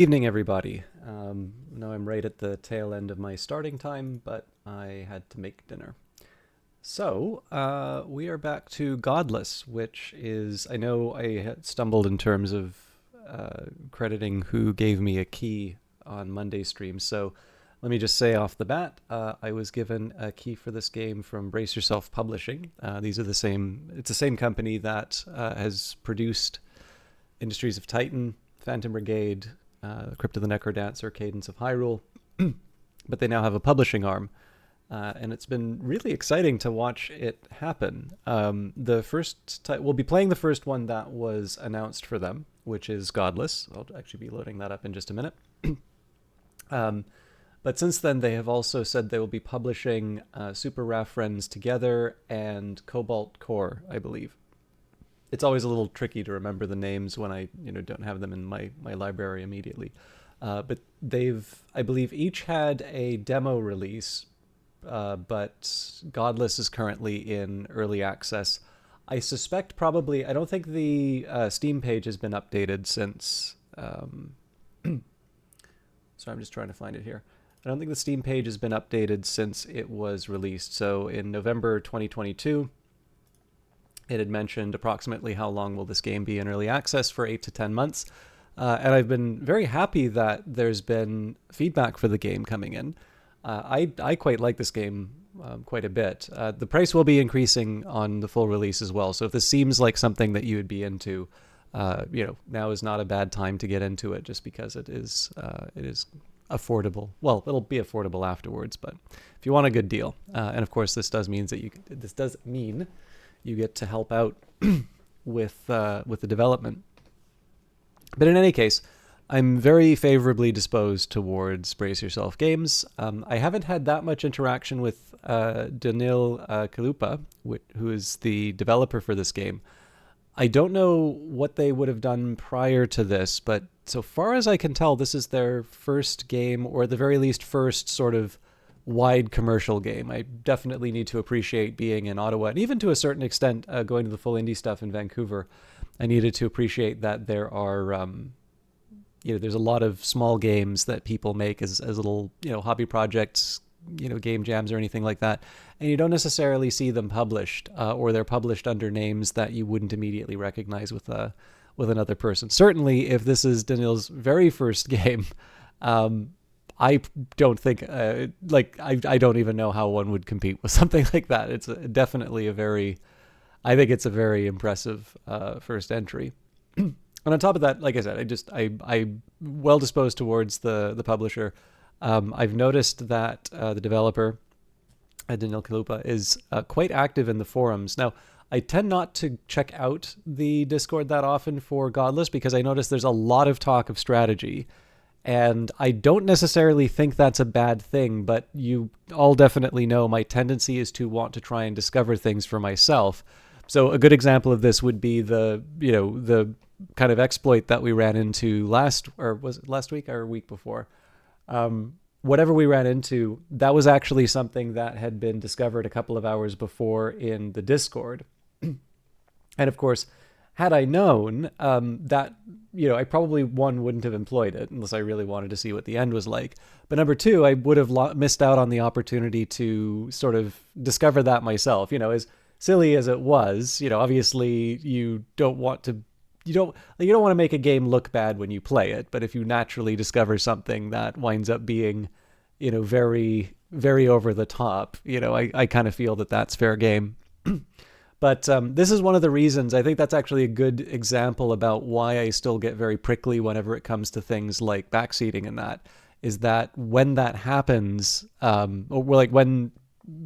Evening, everybody. Now I'm right at the tail end of my starting time, but I had to make dinner. So we are back to Godless, which is, I know I had stumbled in terms of crediting who gave me a key on Monday stream. So let me just say off the bat, I was given a key for this game from Brace Yourself Publishing. It's the same company that has produced Industries of Titan, Phantom Brigade, Crypt of the Necrodancer, Cadence of Hyrule, but they now have a publishing arm, and it's been really exciting to watch it happen. We'll be playing the first one that was announced for them, which is Godless. I'll actually be loading that up in just a minute. um, but since then, they have also said they will be publishing Super Raf Friends Together and Cobalt Core, I believe. It's always a little tricky to remember the names when I don't have them in my library immediately. But they've, I believe, each had a demo release, but Godless is currently in early access. I suspect probably, I don't think the Steam page has been updated since, sorry, I'm just trying to find it here. I don't think the Steam page has been updated since it was released. So in November 2022, it had mentioned approximately how long will this game be in early access, for 8 to 10 months. And I've been very happy that there's been feedback for the game coming in. I quite like this game quite a bit. The price will be increasing on the full release as well. So if this seems like something that you would be into, now is not a bad time to get into it, just because it is affordable. Well, it'll be affordable afterwards, but if you want a good deal, and of course this does mean you get to help out with the development. But in any case, I'm very favorably disposed towards Brace Yourself Games. I haven't had that much interaction with Danil Kalupa, who is the developer for this game. I don't know what they would have done prior to this, but so far as I can tell, this is their first game, or at the very least first sort of wide commercial game. I definitely need to appreciate being in Ottawa, and even to a certain extent going to the full indie stuff in Vancouver. I needed to appreciate that there are there's a lot of small games that people make as little hobby projects, game jams or anything like that, and you don't necessarily see them published, or they're published under names that you wouldn't immediately recognize with another person. Certainly if this is Danil's very first game, I don't think, I don't even know how one would compete with something like that. It's definitely I think it's a very impressive first entry. And on top of that, like I said, I'm well disposed towards the publisher. I've noticed that the developer, Danil Kalupa, is quite active in the forums. Now, I tend not to check out the Discord that often for Godless, because I notice there's a lot of talk of strategy. And I don't necessarily think that's a bad thing, but you all definitely know my tendency is to want to try and discover things for myself. So a good example of this would be the kind of exploit that we ran into last week or a week before? Whatever we ran into, that was actually something that had been discovered a couple of hours before in the Discord. And of course, had I known that, I probably, one, wouldn't have employed it unless I really wanted to see what the end was like. But number two, I would have missed out on the opportunity to sort of discover that myself. As silly as it was, obviously you don't want to make a game look bad when you play it. But if you naturally discover something that winds up being, very, very over the top, I kind of feel that that's fair game. But this is one of the reasons, I think that's actually a good example about why I still get very prickly whenever it comes to things like backseating, and that is that when that happens, or like when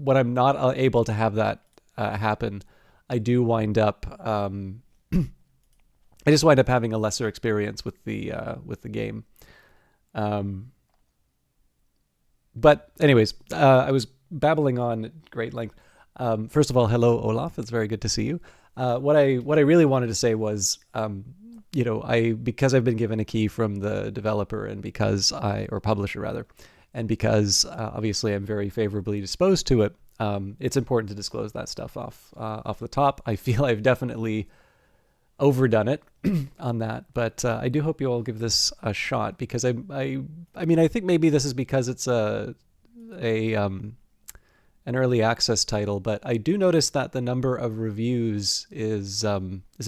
I'm not able to have that happen, I do wind up, I just wind up having a lesser experience with the game. But anyways, I was babbling on at great length. First of all, hello, Olaf. It's very good to see you. What I really wanted to say was, because I've been given a key from the developer, and or publisher rather, and because obviously I'm very favorably disposed to it, it's important to disclose that stuff off the top. I feel I've definitely overdone it on that, but I do hope you all give this a shot because I mean, I think maybe this is because it's a an early access title, but I do notice that the number of reviews is a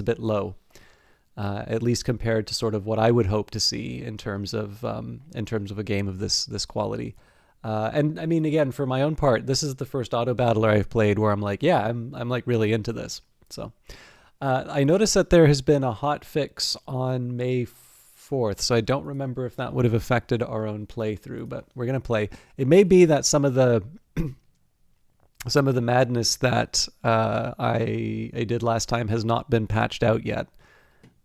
bit low, at least compared to sort of what I would hope to see in terms of a game of this quality. And I mean, again, for my own part, this is the first auto battler I've played where I'm like, yeah, I'm like really into this. So I noticed that there has been a hot fix on May 4th, so I don't remember if that would have affected our own playthrough, but we're gonna play. It may be that some of the madness that I did last time has not been patched out yet.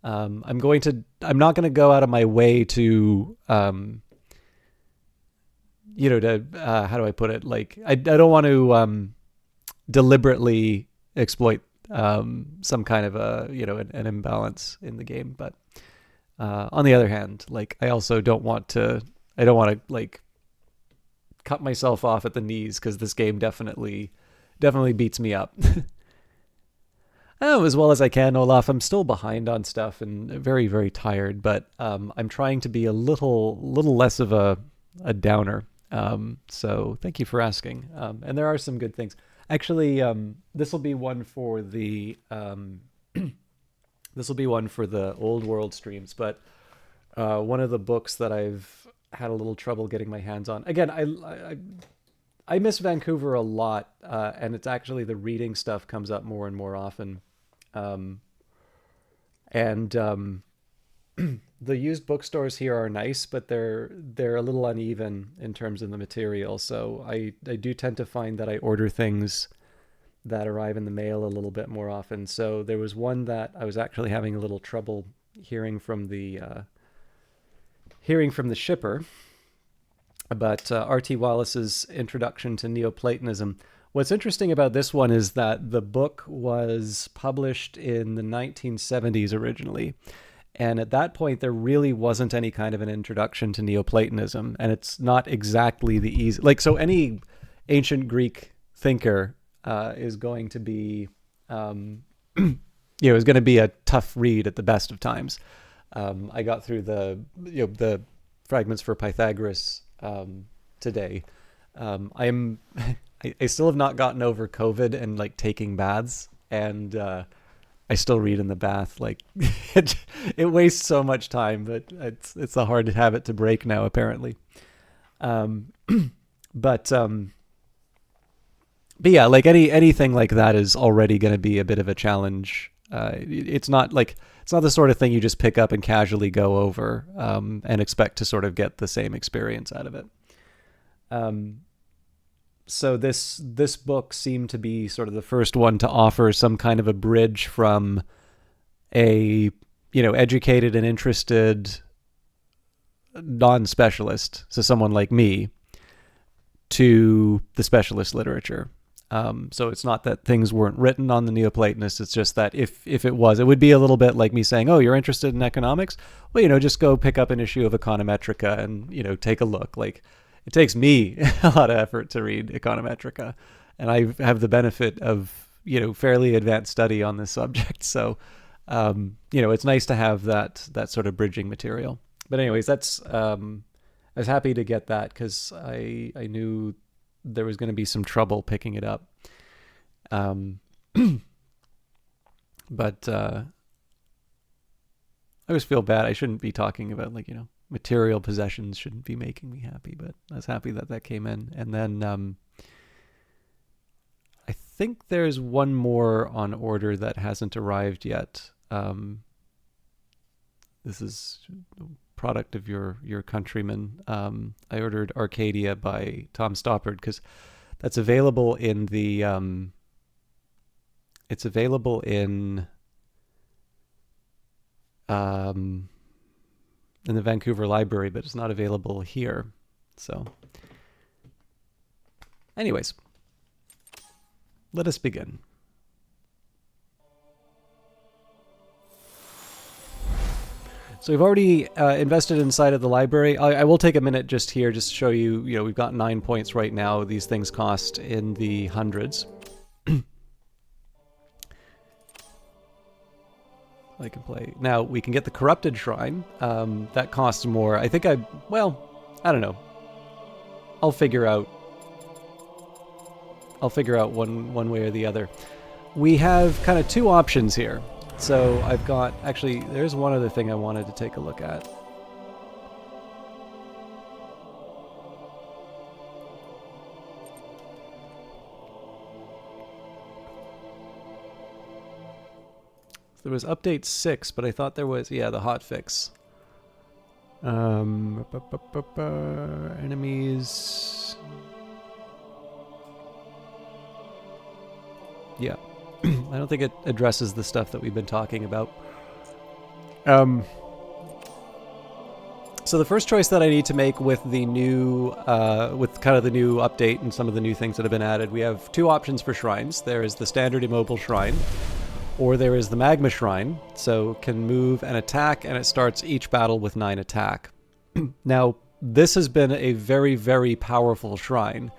I'm not gonna go out of my way to how do I put it? Like I don't want to deliberately exploit some kind of an imbalance in the game, but on the other hand, like I also don't want to like cut myself off at the knees because this game definitely beats me up. Oh, as well as I can, Olaf. I'm still behind on stuff and very, very tired, but I'm trying to be a little less of a downer. So thank you for asking. And there are some good things. Actually, this will be one for the old world streams, but one of the books that I've had a little trouble getting my hands on. Again, I miss Vancouver a lot, and it's actually the reading stuff comes up more and more often. The used bookstores here are nice, but they're a little uneven in terms of the material. So I do tend to find that I order things that arrive in the mail a little bit more often. So there was one that I was actually having a little trouble hearing from the shipper, but R.T. Wallace's Introduction to Neoplatonism. What's interesting about this one is that the book was published in the 1970s originally. And at that point, there really wasn't any kind of an introduction to Neoplatonism. And it's not exactly the easy... Like, so any ancient Greek thinker is going to be... is going to be a tough read at the best of times. I got through the fragments for Pythagoras today. I still have not gotten over COVID and like taking baths, and I still read in the bath. Like it wastes so much time, but it's a hard habit to break now, apparently. But yeah, like anything like that is already going to be a bit of a challenge. It's not the sort of thing you just pick up and casually go over and expect to sort of get the same experience out of it. So this book seemed to be sort of the first one to offer some kind of a bridge from a educated and interested non-specialist, so someone like me, to the specialist literature. So it's not that things weren't written on the Neoplatonists. It's just that if it was, it would be a little bit like me saying, oh, you're interested in economics? Well, just go pick up an issue of Econometrica and, take a look. Like, it takes me a lot of effort to read Econometrica, and I have the benefit of, fairly advanced study on this subject. So, it's nice to have that sort of bridging material. But anyways, that's, I was happy to get that because I knew there was going to be some trouble picking it up. But I always feel bad. I shouldn't be talking about material possessions shouldn't be making me happy, but I was happy that came in. And then I think there's one more on order that hasn't arrived yet. This is product of your countrymen. I ordered Arcadia by Tom Stoppard because that's available in the it's available in the Vancouver Library, but it's not available here. So anyways, let us begin. So we've already invested inside of the library. I will take a minute just here just to show you, we've got 9 points right now. These things cost in the hundreds. I can play. Now, we can get the Corrupted Shrine. That costs more. I think well, I don't know. I'll figure out one way or the other. We have kind of two options here. So I've got, actually, there's one other thing I wanted to take a look at. There was update 6, but I thought there was, yeah, the hotfix. Enemies. Yeah. I don't think it addresses the stuff that we've been talking about. So the first choice that I need to make with the new, with kind of the new update and some of the new things that have been added, we have two options for shrines. There is the standard immobile shrine, or there is the magma shrine, so can move and attack, and it starts each battle with 9 attack. Now, this has been a very, very powerful shrine,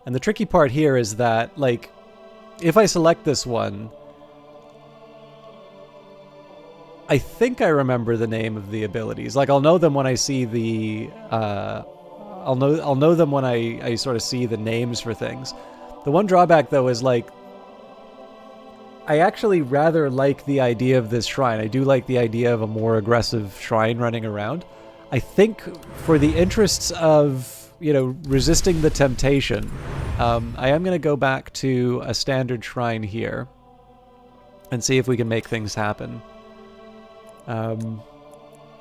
and the tricky part here is that, like, if I select this one, I think I remember the name of the abilities. Like, I'll know them when I see the, I'll know them when I sort of see the names for things. The one drawback, though, is, like, I actually rather like the idea of this shrine. I do like the idea of a more aggressive shrine running around. I think for the interests of, you know, resisting the temptation, I am going to go back to a standard shrine here and see if we can make things happen. I'm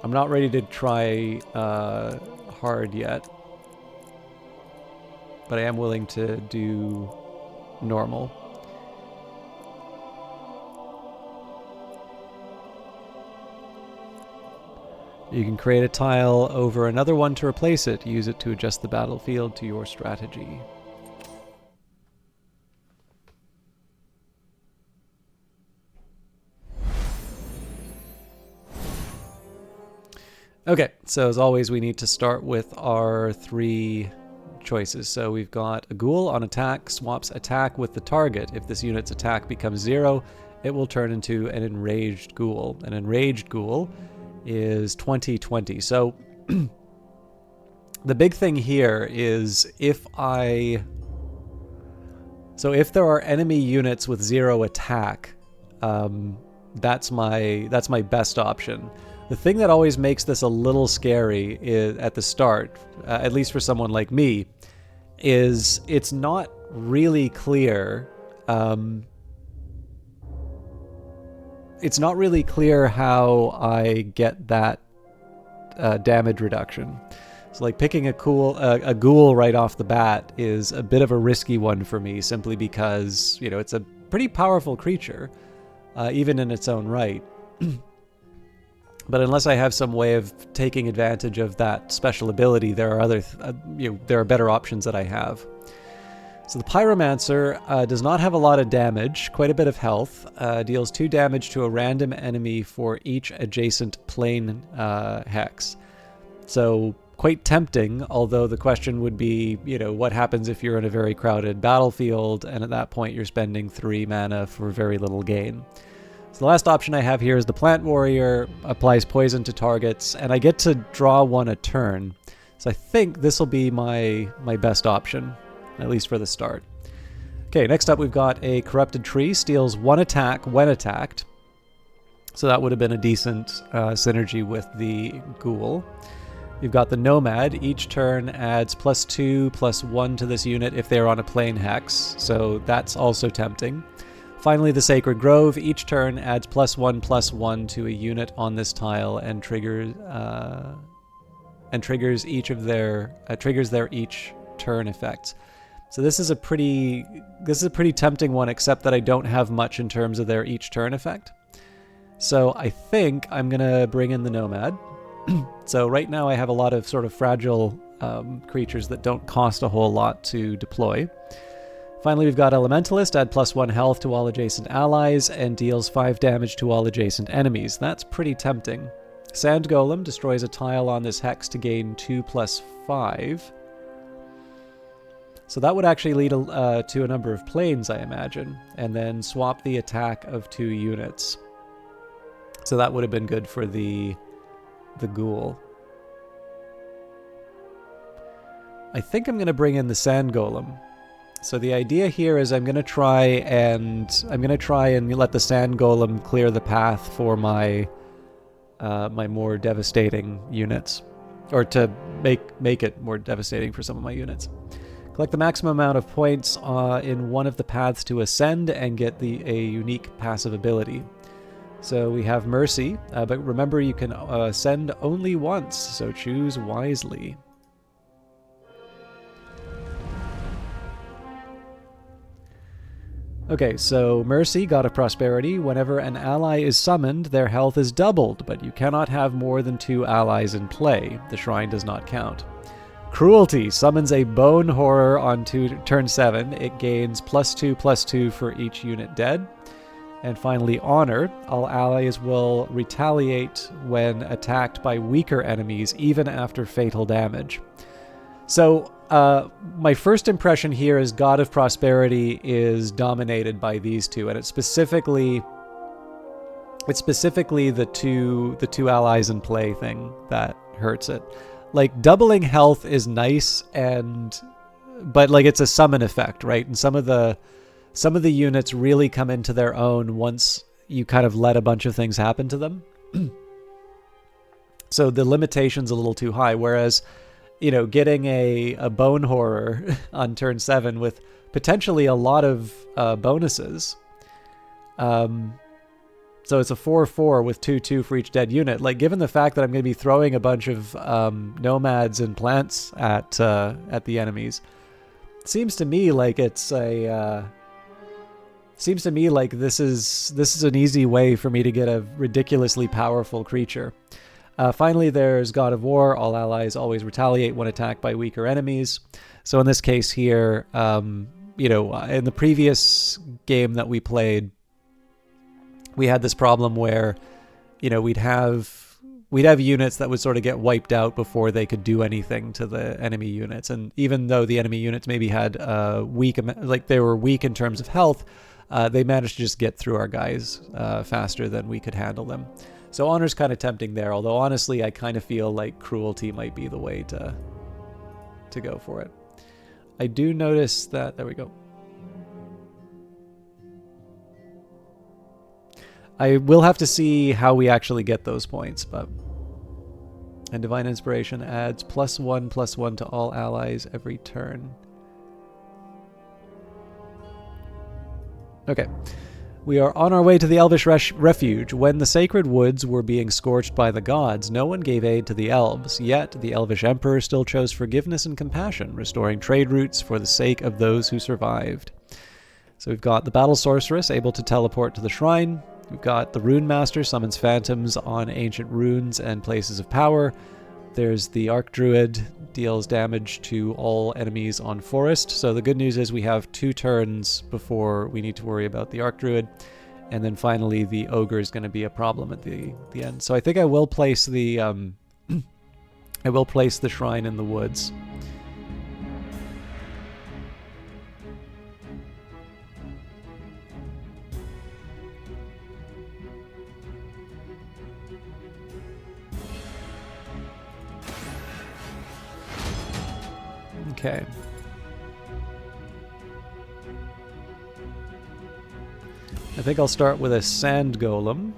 not ready to try hard yet, but I am willing to do normal. You can create a tile over another one to replace it. Use it to adjust the battlefield to your strategy. Okay, so as always, we need to start with our 3 choices. So we've got a ghoul on attack, swaps attack with the target. If this unit's attack becomes 0, it will turn into an enraged ghoul. An enraged ghoul is 2020. So the big thing here is if there are enemy units with 0 attack, that's my best option. The thing that always makes this a little scary is, at the start, at least for someone like me, is it's not really clear. It's not really clear how I get that damage reduction. So, like, picking a ghoul right off the bat is a bit of a risky one for me, simply because, you know, it's a pretty powerful creature, even in its own right. But unless I have some way of taking advantage of that special ability, there are there are better options that I have. So the Pyromancer does not have a lot of damage, quite a bit of health, deals 2 damage to a random enemy for each adjacent plane hex. So quite tempting, although the question would be, you know, what happens if you're in a very crowded battlefield, and at that point you're spending 3 mana for very little gain. So the last option I have here is the Plant Warrior, applies poison to targets, and I get to draw 1 a turn. So I think this will be my best option, at least for the start. Okay, next up we've got a Corrupted Tree, steals 1 attack when attacked. So that would have been a decent synergy with the Ghoul. You've got the Nomad, each turn adds +2/+1 to this unit if they're on a plane hex, so that's also tempting. Finally, the Sacred Grove, each turn adds +1/+1 to a unit on this tile and triggers their each turn effects. So this is a pretty tempting one, except that I don't have much in terms of their each turn effect. So I think I'm gonna bring in the Nomad. So right now I have a lot of sort of fragile creatures that don't cost a whole lot to deploy. Finally, we've got Elementalist, add +1 health to all adjacent allies and deals 5 damage to all adjacent enemies. That's pretty tempting. Sand Golem destroys a tile on this hex to gain 2/5. So that would actually lead to a number of planes, I imagine, and then swap the attack of 2 units. So that would have been good for the ghoul. I think I'm going to bring in the sand golem. So the idea here is I'm going to try and let the sand golem clear the path for my my more devastating units, or to make it more devastating for some of my units. Collect the maximum amount of points in one of the paths to ascend and get a unique passive ability. So we have Mercy, but remember you can ascend only once, so choose wisely. Okay, so Mercy, God of Prosperity. Whenever an ally is summoned, their health is doubled, but you cannot have more than 2 allies in play. The shrine does not count. Cruelty summons a Bone Horror on turn 7. It gains +2/+2 for each unit dead. And finally, Honor. All allies will retaliate when attacked by weaker enemies, even after fatal damage. So, my first impression here is God of Prosperity is dominated by these two, and it's specifically the two allies in play thing that hurts it. Like, doubling health is nice, but like it's a summon effect, right? And some of the units really come into their own once you kind of let a bunch of things happen to them. So the limitation's a little too high, whereas, you know, getting a Bone Horror on turn 7 with potentially a lot of bonuses. So it's a 4/4 with 2/2 for each dead unit. Like, given the fact that I'm going to be throwing a bunch of nomads and plants at the enemies, seems to me like it's a this is an easy way for me to get a ridiculously powerful creature. Finally, there's God of War. All allies always retaliate when attacked by weaker enemies. So in this case here, you know, in the previous game that we played, we had this problem where, you know, we'd have units that would sort of get wiped out before they could do anything to the enemy units. And even though the enemy units maybe had they were weak in terms of health, they managed to just get through our guys faster than we could handle them. So Honor's kind of tempting there, although honestly I kind of feel like Cruelty might be the way to go for it. I do notice that, there we go. I will have to see how we actually get those points, but... And Divine Inspiration adds +1/+1 to all allies every turn. Okay. We are on our way to the Elvish Refuge. When the sacred woods were being scorched by the gods, no one gave aid to the elves. Yet, the Elvish Emperor still chose forgiveness and compassion, restoring trade routes for the sake of those who survived. So we've got the Battle Sorceress, able to teleport to the shrine. We've got the Rune Master, summons phantoms on ancient runes and places of power. There's the Archdruid, deals damage to all enemies on forest. So the good news is we have 2 turns before we need to worry about the Archdruid. And then finally the Ogre is going to be a problem at the end. So I think I will place the shrine in the woods. Okay. I think I'll start with a sand golem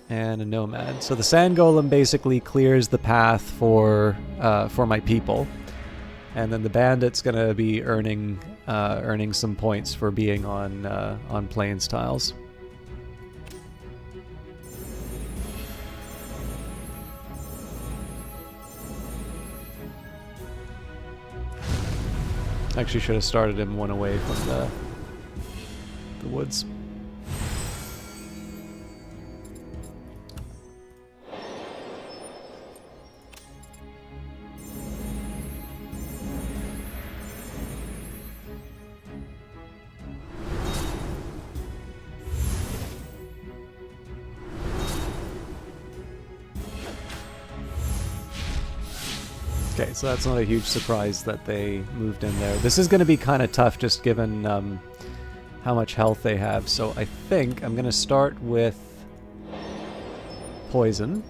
and a nomad. So the sand golem basically clears the path for my people, and then the bandit's gonna be earning some points for being on plains tiles. Actually should have started him one away from the woods. Okay, so that's not a huge surprise that they moved in there. This is going to be kind of tough just given how much health they have. So I think I'm going to start with poison.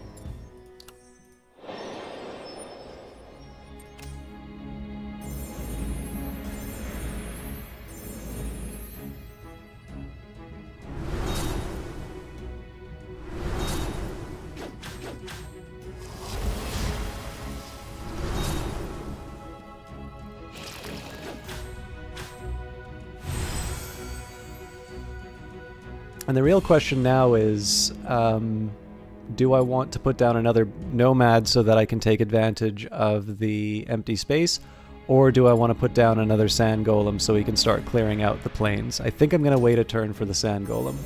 And the real question now is, do I want to put down another nomad so that I can take advantage of the empty space? Or do I want to put down another sand golem so we can start clearing out the plains? I think I'm going to wait a turn for the sand golem.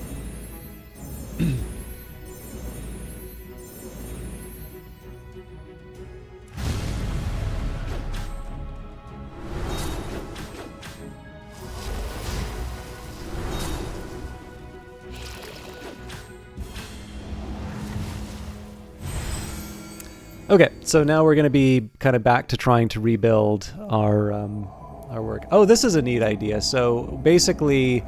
Okay, so now we're going to be kind of back to trying to rebuild our work. Oh, this is a neat idea. So basically,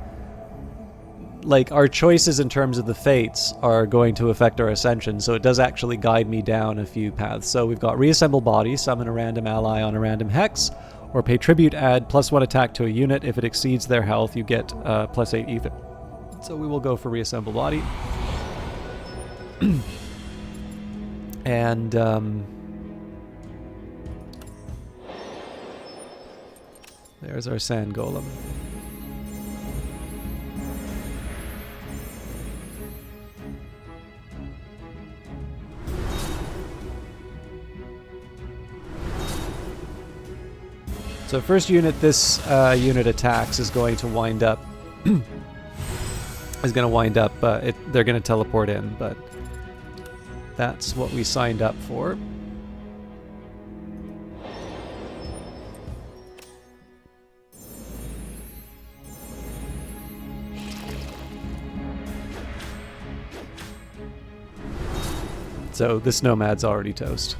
like, our choices in terms of the fates are going to affect our ascension, so it does actually guide me down a few paths. So we've got reassemble body, summon a random ally on a random hex, or pay tribute, add +1 attack to a unit. If it exceeds their health, you get +8 ether. So we will go for reassemble body. And there's our sand golem. So first unit this unit attacks is going to wind up they're going to teleport in, but that's what we signed up for. So this nomad's already toast.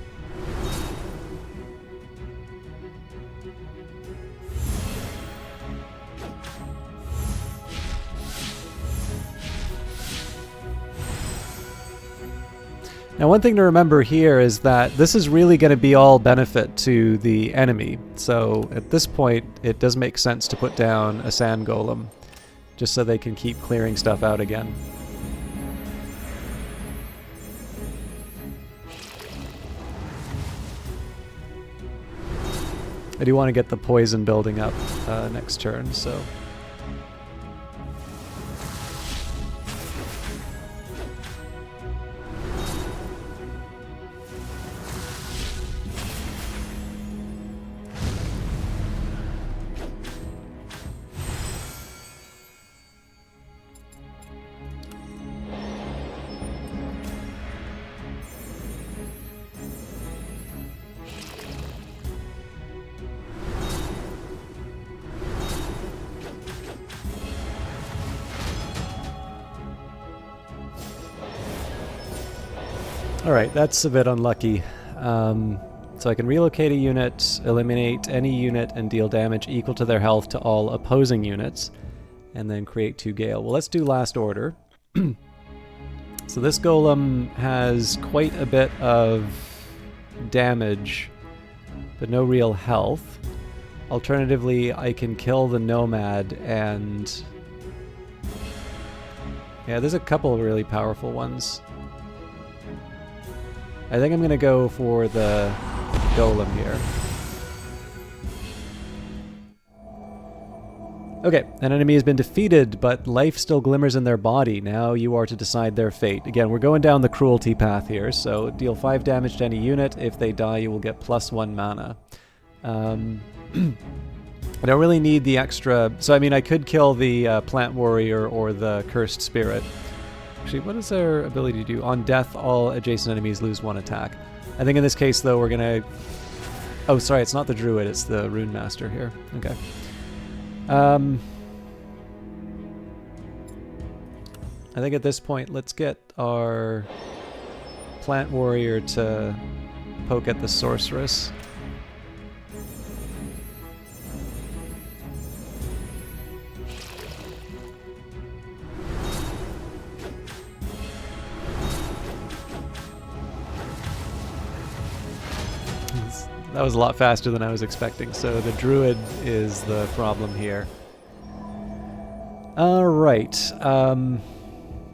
Now, one thing to remember here is that this is really going to be all benefit to the enemy. So at this point, it does make sense to put down a sand golem, just so they can keep clearing stuff out again. I do want to get the poison building up next turn, so... Alright, that's a bit unlucky. So I can relocate a unit, eliminate any unit, and deal damage equal to their health to all opposing units, and then create 2 Gale. Well, let's do last order. So this golem has quite a bit of damage, but no real health. Alternatively, I can kill the nomad and... yeah, there's a couple of really powerful ones. I think I'm going to go for the golem here. Okay, an enemy has been defeated, but life still glimmers in their body. Now you are to decide their fate. Again, we're going down the cruelty path here, so deal 5 damage to any unit. If they die, you will get +1 mana. I don't really need the extra... so, I mean, I could kill the plant warrior or the cursed spirit. Actually, what is their ability to do? On death, all adjacent enemies lose 1 attack. I think in this case, though, we're going to... oh, sorry, it's not the druid, it's the rune master here. Okay. I think at this point, let's get our plant warrior to poke at the sorceress. that was a lot faster than I was expecting. So the druid is the problem here. Alright.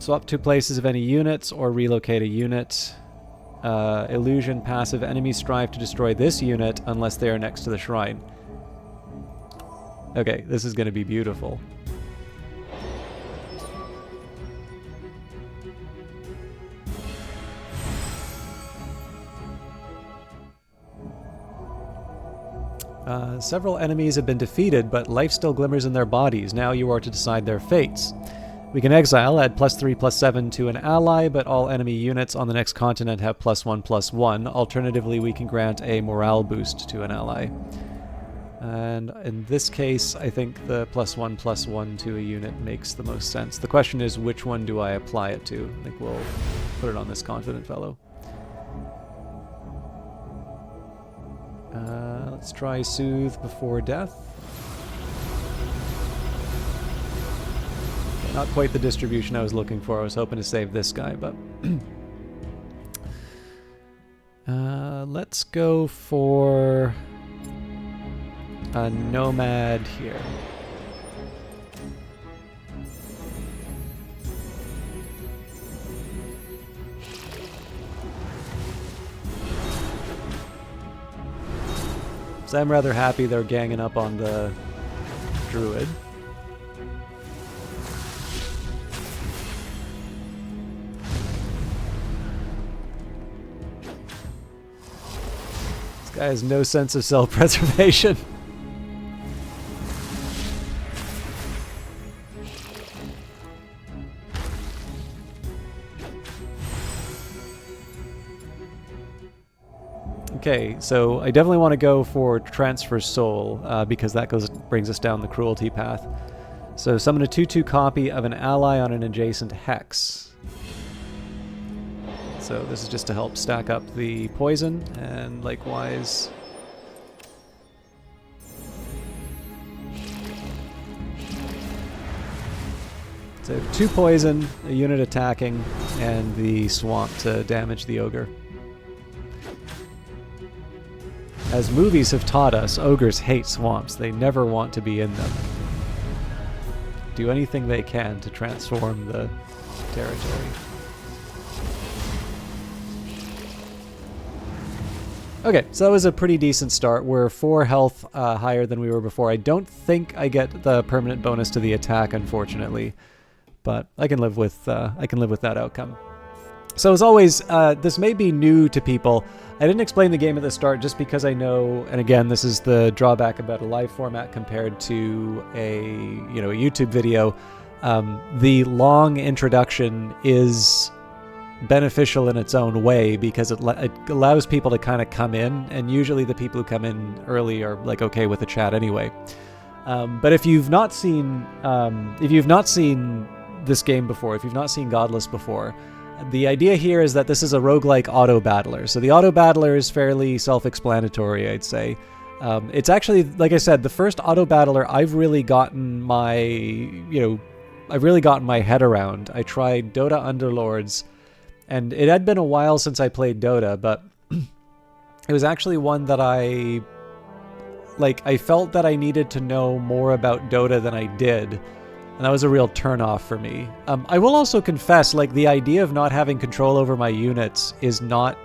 Swap 2 places of any units or relocate a unit. Illusion passive. Enemies strive to destroy this unit unless they are next to the shrine. Okay, this is going to be beautiful. Several enemies have been defeated, but life still glimmers in their bodies. Now you are to decide their fates. We can exile, add +3/+7 to an ally, but all enemy units on the next continent have +1/+1. Alternatively, we can grant a morale boost to an ally. And in this case, I think the +1/+1 to a unit makes the most sense. The question is, which one do I apply it to? I think we'll put it on this confident fellow. Let's try Soothe Before Death. Not quite the distribution I was looking for. I was hoping to save this guy, but... let's go for... a Nomad here. So I'm rather happy they're ganging up on the druid. This guy has no sense of self-preservation. Okay, so I definitely want to go for Transfer Soul, because that brings us down the cruelty path. So summon a 2/2 copy of an ally on an adjacent hex. So this is just to help stack up the poison, and likewise... So 2 poison, a unit attacking, and the swamp to damage the ogre. As movies have taught us, ogres hate swamps. They never want to be in them. Do anything they can to transform the territory. Okay, so that was a pretty decent start. We're 4 health higher than we were before. I don't think I get the permanent bonus to the attack, unfortunately, but I can live with that outcome. So as always, this may be new to people. I didn't explain the game at the start just because I know, and again, this is the drawback about a live format compared to a YouTube video. The long introduction is beneficial in its own way because it allows people to kind of come in, and usually the people who come in early are like okay with the chat anyway. But if you've not seen this game before, if you've not seen Godless before, the idea here is that this is a roguelike auto-battler. So the auto-battler is fairly self-explanatory, I'd say. It's actually, like I said, the first auto-battler I've really gotten my head around. I tried Dota Underlords, and it had been a while since I played Dota, but it was actually one that I felt that I needed to know more about Dota than I did. And that was a real turnoff for me. I will also confess, like, the idea of not having control over my units is not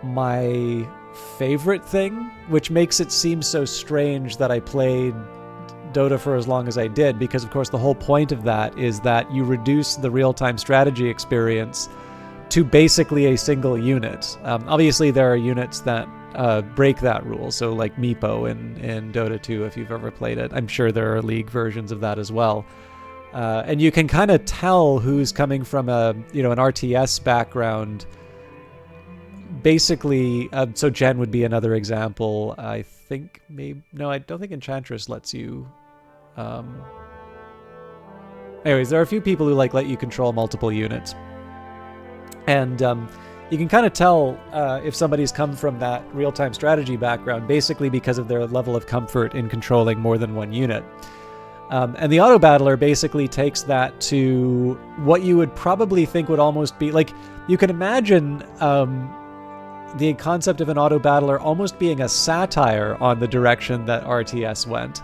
my favorite thing, which makes it seem so strange that I played Dota for as long as I did, because of course the whole point of that is that you reduce the real-time strategy experience to basically a single unit. Obviously there are units that break that rule, so like Meepo in Dota 2, if you've ever played it. I'm sure there are League versions of that as well. And you can kind of tell who's coming from an RTS background. Basically, so Jen would be another example. I think no, I don't think Enchantress lets you. Anyways, there are a few people who let you control multiple units, and you can kind of tell if somebody's come from that real-time strategy background, basically because of their level of comfort in controlling more than one unit. And the auto-battler basically takes that to what you would probably think would almost be like, you can imagine the concept of an auto battler almost being a satire on the direction that RTS went.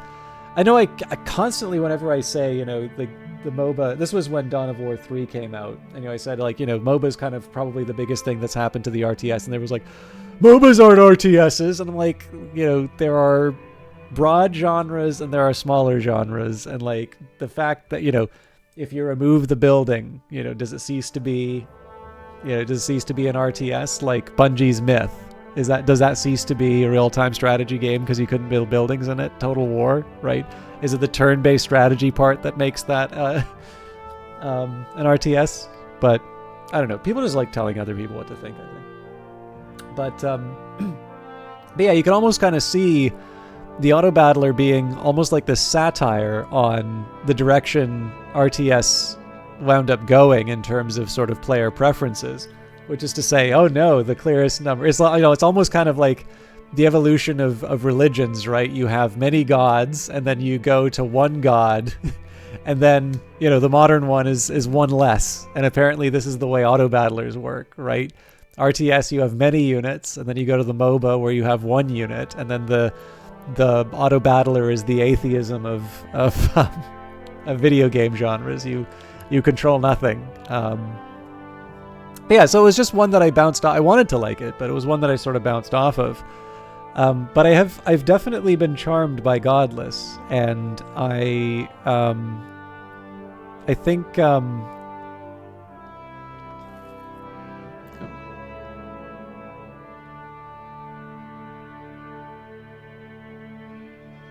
I know I constantly, whenever I say, the MOBA, this was when Dawn of War 3 came out, and I said, MOBA's kind of probably the biggest thing that's happened to the RTS, and there was like, MOBAs aren't RTSs, and I'm like, there are broad genres and there are smaller genres, and like the fact that, if you remove the building, does it cease to be an RTS? Like Bungie's Myth, does that cease to be a real-time strategy game because you couldn't build buildings in it? Total War, right? Is it the turn-based strategy part that makes that an RTS? But I don't know. People just like telling other people what to think, I think. But yeah, you can almost kind of see the auto battler being almost like this satire on the direction RTS wound up going in terms of sort of player preferences, which is to say, oh no, the clearest number. It's it's almost kind of like the evolution of religions, right? You have many gods, and then you go to one god, and then the modern one is one less. And apparently, this is the way auto battlers work, right? RTS, you have many units, and then you go to the MOBA where you have one unit, and then the auto battler is the atheism of video game genres. You control nothing. Yeah, so it was just one that I bounced off. I wanted to like it, but it was one that I sort of bounced off of. But I've definitely been charmed by Godless, and I think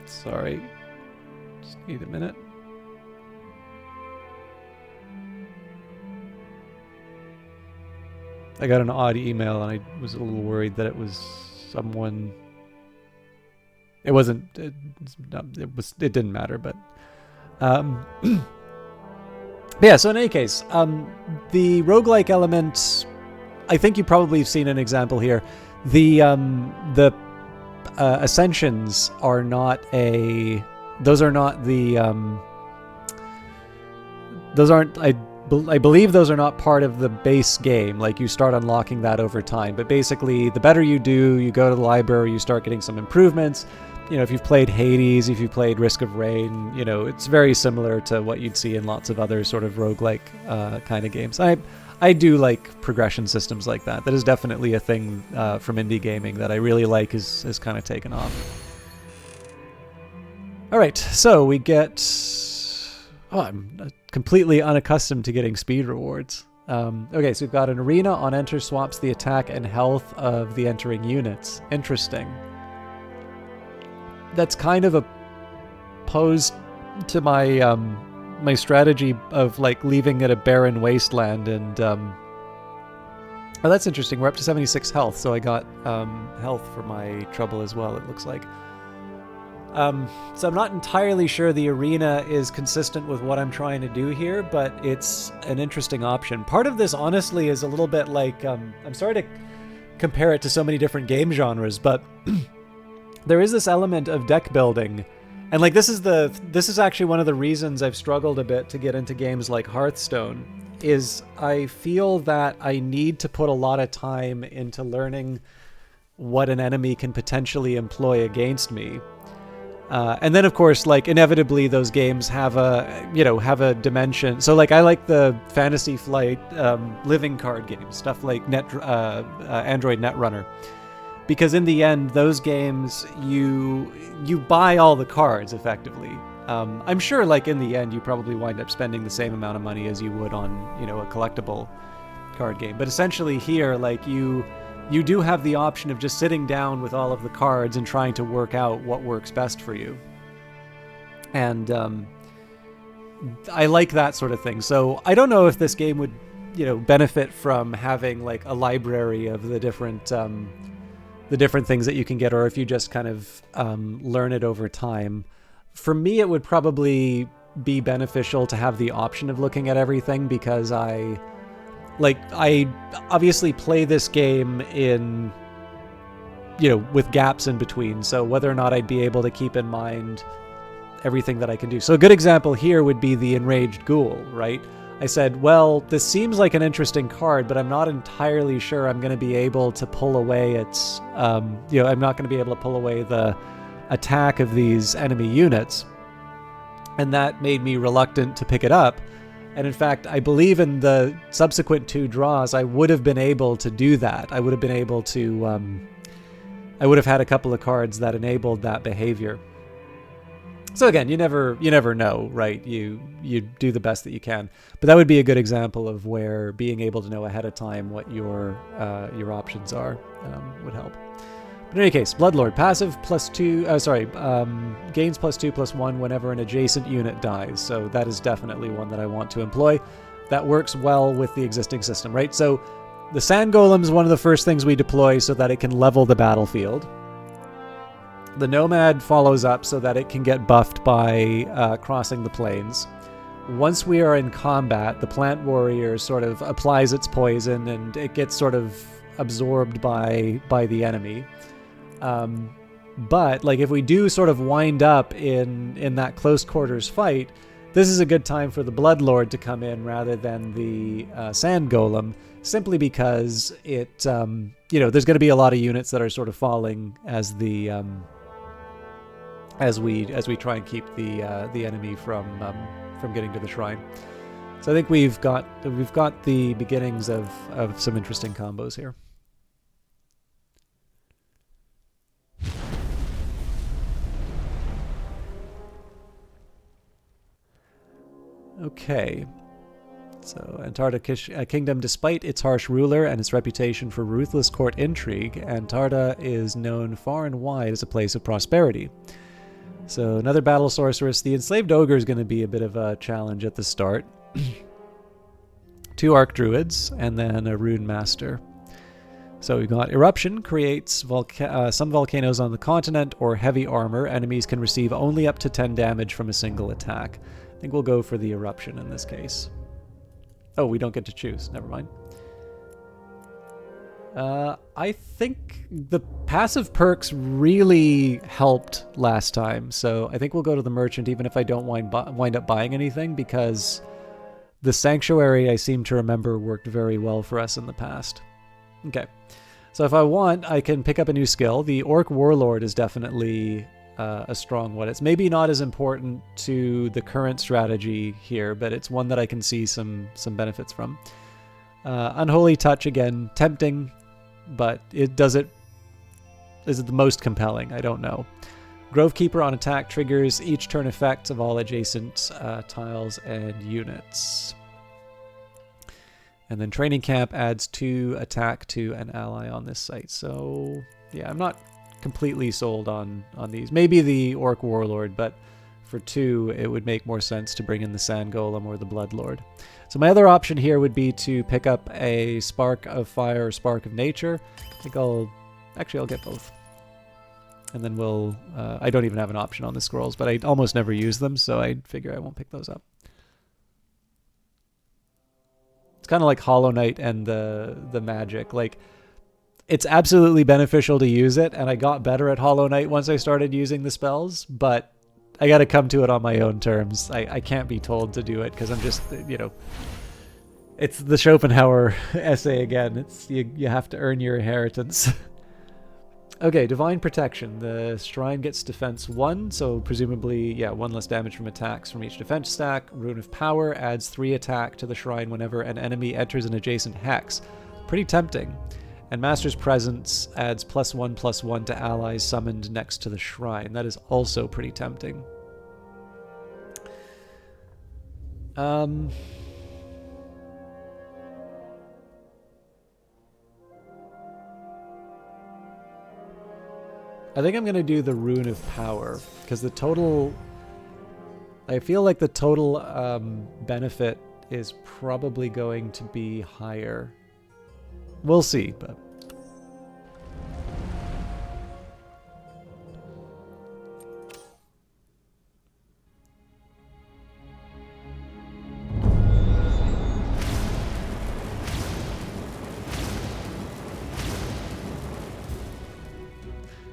sorry, just need a minute. I got an odd email, and I was a little worried that it was someone. It wasn't. It didn't matter, but yeah. So in any case, the roguelike element. I think you probably have seen an example here. The ascensions are not a. Those are not the. Those aren't. I believe those are not part of the base game. Like, you start unlocking that over time. But basically, the better you do, you go to the library, you start getting some improvements. If you've played Hades, if you've played Risk of Rain, it's very similar to what you'd see in lots of other sort of roguelike kind of games. I do like progression systems like that. That is definitely a thing from indie gaming that I really like, is kind of taken off. All right, so we get... Oh, I'm completely unaccustomed to getting speed rewards. Okay, so we've got an arena. On enter swaps the attack and health of the entering units. Interesting. That's kind of opposed to my my strategy of like leaving it a barren wasteland. And oh, that's interesting. We're up to 76 health, so I got health for my trouble as well, it looks like. So I'm not entirely sure the arena is consistent with what I'm trying to do here, but it's an interesting option. Part of this, honestly, is a little bit like, I'm sorry to compare it to so many different game genres, but there is this element of deck building. And like, this is actually one of the reasons I've struggled a bit to get into games like Hearthstone, is I feel that I need to put a lot of time into learning what an enemy can potentially employ against me. And then, of course, like, inevitably those games have a dimension. So, like, I like the Fantasy Flight living card games, stuff like Android Netrunner, because in the end, those games you buy all the cards effectively. I'm sure, like, in the end, you probably wind up spending the same amount of money as you would on a collectible card game. But essentially, here, like, you do have the option of just sitting down with all of the cards and trying to work out what works best for you. And I like that sort of thing. So I don't know if this game would, benefit from having like a library of the different things that you can get, or if you just kind of learn it over time. For me, it would probably be beneficial to have the option of looking at everything, because I obviously play this game in, with gaps in between. So whether or not I'd be able to keep in mind everything that I can do. So a good example here would be the Enraged Ghoul, right? I said, well, this seems like an interesting card, but I'm not entirely sure I'm going to be able to pull away its, I'm not going to be able to pull away the attack of these enemy units. And that made me reluctant to pick it up. And in fact, I believe in the subsequent 2 draws, I would have been able to do that. I would have been able to, I would have had a couple of cards that enabled that behavior. So again, you never know, right? You do the best that you can. But that would be a good example of where being able to know ahead of time what your options are would help. But in any case, Bloodlord, passive +2, gains +2/+1 whenever an adjacent unit dies. So that is definitely one that I want to employ. That works well with the existing system, right? So the Sand Golem is one of the first things we deploy so that it can level the battlefield. The Nomad follows up so that it can get buffed by crossing the plains. Once we are in combat, the Plant Warrior sort of applies its poison and it gets sort of absorbed by the enemy. But like if we do sort of wind up in that close quarters fight, this is a good time for the Bloodlord to come in rather than the Sand Golem, simply because it there's going to be a lot of units that are sort of falling as the as we try and keep the enemy from getting to the shrine. So I think we've got the beginnings of some interesting combos here. Okay, so Antarda Kingdom, despite its harsh ruler and its reputation for ruthless court intrigue, Antarda is known far and wide as a place of prosperity. So another battle sorceress. The Enslaved Ogre is going to be a bit of a challenge at the start. 2 Archdruids, and then a Rune Master. So we've got Eruption, creates some volcanoes on the continent, or heavy armor. Enemies can receive only up to 10 damage from a single attack. I think we'll go for the Eruption in this case. Oh, we don't get to choose. Never mind. I think the passive perks really helped last time, so I think we'll go to the Merchant even if I don't wind up buying anything, because the Sanctuary, I seem to remember, worked very well for us in the past. Okay, so if I want, I can pick up a new skill. The Orc Warlord is definitely a strong one. It's maybe not as important to the current strategy here, but it's one that I can see some benefits from. Unholy Touch, again, tempting, but is it the most compelling? I don't know. Grovekeeper on attack triggers each turn effects of all adjacent tiles and units. And then Training Camp adds 2 attack to an ally on this site. So yeah, I'm not completely sold on these. Maybe the Orc Warlord, but for 2 it would make more sense to bring in the Sand Golem or the Bloodlord. So my other option here would be to pick up a Spark of Fire or Spark of Nature. I think I'll get both. And then we'll, I don't even have an option on the scrolls, but I almost never use them, so I figure I won't pick those up. It's kind of like Hollow Knight and the magic. Like, it's absolutely beneficial to use it, and I got better at Hollow Knight once I started using the spells, but I got to come to it on my own terms. I can't be told to do it, because I'm just, it's the Schopenhauer essay again. It's you have to earn your inheritance. Okay, Divine Protection. The shrine gets defense 1, so presumably, 1 less damage from attacks from each defense stack. Rune of Power adds 3 attack to the shrine whenever an enemy enters an adjacent hex. Pretty tempting. And Master's Presence adds +1/+1 to allies summoned next to the shrine. That is also pretty tempting. I think I'm going to do the Rune of Power, because the total... I feel like the total benefit is probably going to be higher. We'll see, but...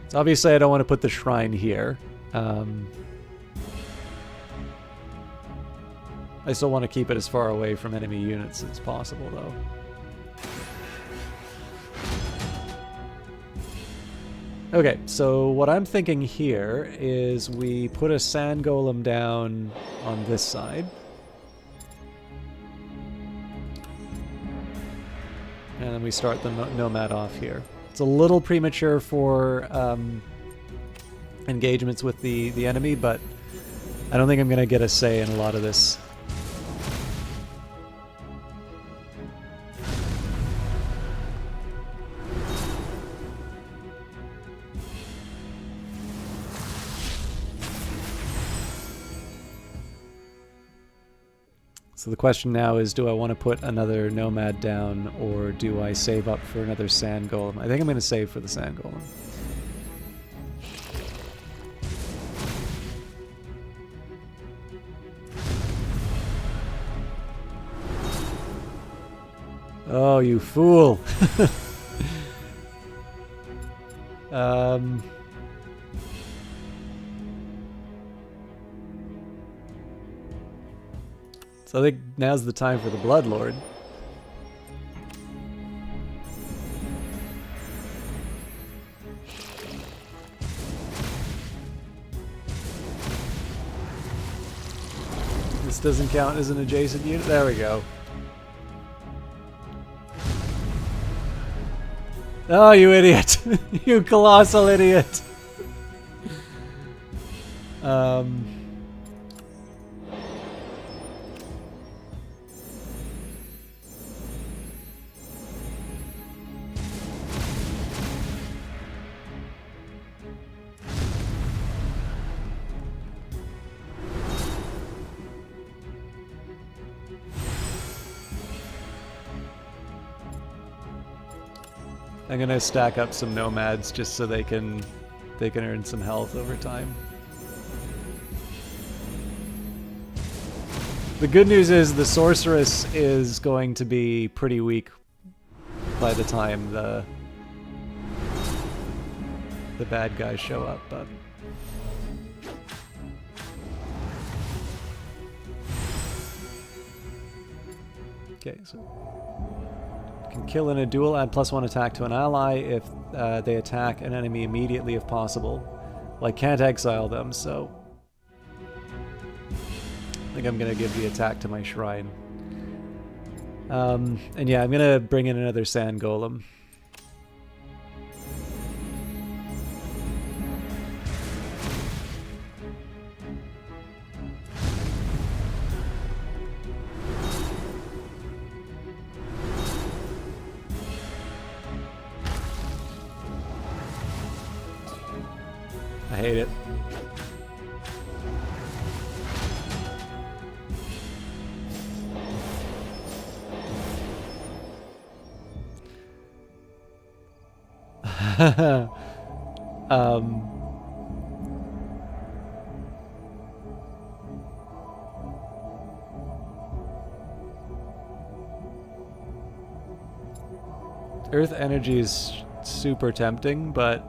So obviously I don't want to put the shrine here. I still want to keep it as far away from enemy units as possible, though. Okay, so what I'm thinking here is we put a sand golem down on this side. And then we start the nomad off here. It's a little premature for engagements with the enemy, but I don't think I'm going to get a say in a lot of this. So the question now is, do I want to put another nomad down, or do I save up for another sand golem? I think I'm going to save for the sand golem. Oh, you fool! So I think now's the time for the Bloodlord. This doesn't count as an adjacent unit. There we go. Oh, you idiot! You colossal idiot! I'm gonna stack up some nomads just so they can earn some health over time. The good news is the sorceress is going to be pretty weak by the time the bad guys show up, but okay, so can kill in a duel, add +1 attack to an ally if they attack an enemy immediately if possible. Well, I can't exile them, so I think I'm going to give the attack to my shrine. And yeah, I'm going to bring in another sand golem. I hate it. Earth energy is super tempting, but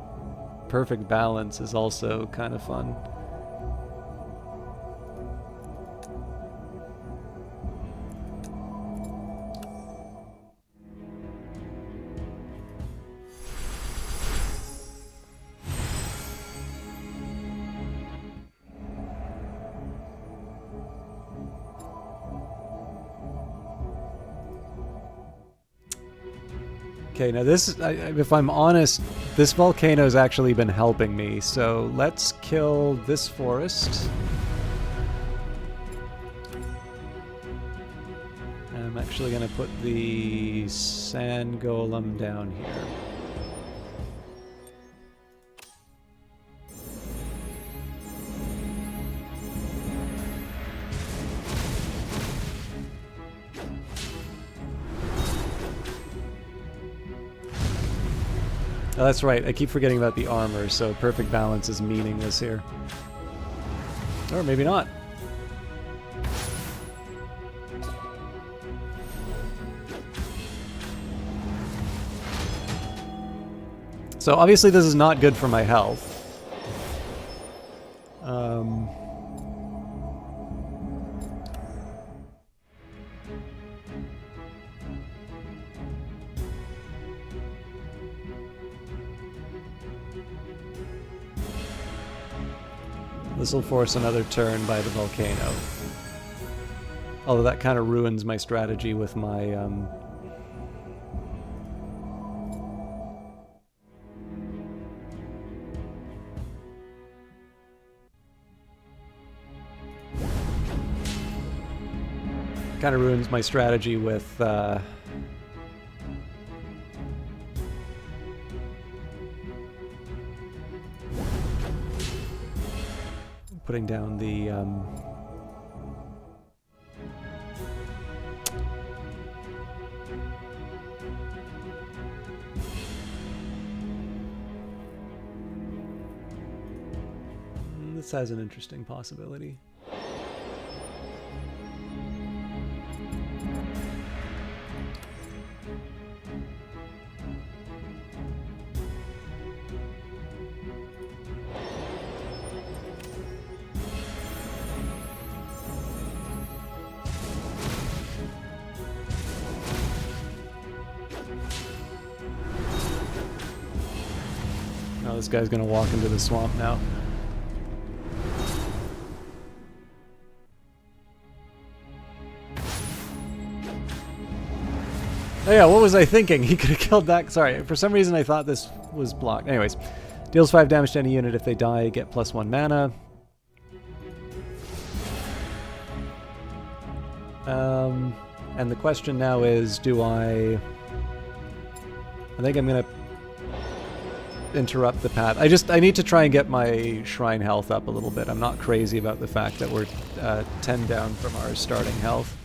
perfect balance is also kind of fun. Okay, now this, if I'm honest, this volcano's actually been helping me, so let's kill this forest. And I'm actually going to put the sand golem down here. Oh, that's right, I keep forgetting about the armor, so perfect balance is meaningless here. Or maybe not. So obviously this is not good for my health. This will force another turn by the volcano. Although that kind of ruins my strategy with my... kind of ruins my strategy with... putting down the... This has an interesting possibility. Oh, this guy's gonna walk into the swamp now. Oh yeah, what was I thinking? He could have killed that. Sorry, for some reason I thought this was blocked. Anyways, deals 5 damage to any unit if they die, get +1 mana. And the question now is, do I think I'm gonna interrupt the path. I need to try and get my shrine health up a little bit. I'm not crazy about the fact that we're 10 down from our starting health.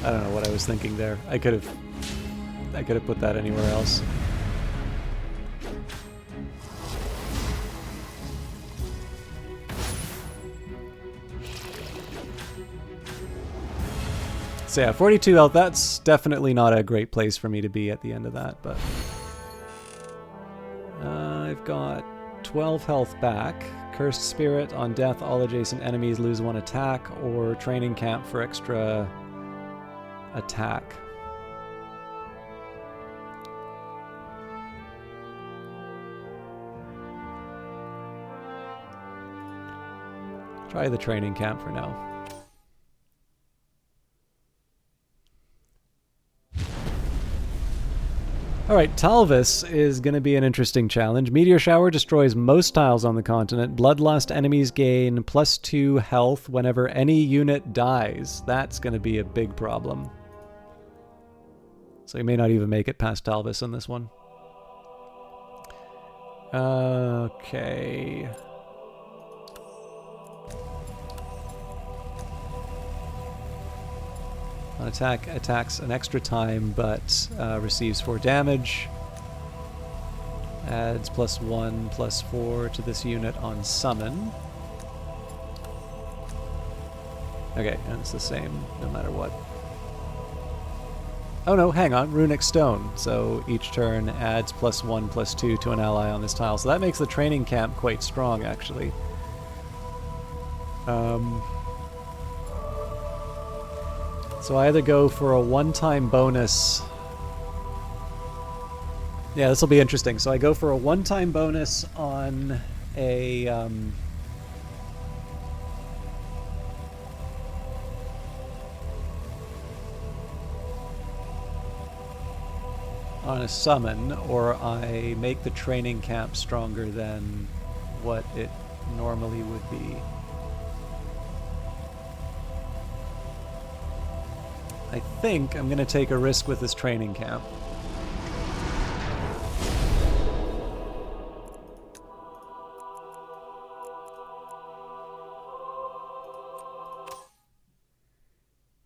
I don't know what I was thinking there. I could have put that anywhere else. So yeah, 42 health, that's definitely not a great place for me to be at the end of that, but... I've got 12 health back. Cursed Spirit, on death, all adjacent enemies lose 1 attack, or Training Camp for extra attack. Try the Training Camp for now. Alright, Talvis is going to be an interesting challenge. Meteor Shower destroys most tiles on the continent. Bloodlust enemies gain +2 health whenever any unit dies. That's going to be a big problem. So you may not even make it past Talvis on this one. Okay. On attack, attacks an extra time, but receives 4 damage. Adds +1/+4 to this unit on summon. Okay, and it's the same no matter what. Oh no, hang on, Runic Stone. So each turn adds +1/+2 to an ally on this tile. So that makes the Training Camp quite strong, actually. So I either go for a one-time bonus... Yeah, this will be interesting. So I go for a one-time bonus on a... on a summon, or I make the Training Camp stronger than what it normally would be. I think I'm going to take a risk with this Training Camp.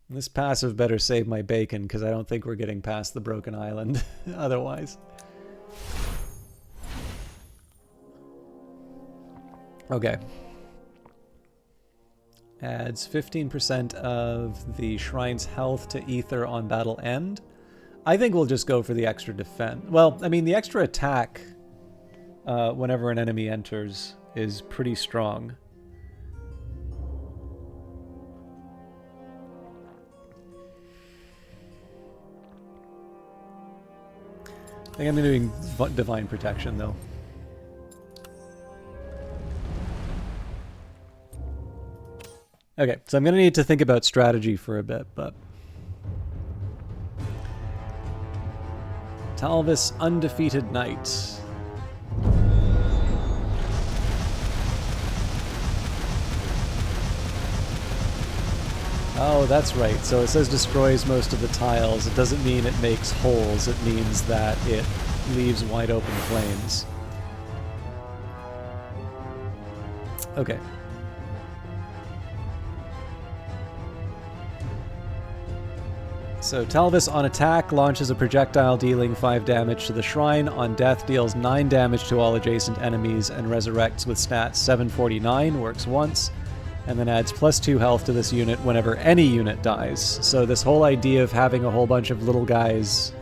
This passive better save my bacon, because I don't think we're getting past the Broken Island otherwise. Okay. Adds 15% of the shrine's health to ether on battle end. I think we'll just go for the extra defense. Well, I mean, the extra attack whenever an enemy enters is pretty strong. I think I'm doing Divine Protection, though. Okay, so I'm going to need to think about strategy for a bit, but... Talvis, Undefeated Knight. Oh, that's right. So it says destroys most of the tiles. It doesn't mean it makes holes. It means that it leaves wide open plains. Okay. So Talvis on attack launches a projectile dealing 5 damage to the shrine. On death deals 9 damage to all adjacent enemies and resurrects with stats 749, works once, and then adds +2 health to this unit whenever any unit dies. So this whole idea of having a whole bunch of little guys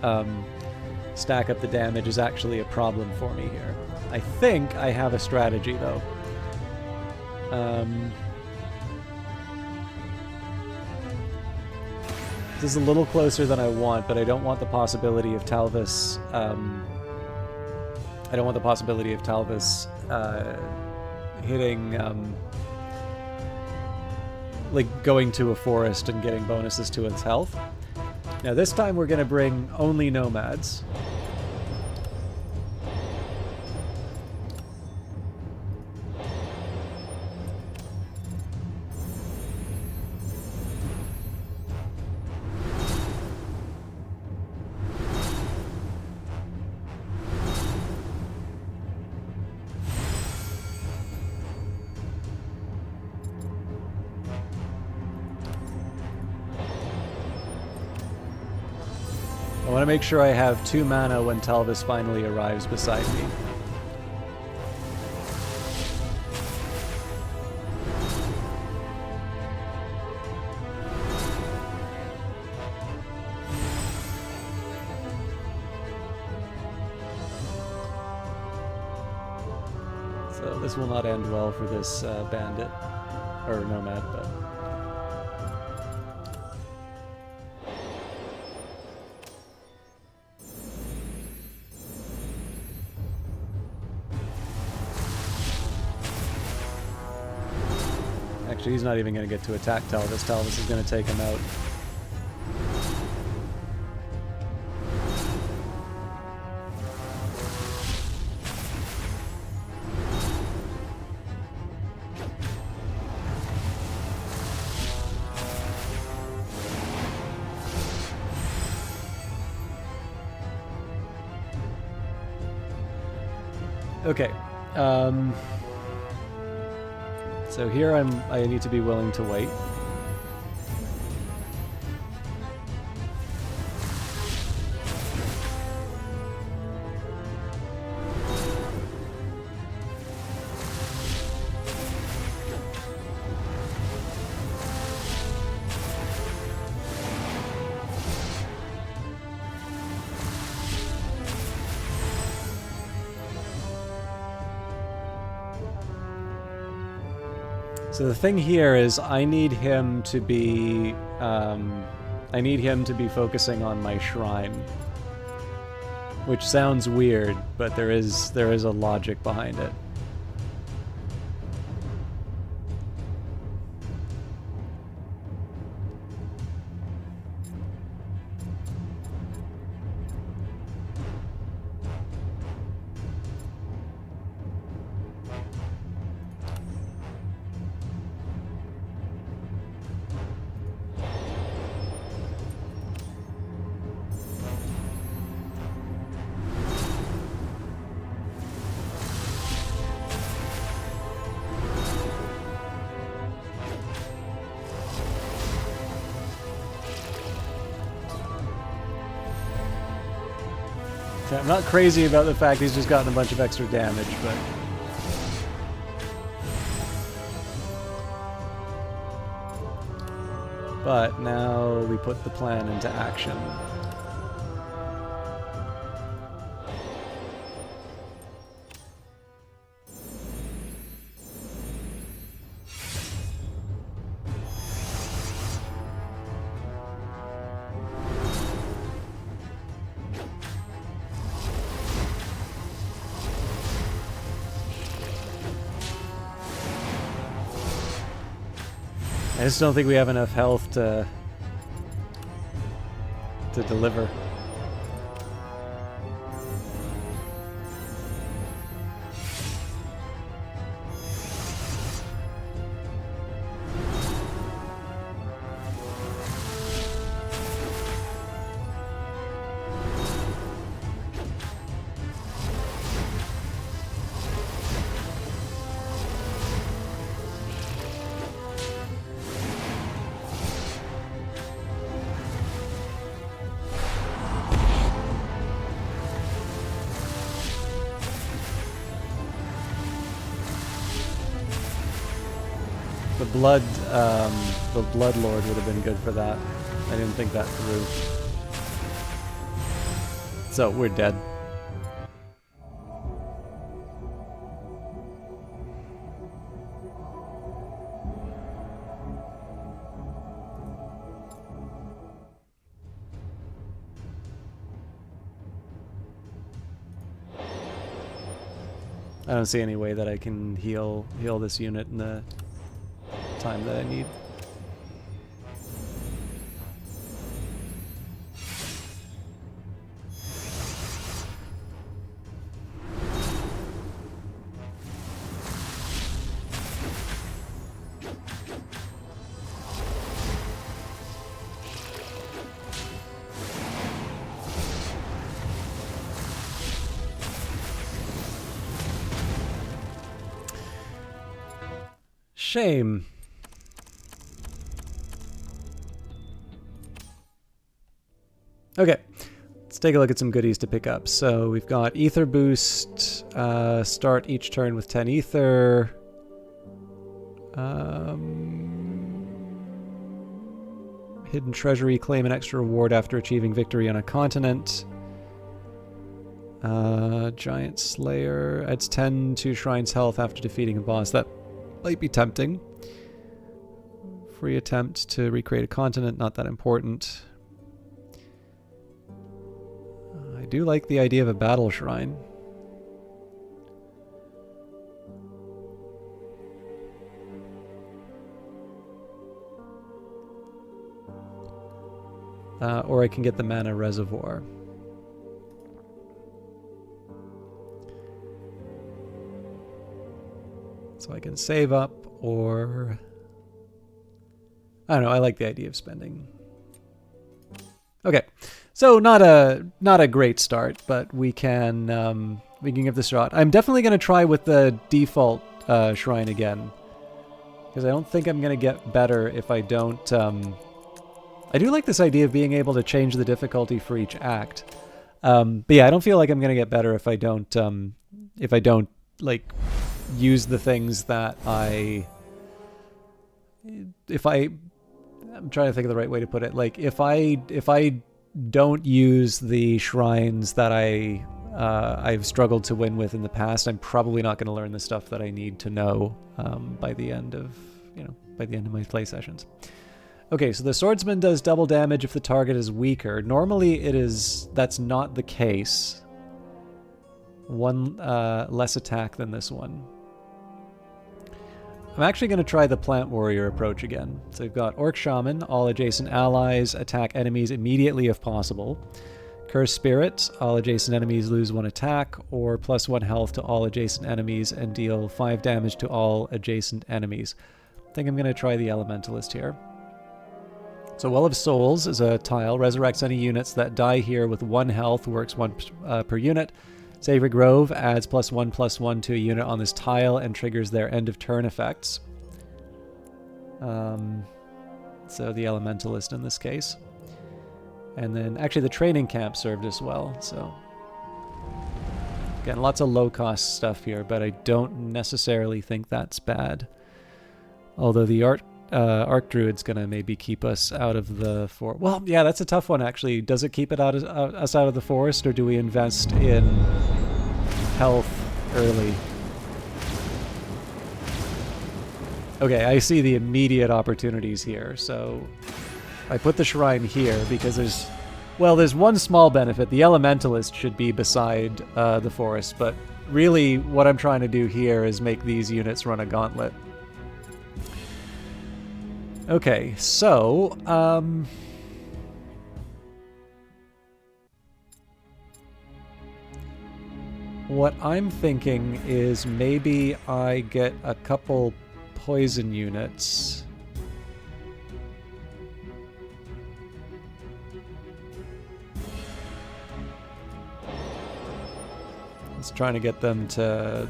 stack up the damage is actually a problem for me here. I think I have a strategy, though. This is a little closer than I want, but I don't want the possibility of Talvis. I don't want the possibility of Talvis hitting, like going to a forest and getting bonuses to its health. Now this time we're going to bring only nomads. I want to make sure I have 2 mana when Talvis finally arrives beside me. So this will not end well for this bandit, or nomad, but... Actually, he's not even going to get to attack Talvis. Talvis is going to take him out. Okay. So here I need to be willing to wait. So the thing here is I need him to be focusing on my shrine. Which sounds weird, but there is a logic behind it. I'm not crazy about the fact he's just gotten a bunch of extra damage, but... But now we put the plan into action. I just don't think we have enough health to deliver. The Blood Lord would have been good for that. I didn't think that through. So, we're dead. I don't see any way that I can heal this unit in the time that I need. Shame. Okay, let's take a look at some goodies to pick up. So we've got Ether Boost, start each turn with 10 Ether. Hidden Treasury, claim an extra reward after achieving victory on a continent. Giant Slayer, adds 10 to Shrine's health after defeating a boss. That might be tempting. Free attempt to recreate a continent, not that important. I do like the idea of a battle shrine. Or I can get the mana reservoir. So I can save up, or I don't know, I like the idea of spending. Okay, so not a great start, but we can give this a shot. I'm definitely going to try with the default shrine again, because I don't think I'm going to get better if I don't. I do like this idea of being able to change the difficulty for each act, but yeah, I don't feel like I'm going to get better if I don't like use the things that I'm trying to think of the right way to put it. Like if I don't use the shrines that I've struggled to win with in the past, I'm probably not going to learn the stuff that I need to know by the end of my play sessions. Okay, so the swordsman does double damage if the target is weaker. Normally that's not the case. One less attack than this one. I'm actually going to try the Plant Warrior approach again. So we've got Orc Shaman, all adjacent allies attack enemies immediately if possible. Curse Spirit, all adjacent enemies lose 1 attack, or +1 health to all adjacent enemies and deal 5 damage to all adjacent enemies. I think I'm going to try the Elementalist here. So Well of Souls is a tile, resurrects any units that die here with 1 health, works 1 per unit. Sacred Grove adds +1/+1 to a unit on this tile and triggers their end of turn effects. So the Elementalist in this case. And then actually the training camp served as well. So again, lots of low cost stuff here, but I don't necessarily think that's bad. Although the Arc Druid's gonna maybe keep us out of the forest. Well, yeah, that's a tough one, actually. Does it keep it us out of the forest, or do we invest in health early? Okay, I see the immediate opportunities here, so I put the shrine here because there's one small benefit. The Elementalist should be beside the forest, but really what I'm trying to do here is make these units run a gauntlet. Okay, so, what I'm thinking is maybe I get a couple poison units. Just trying to get them to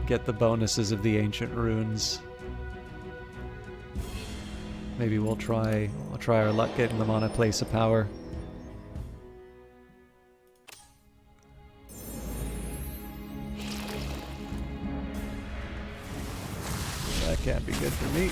get the bonuses of the ancient runes. Maybe we'll try our luck getting them on a place of power. That can't be good for me.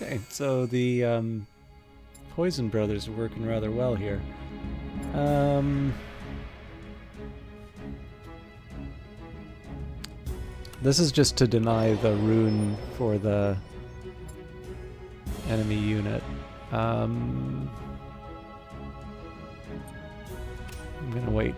Okay, so the Poison Brothers are working rather well here. This is just to deny the rune for the enemy unit. I'm gonna wait.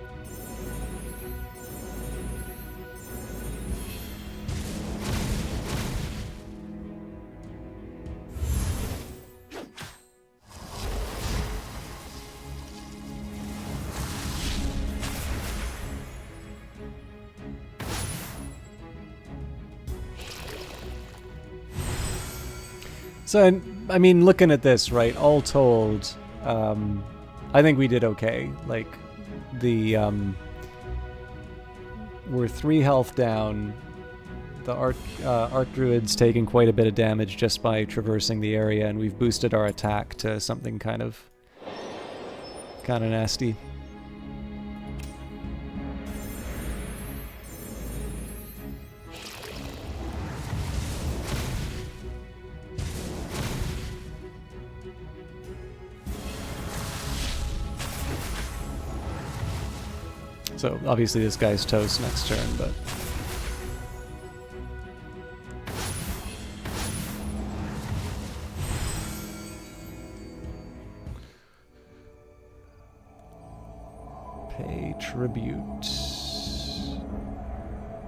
So, I mean, looking at this, right, all told, I think we did okay. Like, we're 3 health down. The Arc Druid's taking quite a bit of damage just by traversing the area, and we've boosted our attack to something kind of nasty. So obviously this guy's toast next turn, but pay tribute.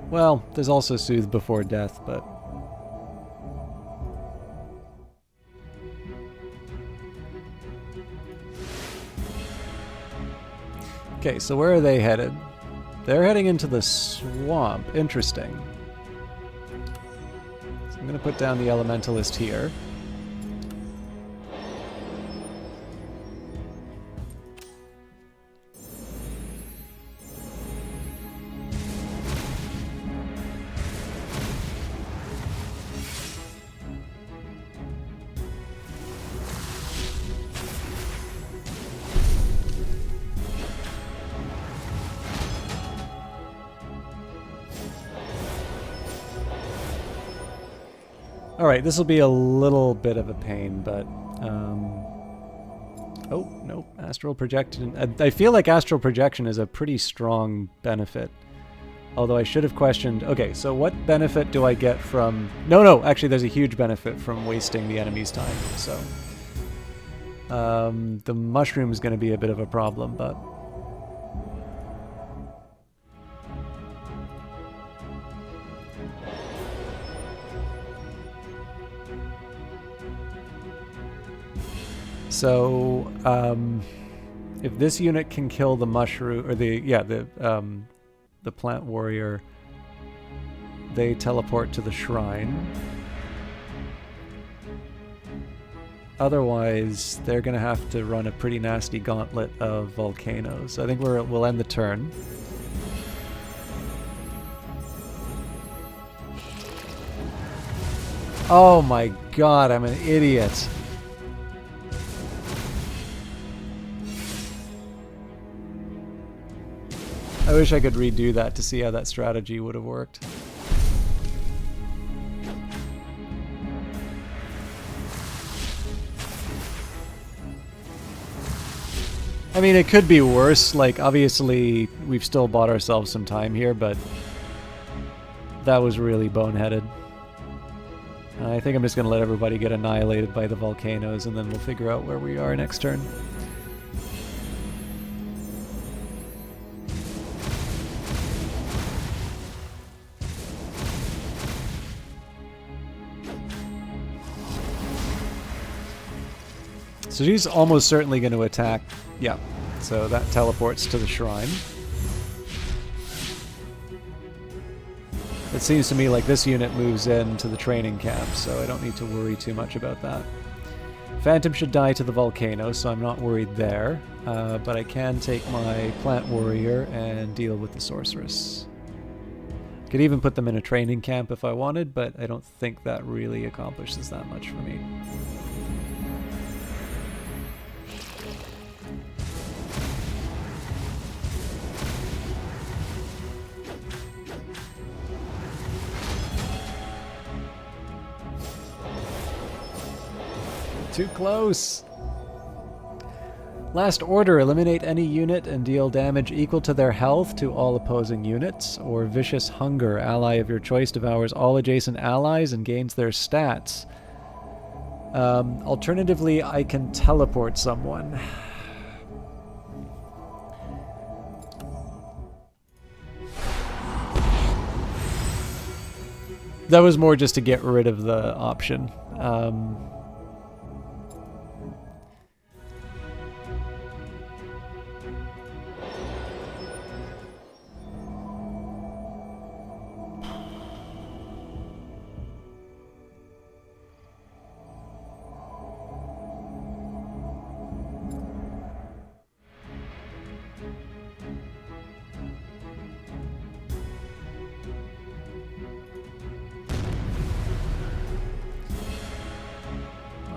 Well, there's also Soothe Before Death, but okay, so where are they headed? They're heading into the swamp. Interesting. So I'm going to put down the Elementalist here. Alright, this will be a little bit of a pain, but... oh, nope. Astral Projection. I feel like Astral Projection is a pretty strong benefit. Although I should have questioned... Okay, so what benefit do I get from... No, actually there's a huge benefit from wasting the enemy's time, so... the mushroom is going to be a bit of a problem, but... So, if this unit can kill the mushroom, or the plant warrior, they teleport to the shrine. Otherwise, they're going to have to run a pretty nasty gauntlet of volcanoes. I think we'll end the turn. Oh my god, I'm an idiot. I wish I could redo that to see how that strategy would have worked. I mean, it could be worse. Like, obviously, we've still bought ourselves some time here, but that was really boneheaded. I think I'm just going to let everybody get annihilated by the volcanoes, and then we'll figure out where we are next turn. So she's almost certainly going to attack. Yeah, so that teleports to the shrine. It seems to me like this unit moves into the training camp, so I don't need to worry too much about that. Phantom should die to the volcano, so I'm not worried there. But I can take my plant warrior and deal with the sorceress. Could even put them in a training camp if I wanted, but I don't think that really accomplishes that much for me. Too close! Last order, eliminate any unit and deal damage equal to their health to all opposing units. Or Vicious Hunger, ally of your choice devours all adjacent allies and gains their stats. Alternatively, I can teleport someone. That was more just to get rid of the option.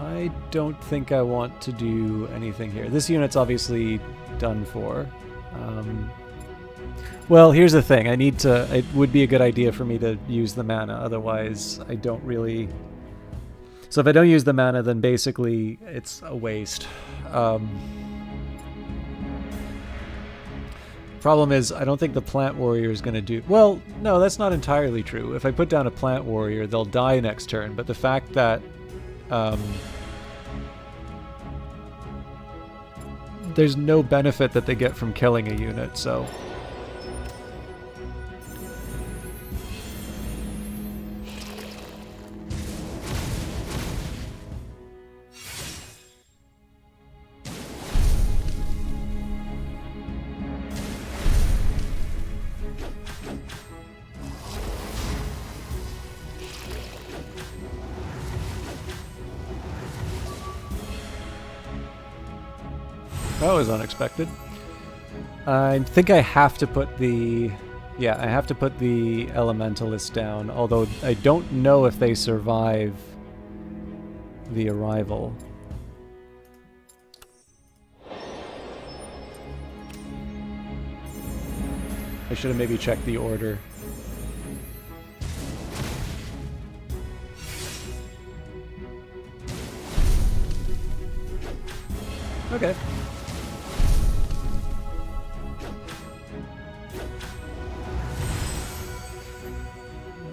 I don't think I want to do anything here. This unit's obviously done for. Well, here's the thing. It would be a good idea for me to use the mana, otherwise I don't really... So if I don't use the mana, then basically it's a waste. Problem is, I don't think the plant warrior is going to do... Well, no, that's not entirely true. If I put down a plant warrior, they'll die next turn, but the fact that... there's no benefit that they get from killing a unit, so... That was unexpected. I think I have to put the... Yeah, I have to put the Elementalist down, although I don't know if they survive the arrival. I should have maybe checked the order. Okay.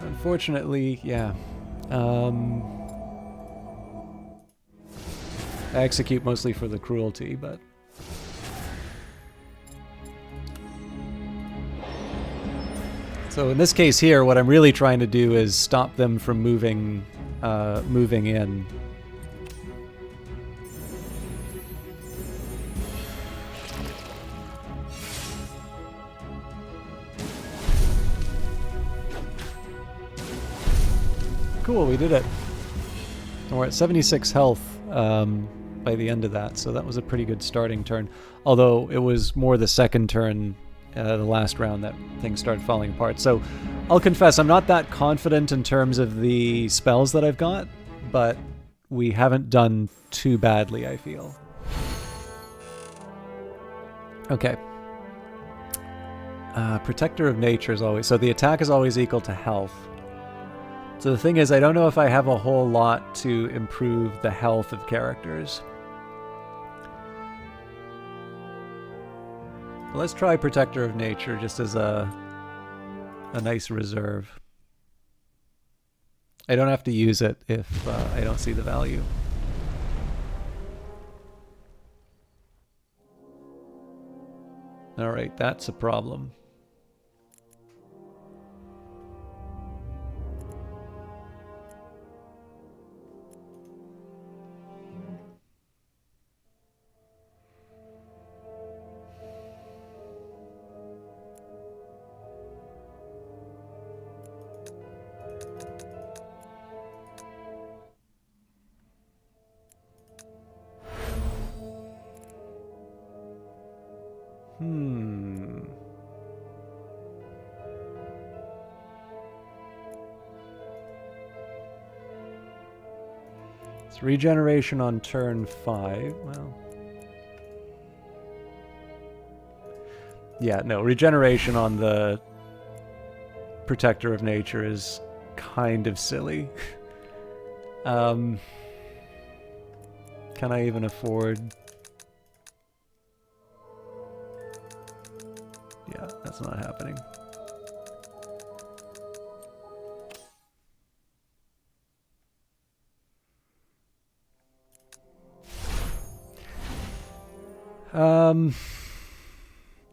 Unfortunately, yeah. I execute mostly for the cruelty, but... So in this case here, what I'm really trying to do is stop them from moving in. Cool, we did it. And we're at 76 health by the end of that, so that was a pretty good starting turn. Although it was more the second turn, the last round, that things started falling apart. So I'll confess, I'm not that confident in terms of the spells that I've got, but we haven't done too badly, I feel. Okay. Protector of Nature is always... So the attack is always equal to health. So the thing is, I don't know if I have a whole lot to improve the health of characters. But let's try Protector of Nature just as a nice reserve. I don't have to use it if I don't see the value. Alright, that's a problem. It's regeneration on turn 5. Well... Yeah, no, regeneration on the Protector of Nature is kind of silly. Can I even afford... Yeah, that's not happening.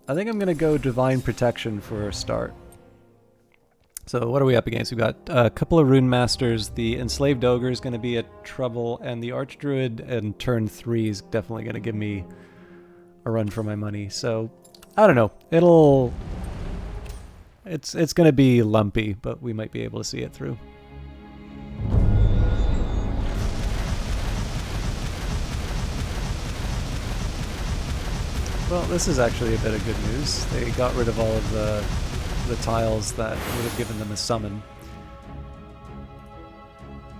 I think I'm going to go Divine Protection for a start. So what are we up against? We've got a couple of Rune Masters. The Enslaved Ogre is going to be a trouble, and the Archdruid in turn 3 is definitely going to give me a run for my money. So, I don't know. It's going to be lumpy, but we might be able to see it through. Well, this is actually a bit of good news. They got rid of all of the tiles that would have given them a summon.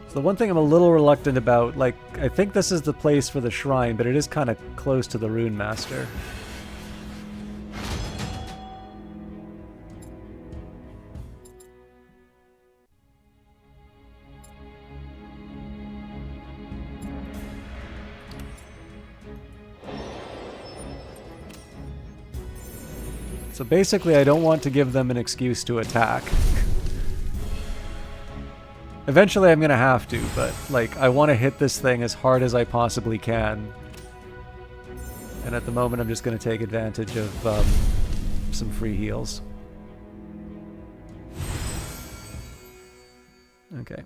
So the one thing I'm a little reluctant about, like, I think this is the place for the shrine, but it is kind of close to the Rune Master. So basically, I don't want to give them an excuse to attack. Eventually, I'm gonna have to, but, like, I want to hit this thing as hard as I possibly can. And at the moment, I'm just gonna take advantage of some free heals. Okay.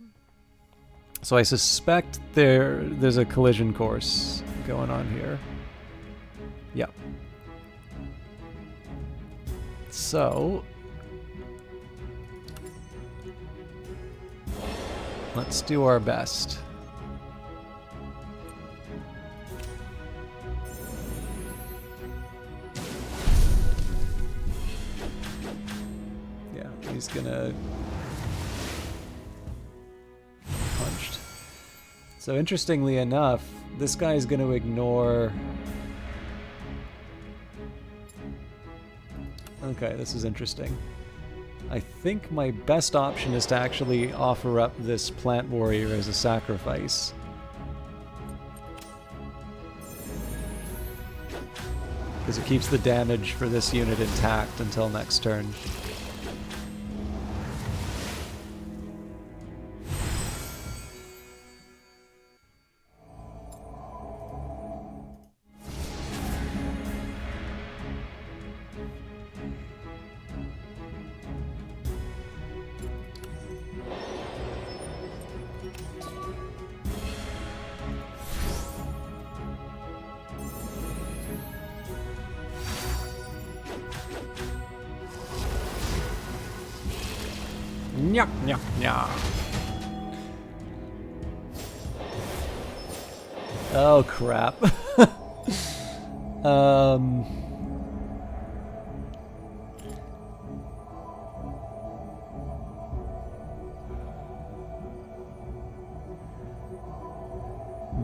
So I suspect there's a collision course going on here. Yeah. So, let's do our best. Yeah, he's gonna... punched. So interestingly enough, this guy's gonna ignore... Okay, this is interesting. I think my best option is to actually offer up this plant warrior as a sacrifice. Because it keeps the damage for this unit intact until next turn. Nyah, nyah, nyah. Oh, crap. um...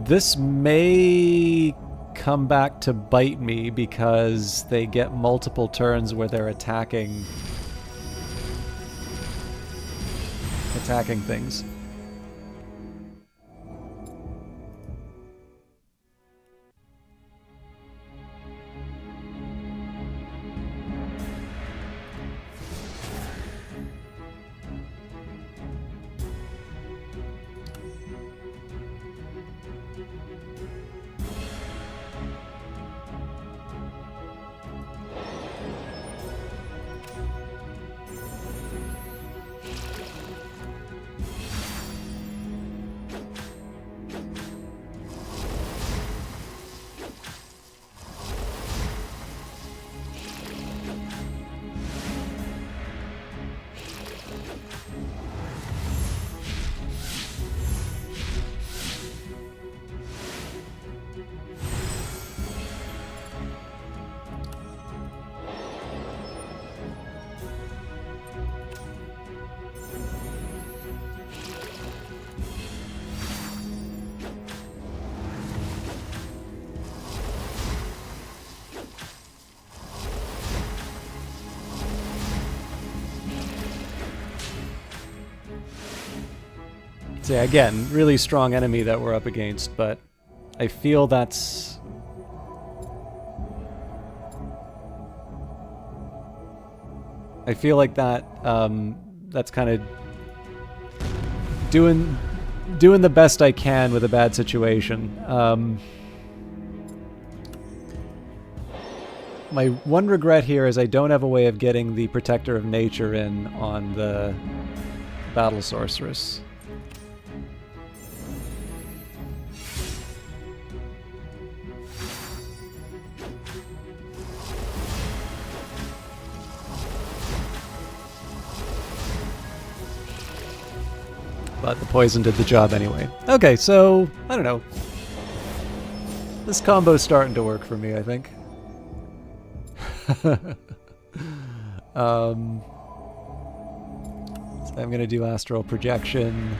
This may come back to bite me because they get multiple turns where they're attacking things. So yeah, again, really strong enemy that we're up against, but I feel that's... I feel like that, that's kind of doing the best I can with a bad situation. My one regret here is I don't have a way of getting the Protector of Nature in on the Battle Sorceress. But the poison did the job anyway. Okay, so, I don't know. This combo's starting to work for me, I think. So I'm gonna do Astral Projection.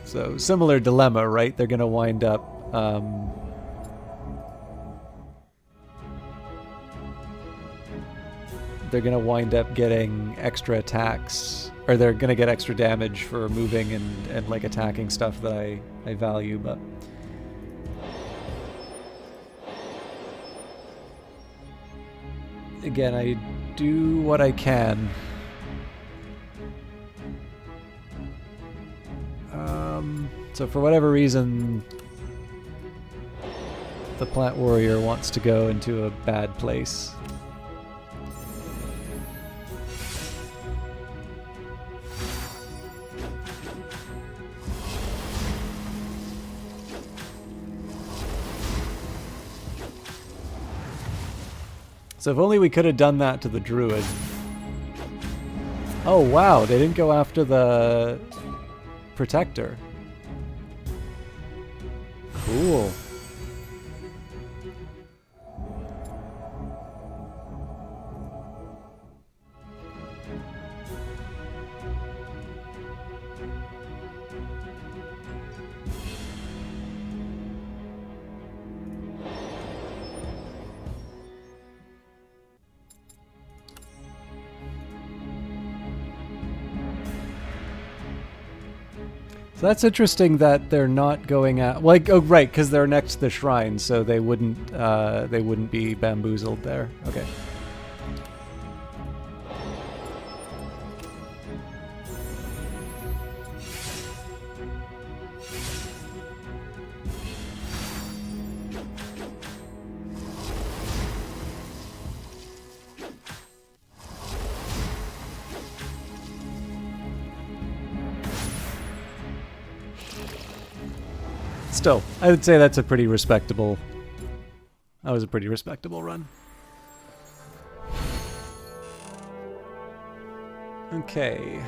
So, similar dilemma, right? They're gonna wind up... they're going to wind up getting extra attacks, or they're going to get extra damage for moving and like attacking stuff that I value, but... Again, I do what I can. So for whatever reason, the Plant Warrior wants to go into a bad place. So if only we could have done that to the druid. Oh wow, they didn't go after the protector. Cool. So that's interesting that they're not going at, like, oh right, because they're next to the shrine, so they wouldn't be bamboozled there. Okay. Still, I would say that's a pretty respectable... That was a pretty respectable run. Okay.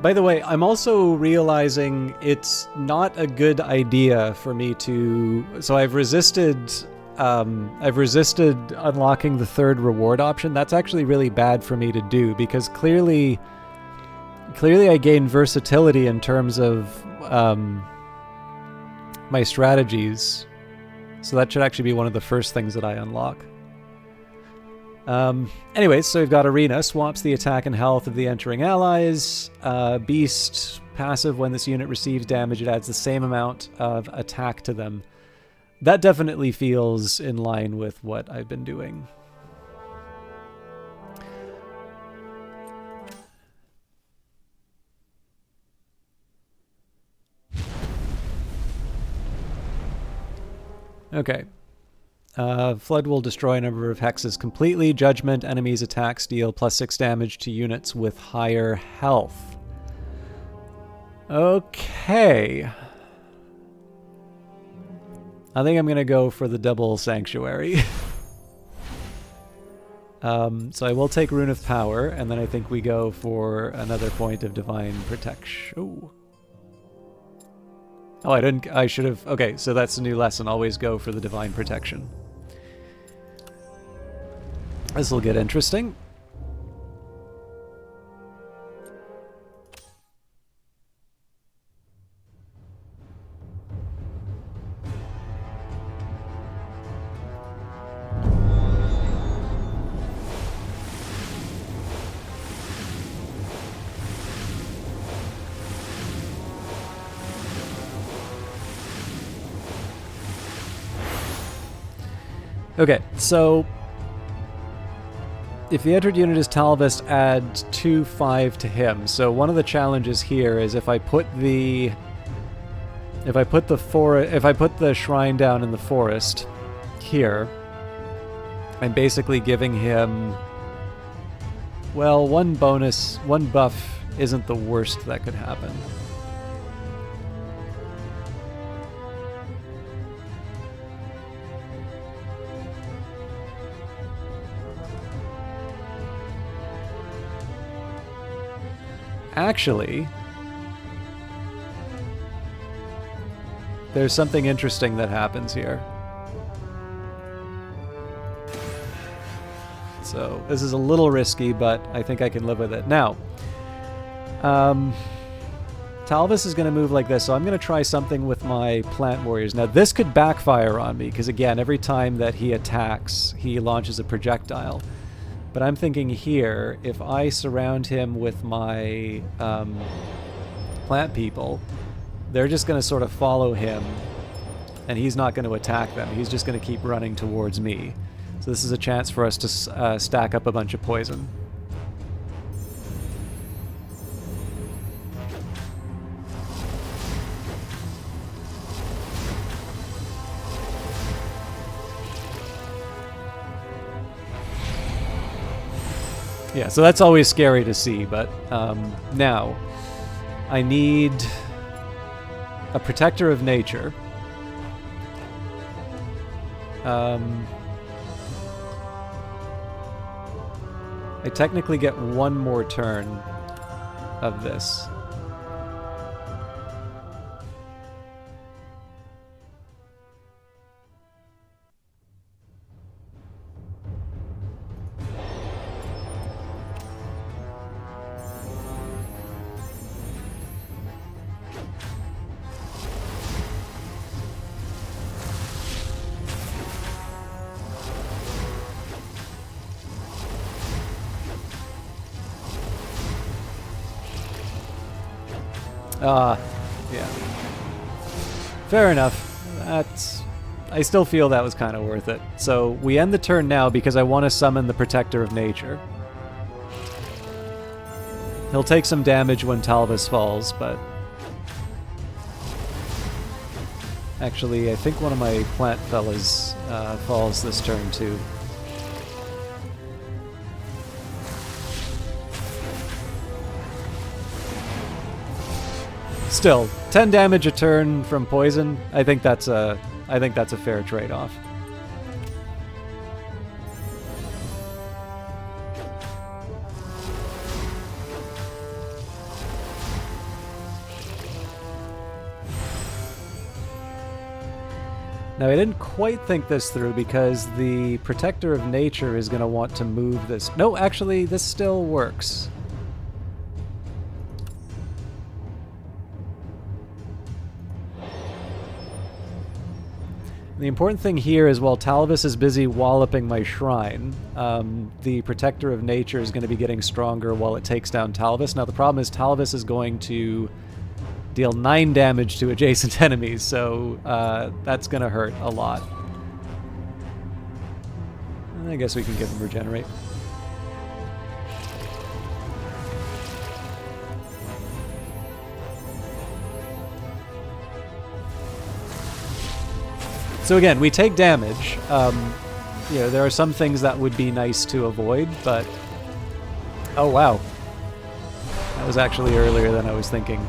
By the way, I'm also realizing it's not a good idea for me to... So I've resisted unlocking the third reward option. That's actually really bad for me to do, because clearly I gain versatility in terms of my strategies. So that should actually be one of the first things that I unlock. Anyways, so we've got Arena, swaps the attack and health of the entering allies. Beast, passive, when this unit receives damage, it adds the same amount of attack to them. That definitely feels in line with what I've been doing. Okay. Flood will destroy a number of hexes completely. Judgment, enemies attacks deal +6 damage to units with higher health. Okay. I think I'm going to go for the double sanctuary. So I will take Rune of Power, and then I think we go for another point of Divine Protection. Ooh. Oh, I should have... Okay, so that's a new lesson. Always go for the Divine Protection. This will get interesting. Okay, so if the entered unit is Talvest, add 2/5 to him. So one of the challenges here is if I put the shrine down in the forest here, I'm basically giving him, well, one buff isn't the worst that could happen. Actually, there's something interesting that happens here. So this is a little risky, but I think I can live with it. Now, Talvis is going to move like this, so I'm going to try something with my plant warriors. Now, this could backfire on me, because again, every time that he attacks, he launches a projectile. But I'm thinking here, if I surround him with my plant people, they're just going to sort of follow him, and he's not going to attack them. He's just going to keep running towards me. So this is a chance for us to stack up a bunch of poison. Yeah, so that's always scary to see, but now I need a protector of nature. I technically get one more turn of this. Yeah. Fair enough. I still feel that was kind of worth it. So we end the turn now because I want to summon the Protector of Nature. He'll take some damage when Talvis falls, but... Actually, I think one of my plant fellas falls this turn too. Still, 10 damage a turn from poison. I think that's a fair trade-off. Now, I didn't quite think this through because the Protector of Nature is going to want to move this. No, actually, this still works. The important thing here is while Talvis is busy walloping my shrine, the Protector of Nature is going to be getting stronger while it takes down Talvis. Now, the problem is Talvis is going to deal 9 damage to adjacent enemies, so that's going to hurt a lot. I guess we can give him Regenerate. So again, we take damage. You know, there are some things that would be nice to avoid, but... Oh, wow. That was actually earlier than I was thinking.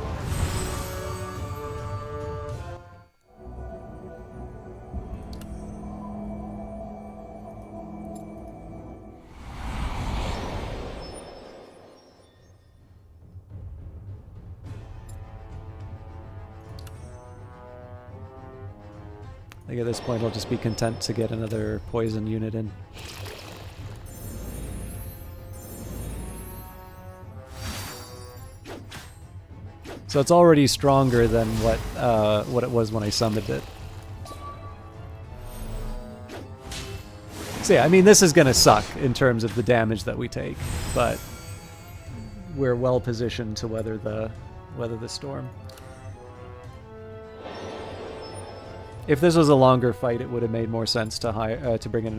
I think at this point I'll just be content to get another poison unit in. So it's already stronger than what it was when I summoned it. So yeah, I mean, this is going to suck in terms of the damage that we take, but we're well positioned to weather the storm. If this was a longer fight, it would have made more sense to to bring in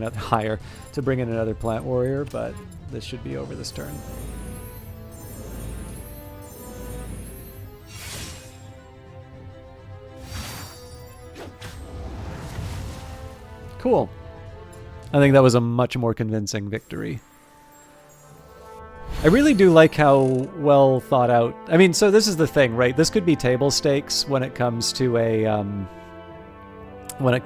another plant warrior, but this should be over this turn. Cool. I think that was a much more convincing victory. I really do like how well thought out. I mean, so this is the thing, right? This could be table stakes when it comes to a like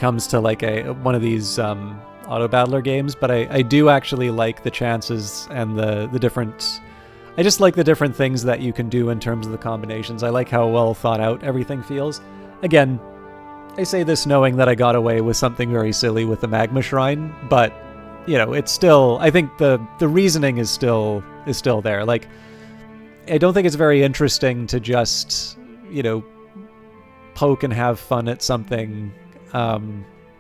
one of these auto battler games, but I do actually like the chances and the different. I just like the different things that you can do in terms of the combinations. I like how well thought out everything feels. Again, I say this knowing that I got away with something very silly with the Magma Shrine, but you know, it's still. I think the reasoning is still there. Like, I don't think it's very interesting to just, you know, poke and have fun at something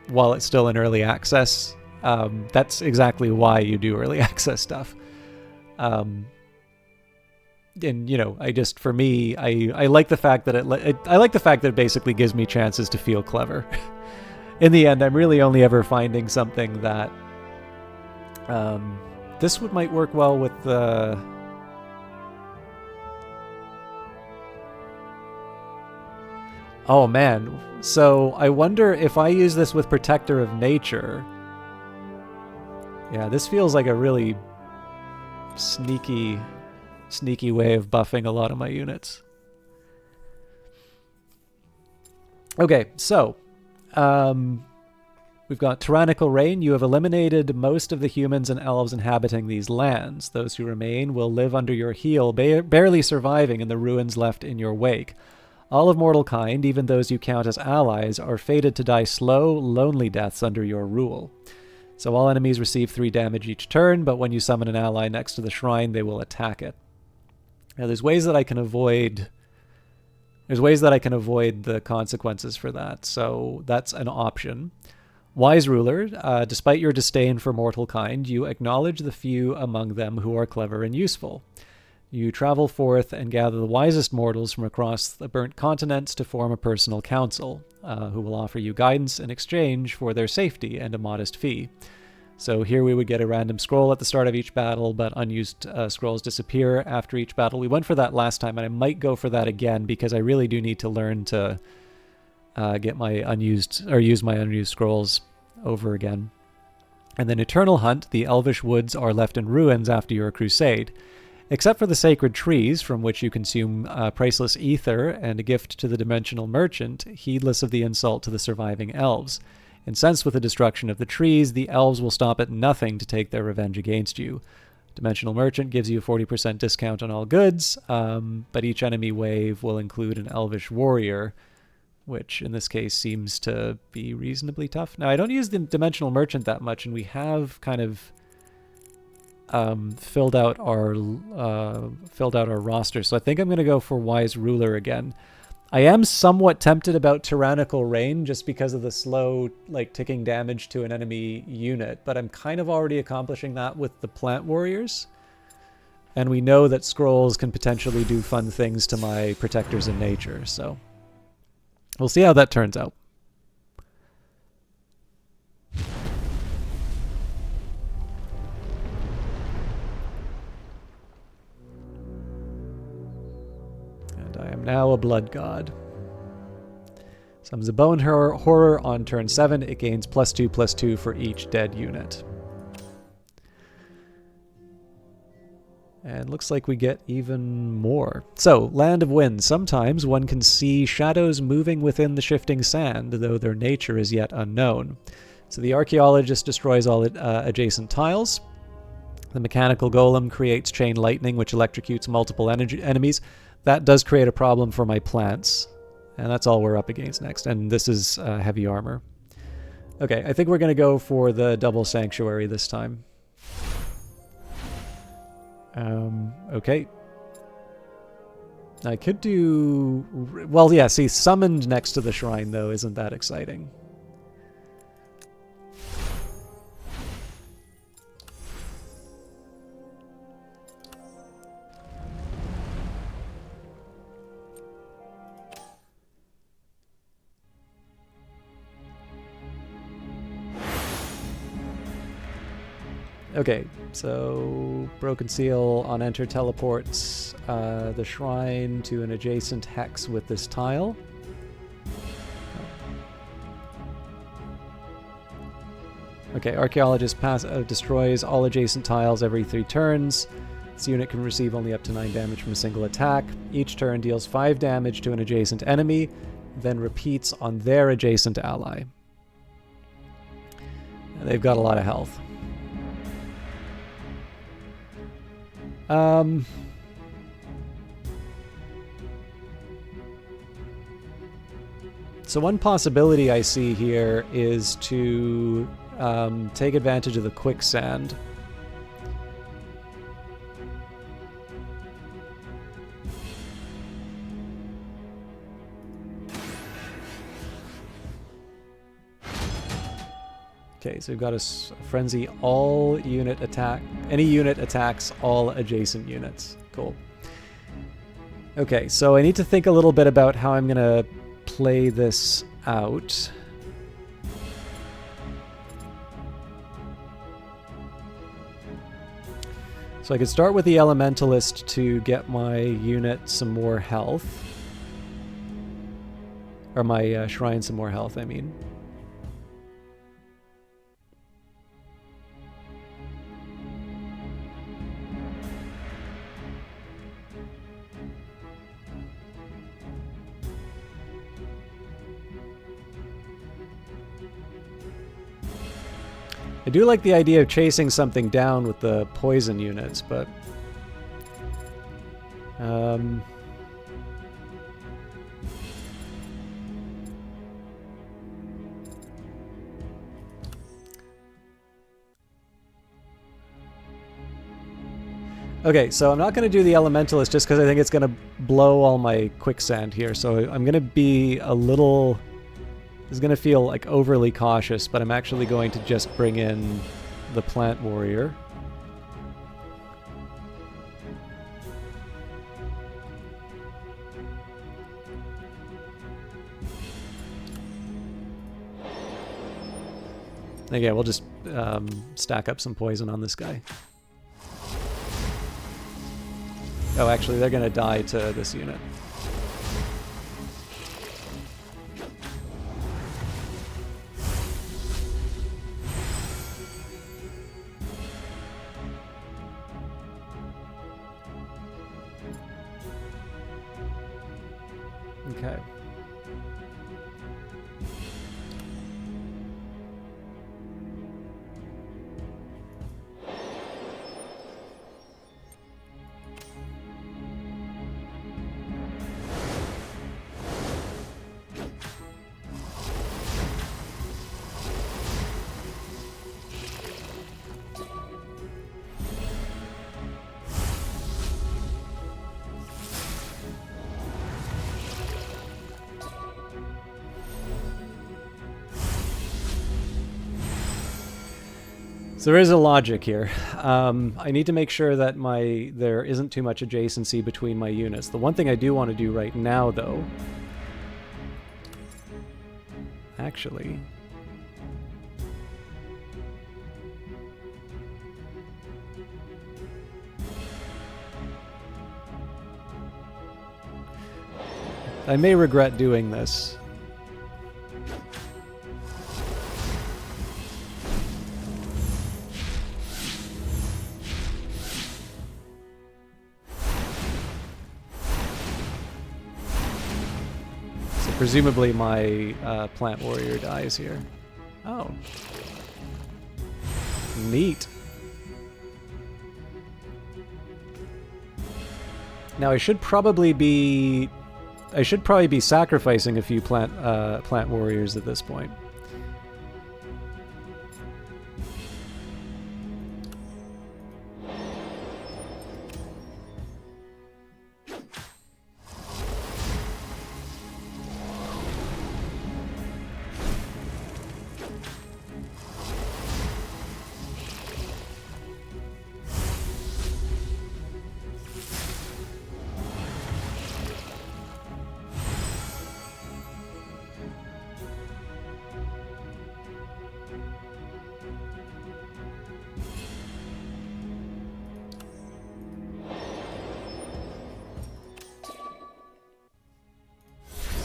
while it's still in early access. That's exactly why you do early access stuff. And you know, for me, I like the fact that I like the fact that it basically gives me chances to feel clever. In the end, I'm really only ever finding something that this might work well with the. Oh man, so I wonder if I use this with Protector of Nature. Yeah, this feels like a really sneaky way of buffing a lot of my units. Okay, so we've got Tyrannical Reign. You have eliminated most of the humans and elves inhabiting these lands. Those who remain will live under your heel, barely surviving in the ruins left in your wake. All of mortal kind, even those you count as allies, are fated to die slow, lonely deaths under your rule. So all enemies receive 3 damage each turn, but when you summon an ally next to the shrine, they will attack it. Now, there's ways that I can avoid the consequences for that, so that's an option. Wise Ruler, despite your disdain for mortal kind, you acknowledge the few among them who are clever and useful. You travel forth and gather the wisest mortals from across the burnt continents to form a personal council, who will offer you guidance in exchange for their safety and a modest fee. So here we would get a random scroll at the start of each battle, but unused scrolls disappear after each battle. We went for that last time, and I might go for that again because I really do need to learn to use my unused scrolls over again. And then Eternal Hunt, the Elvish woods are left in ruins after your crusade. Except for the sacred trees, from which you consume priceless ether and a gift to the dimensional merchant, heedless of the insult to the surviving elves. Incensed with the destruction of the trees, the elves will stop at nothing to take their revenge against you. Dimensional Merchant gives you a 40% discount on all goods, but each enemy wave will include an elvish warrior, which in this case seems to be reasonably tough. Now, I don't use the Dimensional Merchant that much, and we have kind of filled out our roster. So I think I'm going to go for Wise Ruler again. I am somewhat tempted about Tyrannical Reign just because of the slow, like, ticking damage to an enemy unit, but I'm kind of already accomplishing that with the Plant Warriors. And we know that scrolls can potentially do fun things to my Protectors in Nature, so we'll see how that turns out. And I am now a Blood God. Summons a Bone Horror on turn 7. It gains +2/+2 for each dead unit. And looks like we get even more. So, Land of Wind. Sometimes one can see shadows moving within the shifting sand, though their nature is yet unknown. So the Archaeologist destroys all adjacent tiles. The Mechanical Golem creates Chain Lightning, which electrocutes multiple enemies. That does create a problem for my plants. And that's all we're up against next. And this is heavy armor. Okay, I think we're going to go for the double Sanctuary this time. Okay. I could do... Well, yeah, see, summoned next to the shrine, though, isn't that exciting. Okay, so Broken Seal on enter teleports the shrine to an adjacent hex with this tile. Okay, Archaeologist destroys all adjacent tiles every 3 turns. This unit can receive only up to 9 damage from a single attack. Each turn deals 5 damage to an adjacent enemy, then repeats on their adjacent ally. And they've got a lot of health. So one possibility I see here is to take advantage of the quicksand. Okay, so we've got a frenzy all unit attack. Any unit attacks all adjacent units. Cool. Okay, so I need to think a little bit about how I'm going to play this out. So I could start with the Elementalist to get my unit some more health. Or my shrine some more health, I mean. I do like the idea of chasing something down with the poison units, but... Okay, so I'm not going to do the Elementalist just because I think it's going to blow all my quicksand here, so I'm going to be a little... It's going to feel like overly cautious, but I'm actually going to just bring in the Plant Warrior. Again, we'll just stack up some poison on this guy. Oh, actually, they're going to die to this unit. Okay. So there is a logic here. I need to make sure that there isn't too much adjacency between my units. The one thing I do want to do right now, though... Actually... I may regret doing this. So presumably my plant warrior dies here. Oh. Neat. Now I should probably be sacrificing a few plant warriors at this point.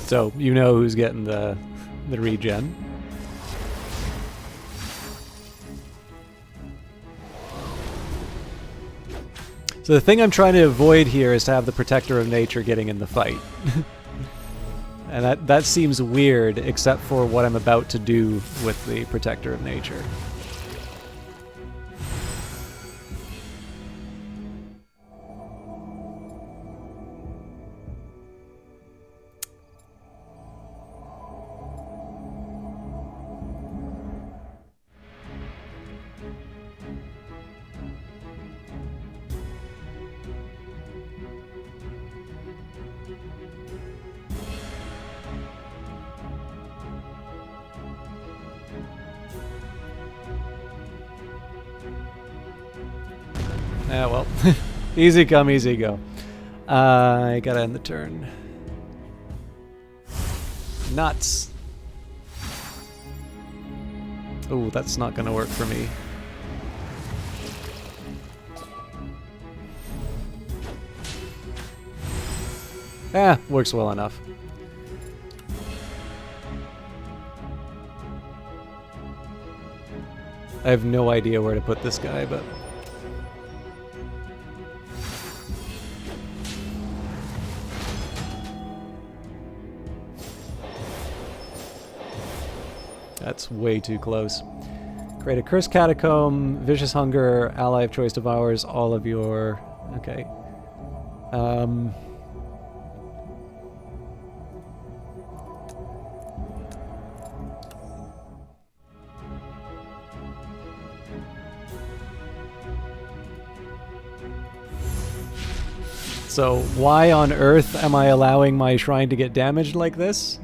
So you know who's getting the regen. So the thing I'm trying to avoid here is to have the Protector of Nature getting in the fight. And that seems weird, except for what I'm about to do with the Protector of Nature. Yeah, well, easy come, easy go. I gotta end the turn. Nuts. Oh, that's not gonna work for me. Works well enough. I have no idea where to put this guy, but... That's way too close. Create a Cursed Catacomb, Vicious Hunger, Ally of Choice devours all of your... Okay. So why on earth am I allowing my shrine to get damaged like this?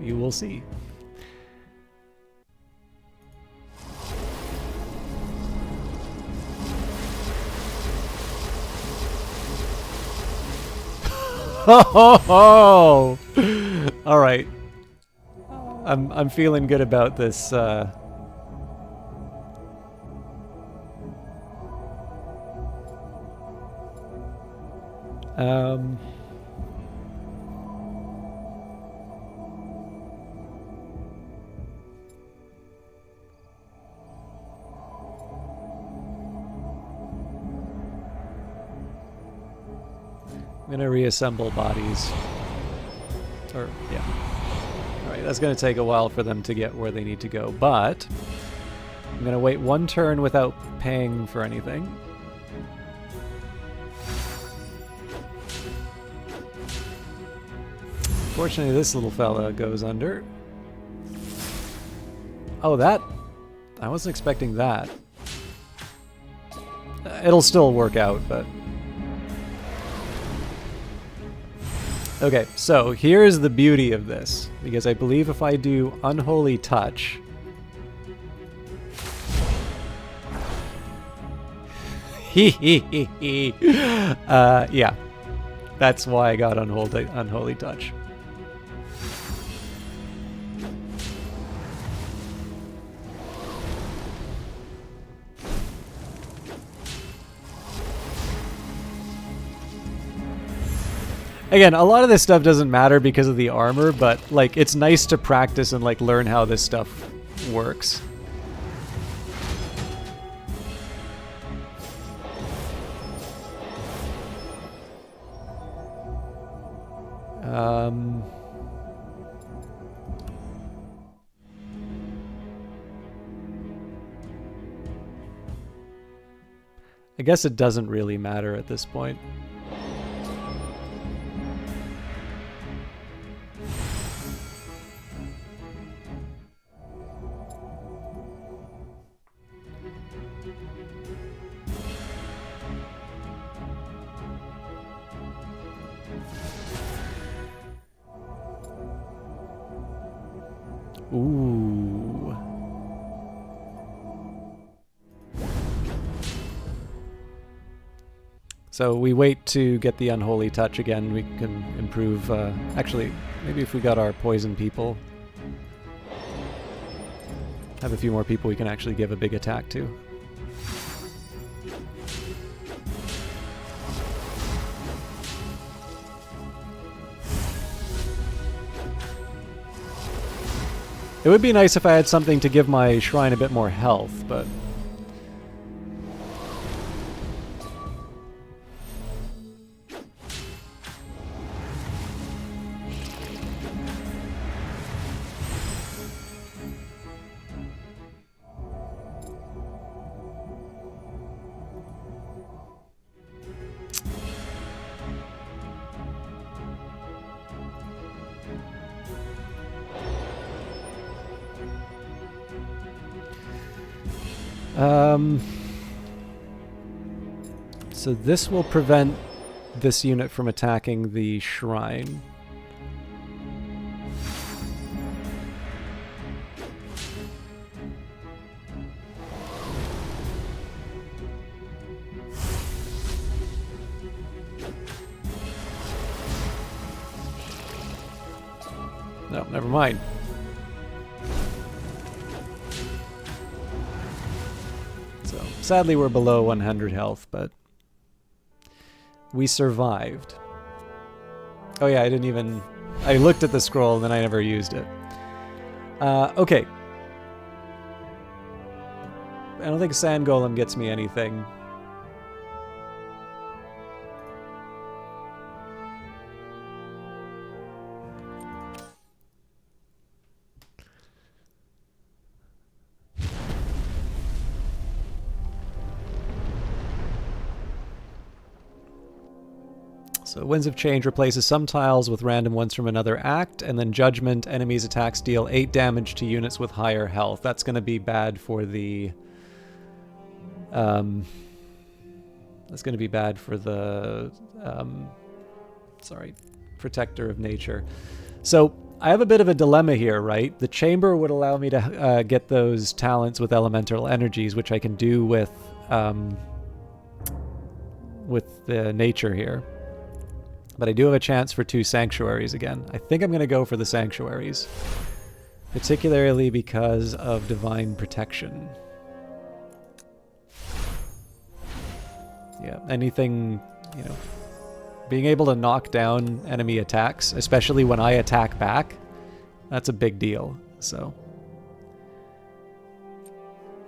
You will see. Oh, all right. I'm feeling good about this. I'm gonna reassemble bodies. Or, yeah. Alright, that's gonna take a while for them to get where they need to go, but I'm gonna wait one turn without paying for anything. Fortunately, this little fella goes under. Oh, that... I wasn't expecting that. It'll still work out, but... Okay, so here's the beauty of this, because I believe if I do Unholy Touch... Yeah, that's why I got Unholy Touch. Again, a lot of this stuff doesn't matter because of the armor, but like it's nice to practice and like learn how this stuff works. I guess it doesn't really matter at this point. Ooh. So we wait to get the Unholy Touch again. We can improve... actually, maybe if we got our poison people... have a few more people we can actually give a big attack to. It would be nice if I had something to give my shrine a bit more health, but... So this will prevent this unit from attacking the shrine. No, never mind. So, sadly we're below 100 health, but we survived. Oh yeah, I didn't even... I looked at the scroll and then I never used it. Okay. I don't think Sand Golem gets me anything. So Winds of Change replaces some tiles with random ones from another act, and then Judgment, enemies' attacks deal 8 damage to units with higher health. That's going to be bad for the... that's going to be bad for the... sorry, Protector of Nature. So I have a bit of a dilemma here, right? The Chamber would allow me to get those talents with elemental energies, which I can do with the Nature here. But I do have a chance for 2 Sanctuaries again. I think I'm going to go for the Sanctuaries. Particularly because of Divine Protection. Yeah, anything, you know, being able to knock down enemy attacks, especially when I attack back, that's a big deal, so.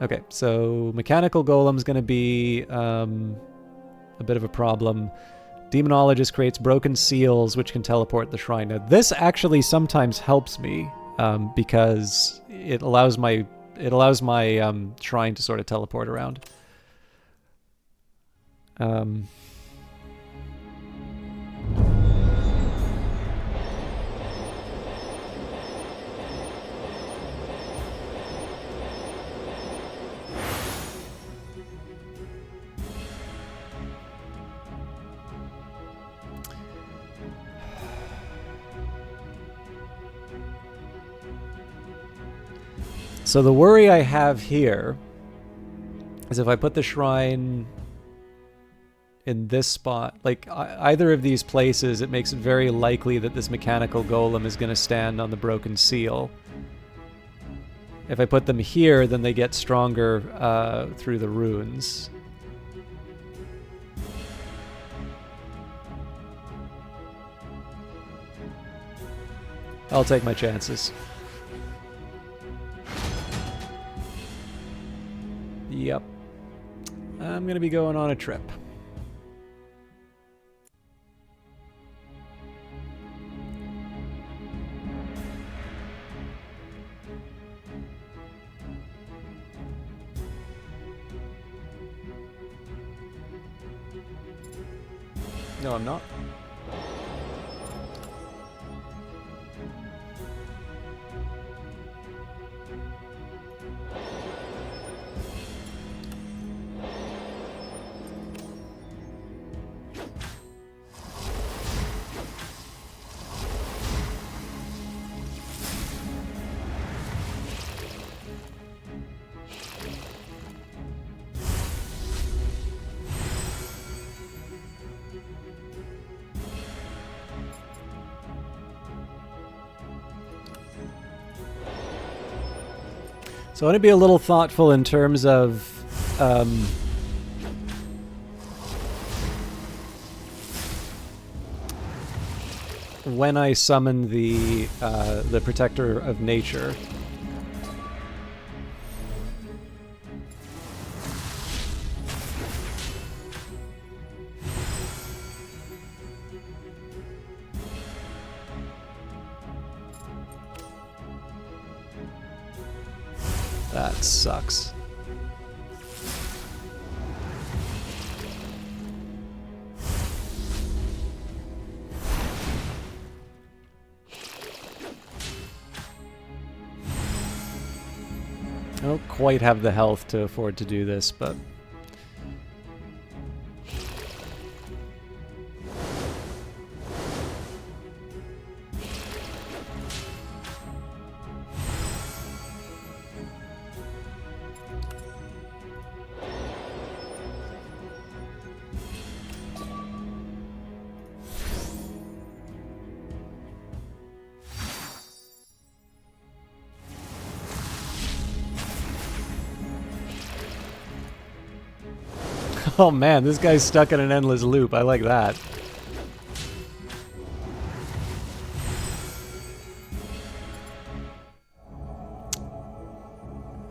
Okay, so Mechanical Golem's going to be a bit of a problem. Demonologist creates broken seals, which can teleport the shrine. Now, this actually sometimes helps me because it allows my shrine to sort of teleport around. So the worry I have here is if I put the shrine in this spot, like either of these places, it makes it very likely that this mechanical golem is going to stand on the broken seal. If I put them here, then they get stronger through the runes. I'll take my chances. Yep. I'm going to be going on a trip. No, I'm not. So I want to be a little thoughtful in terms of when I summon the Protector of Nature. That sucks. I don't quite have the health to afford to do this, but... Oh man, this guy's stuck in an endless loop. I like that.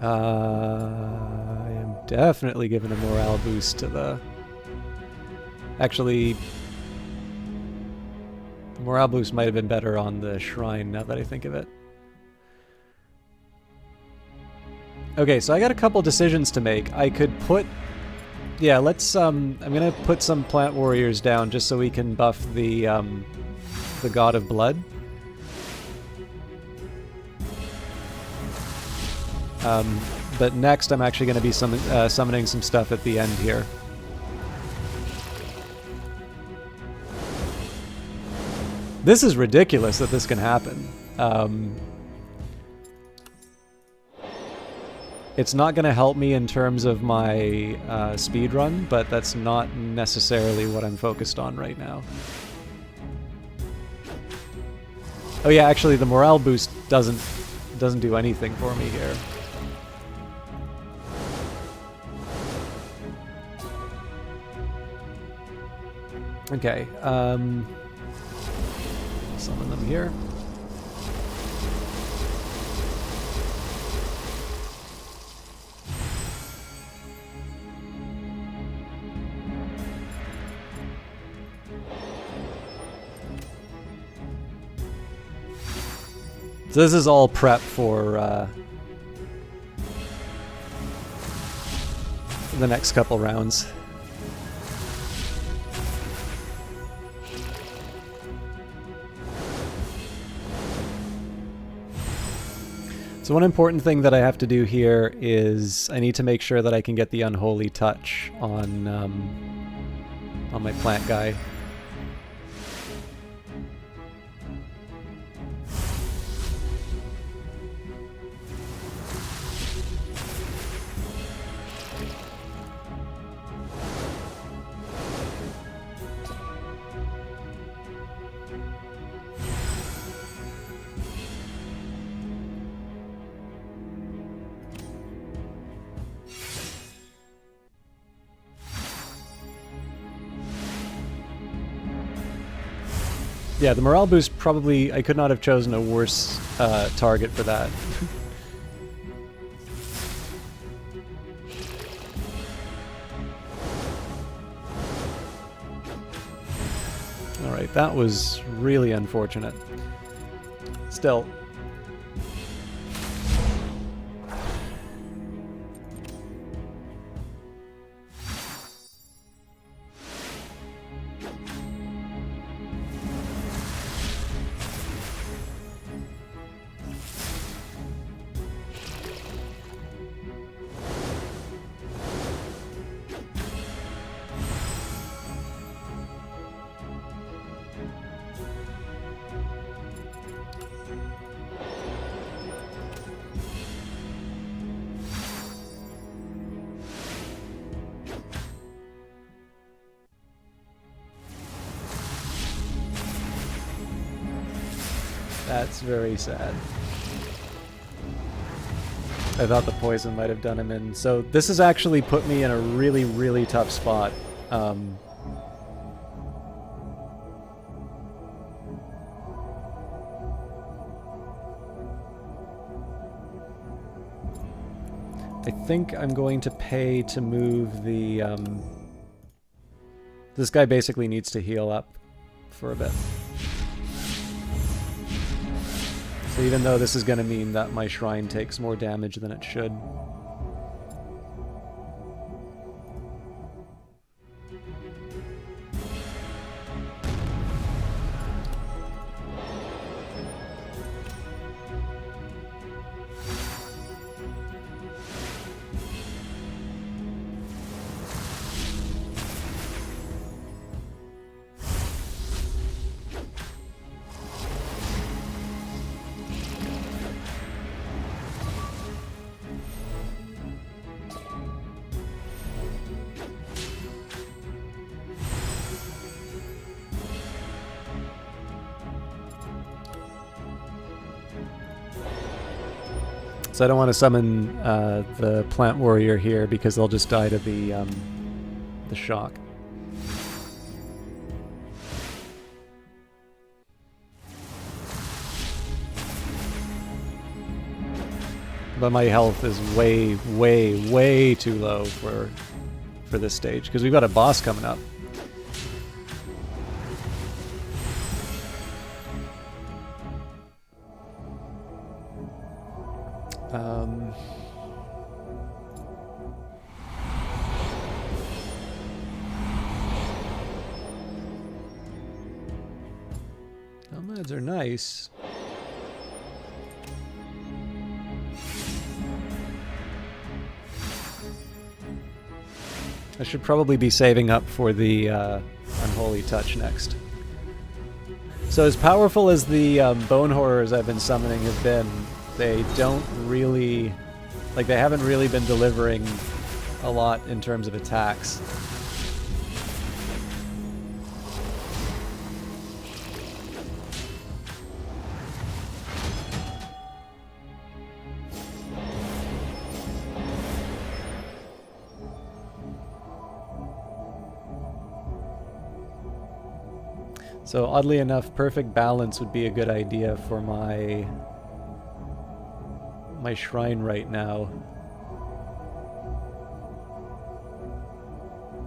I am definitely giving a morale boost to the... Actually, the morale boost might have been better on the shrine now that I think of it. Okay, so I got a couple decisions to make. I could put... Yeah, let's, I'm gonna put some plant warriors down just so we can buff the God of Blood. But next I'm actually gonna be summoning some stuff at the end here. This is ridiculous that this can happen. It's not going to help me in terms of my speed run, but that's not necessarily what I'm focused on right now. Oh yeah, actually the morale boost doesn't do anything for me here. Okay, summon them here. So this is all prep for the next couple rounds. So one important thing that I have to do here is I need to make sure that I can get the Unholy Touch on my plant guy. Yeah, the morale boost probably... I could not have chosen a worse target for that. Alright, that was really unfortunate. Still... That's very sad. I thought the poison might have done him in. So this has actually put me in a really, really tough spot. I think I'm going to pay to move the... This guy basically needs to heal up for a bit. So even though this is going to mean that my shrine takes more damage than it should. So I don't want to summon the plant warrior here because they'll just die to the shock. But my health is way, way, way too low for this stage because we've got a boss coming up. Nomads are nice. I should probably be saving up for the Unholy Touch next. So as powerful as the bone horrors I've been summoning have been, they don't really... Like, they haven't really been delivering a lot in terms of attacks. So oddly enough, perfect balance would be a good idea for my shrine right now.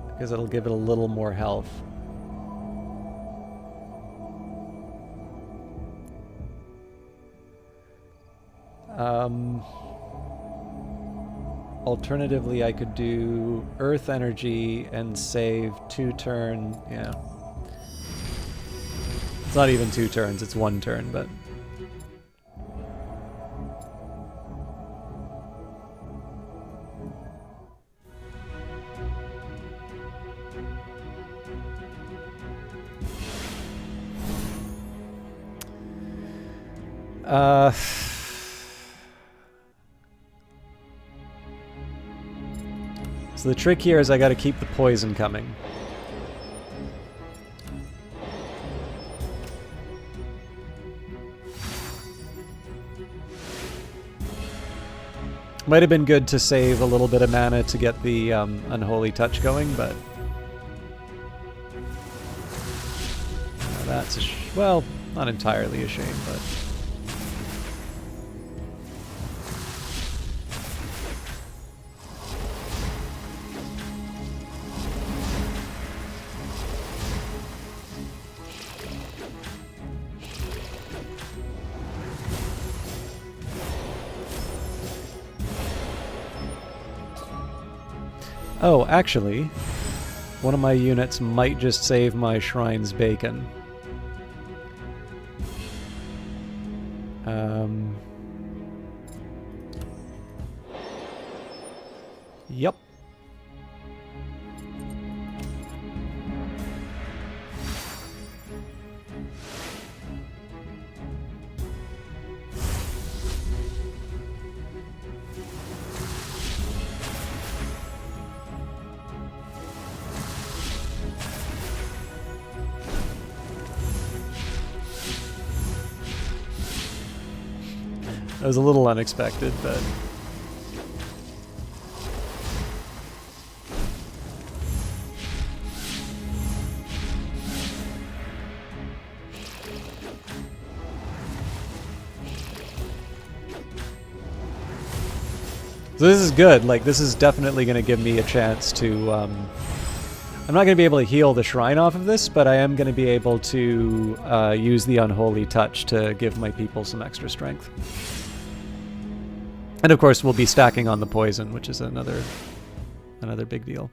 Because it'll give it a little more health. Alternatively, I could do Earth Energy and save 2 turn, yeah. It's not even 2 turns, it's 1 turn, but... So the trick here is I gotta keep the poison coming. Might have been good to save a little bit of mana to get the Unholy Touch going, but... That's well, not entirely a shame, but... Oh, actually, one of my units might just save my shrine's bacon. Yep. That was a little unexpected, but... So this is good. Like, this is definitely going to give me a chance to... I'm not going to be able to heal the shrine off of this, but I am going to be able to use the Unholy Touch to give my people some extra strength. And of course, we'll be stacking on the poison, which is another big deal.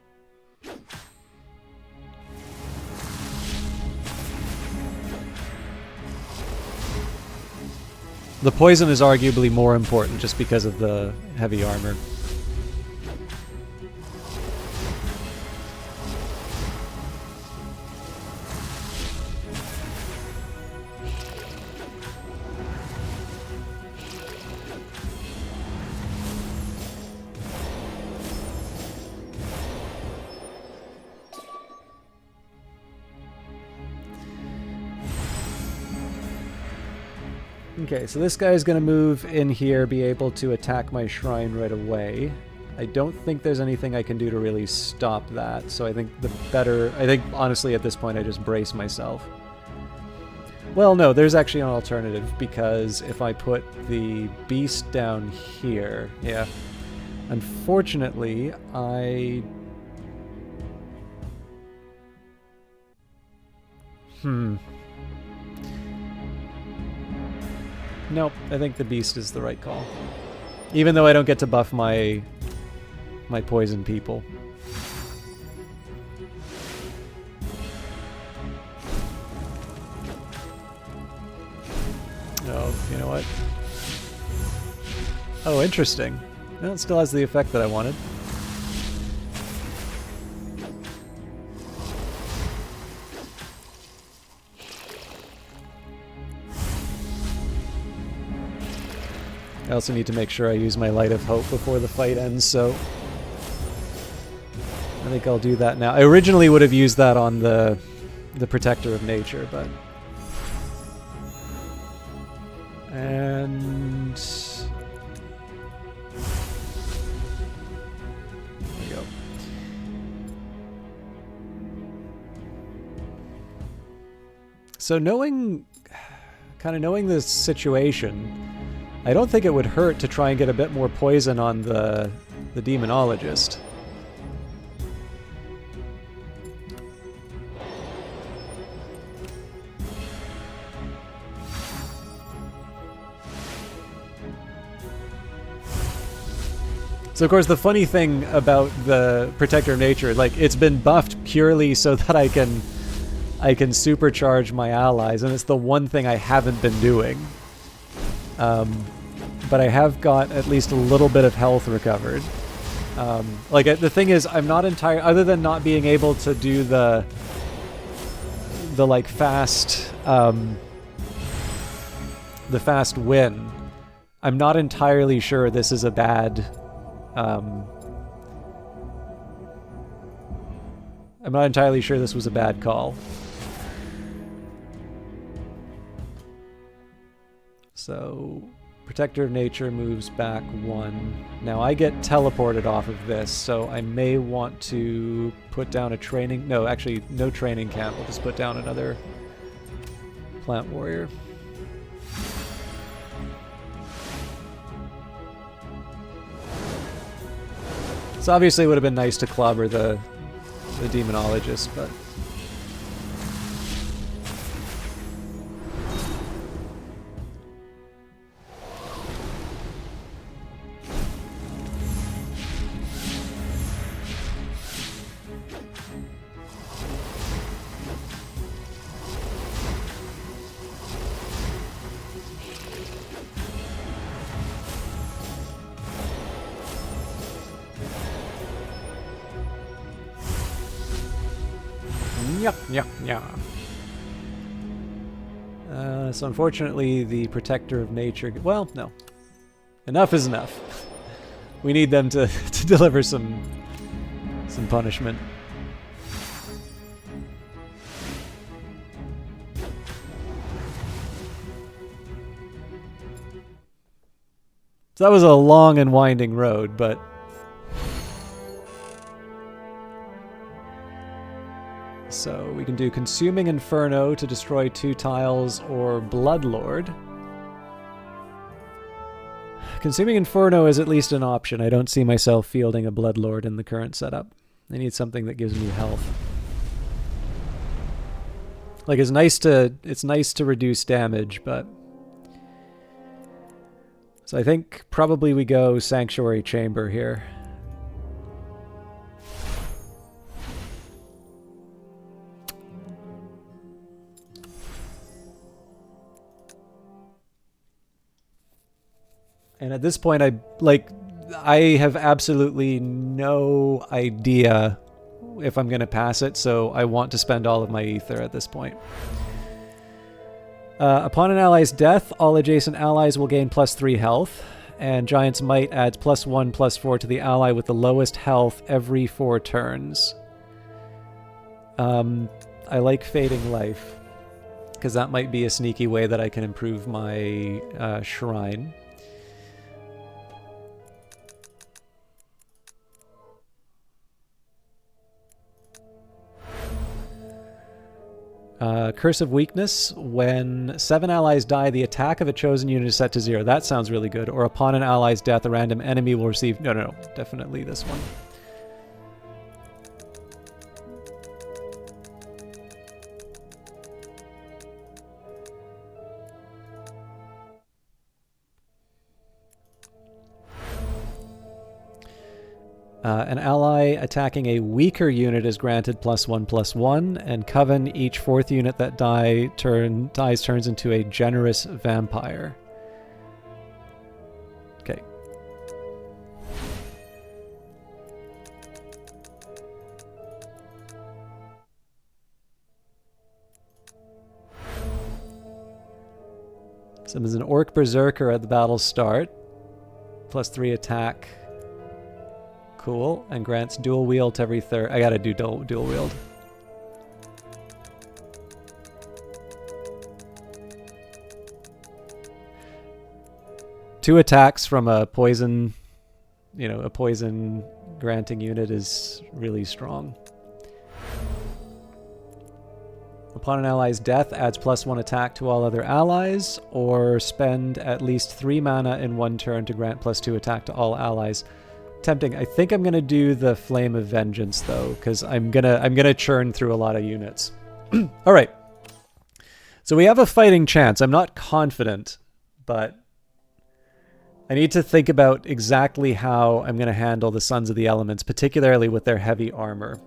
The poison is arguably more important just because of the heavy armor. Okay, so this guy's going to move in here, be able to attack my shrine right away. I don't think there's anything I can do to really stop that, so I think honestly at this point I just brace myself. Well, no, there's actually an alternative, because if I put the beast down here, yeah. Unfortunately, Nope, I think the beast is the right call. Even though I don't get to buff my poison people. Oh, you know what? Oh, interesting. Well, it still has the effect that I wanted. I also need to make sure I use my Light of Hope before the fight ends, so I think I'll do that now. I originally would have used that on the Protector of Nature, but... And... There we go. So knowing the situation, I don't think it would hurt to try and get a bit more poison on the Demonologist. So of course the funny thing about the Protector of Nature, like, it's been buffed purely so that I can supercharge my allies, and it's the one thing I haven't been doing. But I have got at least a little bit of health recovered. Like, the thing is, I'm not entirely, other than not being able to do the like fast, the fast win, I'm not entirely sure this is a bad, I'm not entirely sure this was a bad call. So, Protector of Nature moves back 1. Now I get teleported off of this, so I may want to put down a training... No, actually, no training camp. I'll just put down another Plant Warrior. So obviously it would have been nice to clobber the Demonologist, but... So unfortunately, the Protector of Nature... Well, no. Enough is enough. We need them to deliver some punishment. So that was a long and winding road, but... So we can do Consuming Inferno to destroy 2 tiles, or Bloodlord. Consuming Inferno is at least an option. I don't see myself fielding a Bloodlord in the current setup. I need something that gives me health. Like, it's nice to reduce damage, but... So I think probably we go Sanctuary Chamber here. And at this point, I have absolutely no idea if I'm going to pass it, so I want to spend all of my ether at this point. Upon an ally's death, all adjacent allies will gain +3 health, and Giant's Might adds +1/+4 to the ally with the lowest health every 4 turns. I like Fading Life, because that might be a sneaky way that I can improve my shrine. Curse of Weakness. When 7 allies die, the attack of a chosen unit is set to 0. That sounds really good. Or upon an ally's death, a random enemy will receive... No. Definitely this one. An ally attacking a weaker unit is granted +1/+1, and Coven, each 4th unit that dies turns into a generous vampire. Okay. So there's an Orc Berserker at the battle's start. +3 attack. Cool, and grants dual wield to every third. I gotta do dual wield. Two attacks from a poison, a poison granting unit is really strong. Upon an ally's death, adds +1 attack to all other allies, or spend at least 3 mana in 1 turn to grant +2 attack to all allies. Tempting. I think I'm gonna do the Flame of Vengeance though, because I'm gonna churn through a lot of units. All right. So we have a fighting chance. I'm not confident, but I need to think about exactly how I'm gonna handle the Sons of the Elements, particularly with their heavy armor.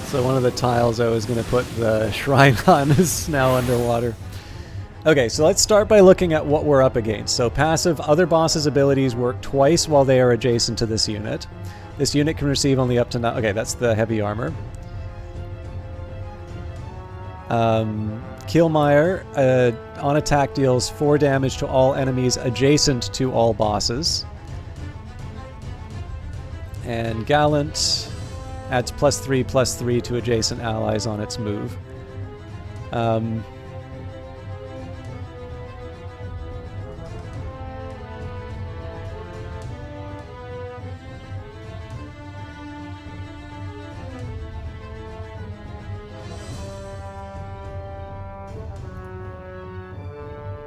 So one of the tiles I was going to put the shrine on is now underwater. Okay, so let's start by looking at what we're up against. So passive, other bosses' abilities work twice while they are adjacent to this unit. This unit can receive only up to... Okay, that's the heavy armor. Killmire, on attack, deals 4 damage to all enemies adjacent to all bosses. And Gallant adds +3/+3 to adjacent allies on its move.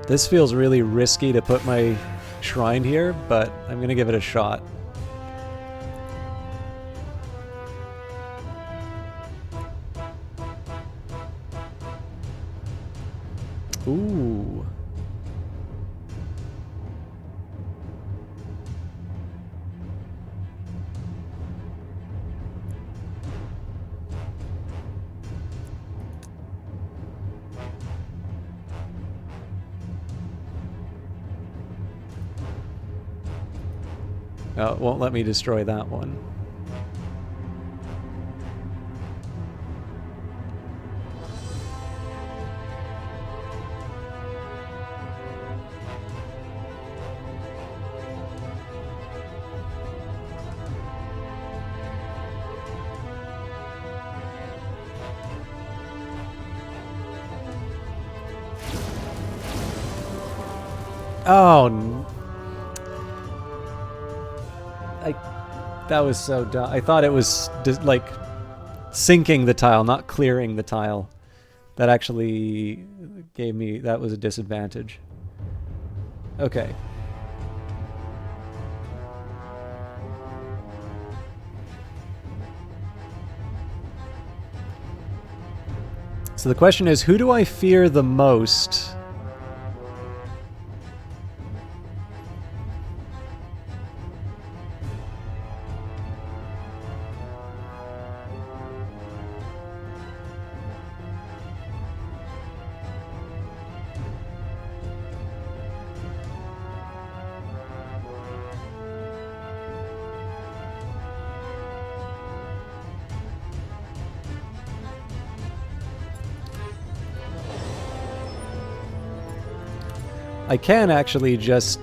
This feels really risky to put my shrine here, but I'm going to give it a shot. Ooh. Oh, it won't let me destroy that one. Oh, that was so dumb. I thought it was like sinking the tile, not clearing the tile. That actually gave me, that was a disadvantage. Okay. So the question is, who do I fear the most? I can actually just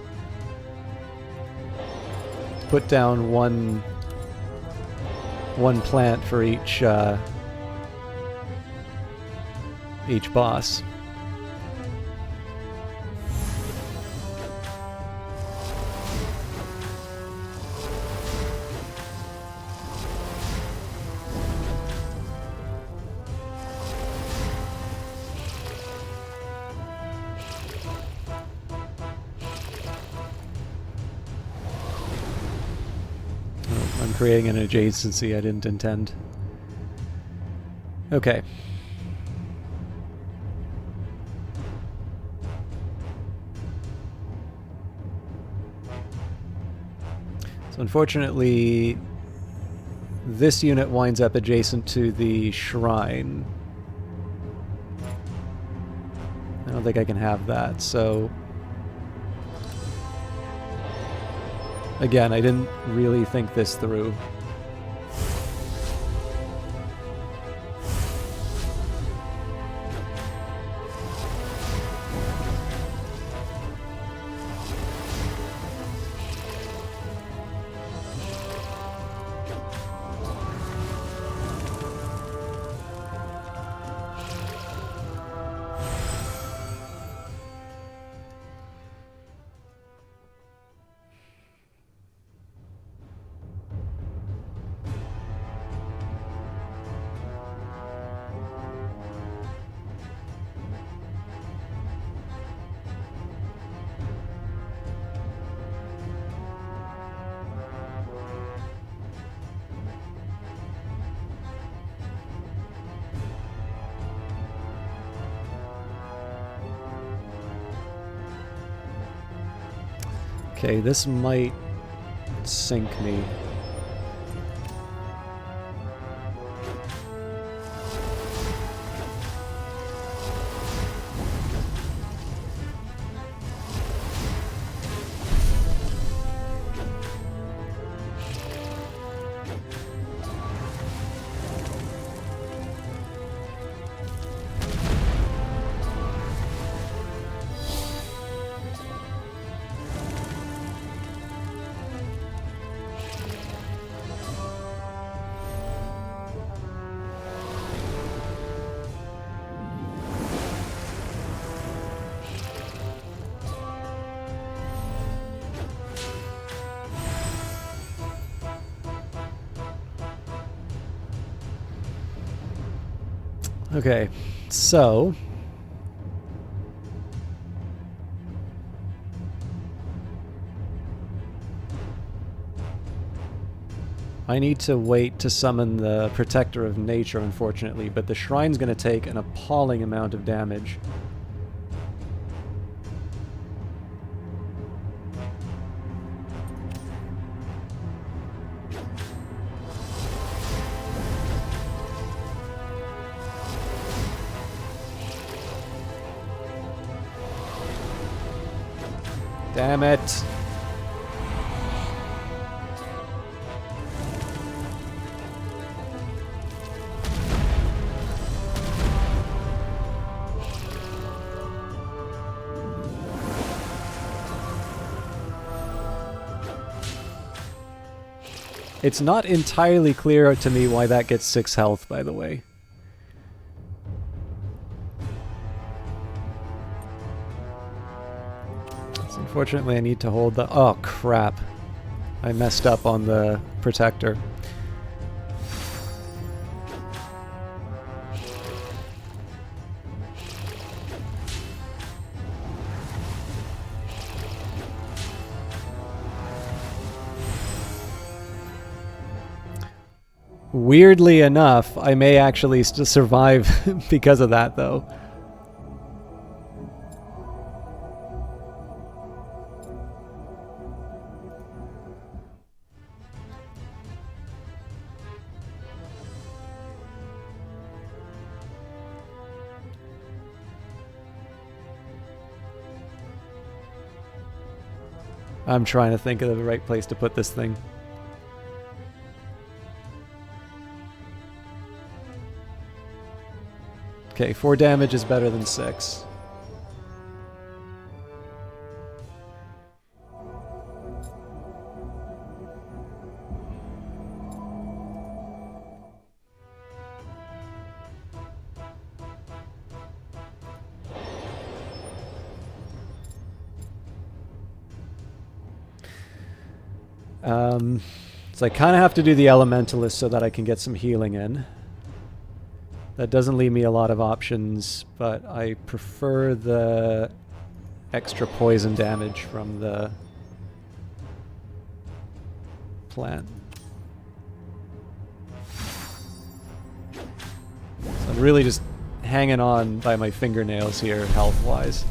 put down one plant for each boss. I'm creating an adjacency I didn't intend. Okay. So unfortunately, this unit winds up adjacent to the shrine. I don't think I can have that, so... Again, I didn't really think this through. Okay, this might sink me. Okay, so I need to wait to summon the Protector of Nature, unfortunately, but the Shrine's going to take an appalling amount of damage. Damn it. It's not entirely clear to me why that gets 6 health, by the way. So unfortunately, I need to hold the... Oh, crap. I messed up on the Protector. Weirdly enough, I may actually survive because of that, though. I'm trying to think of the right place to put this thing. Okay, 4 damage is better than 6. So I kind of have to do the Elementalist so that I can get some healing in. That doesn't leave me a lot of options, but I prefer the extra poison damage from the plant. So I'm really just hanging on by my fingernails here, health-wise.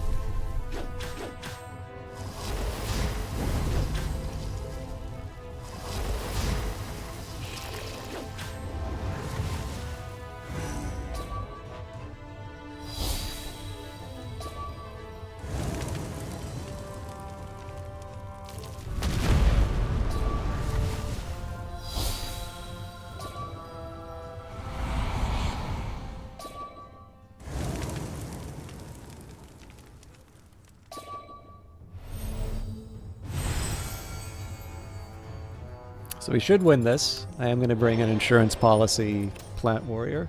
So we should win this. I am going to bring an insurance policy plant warrior.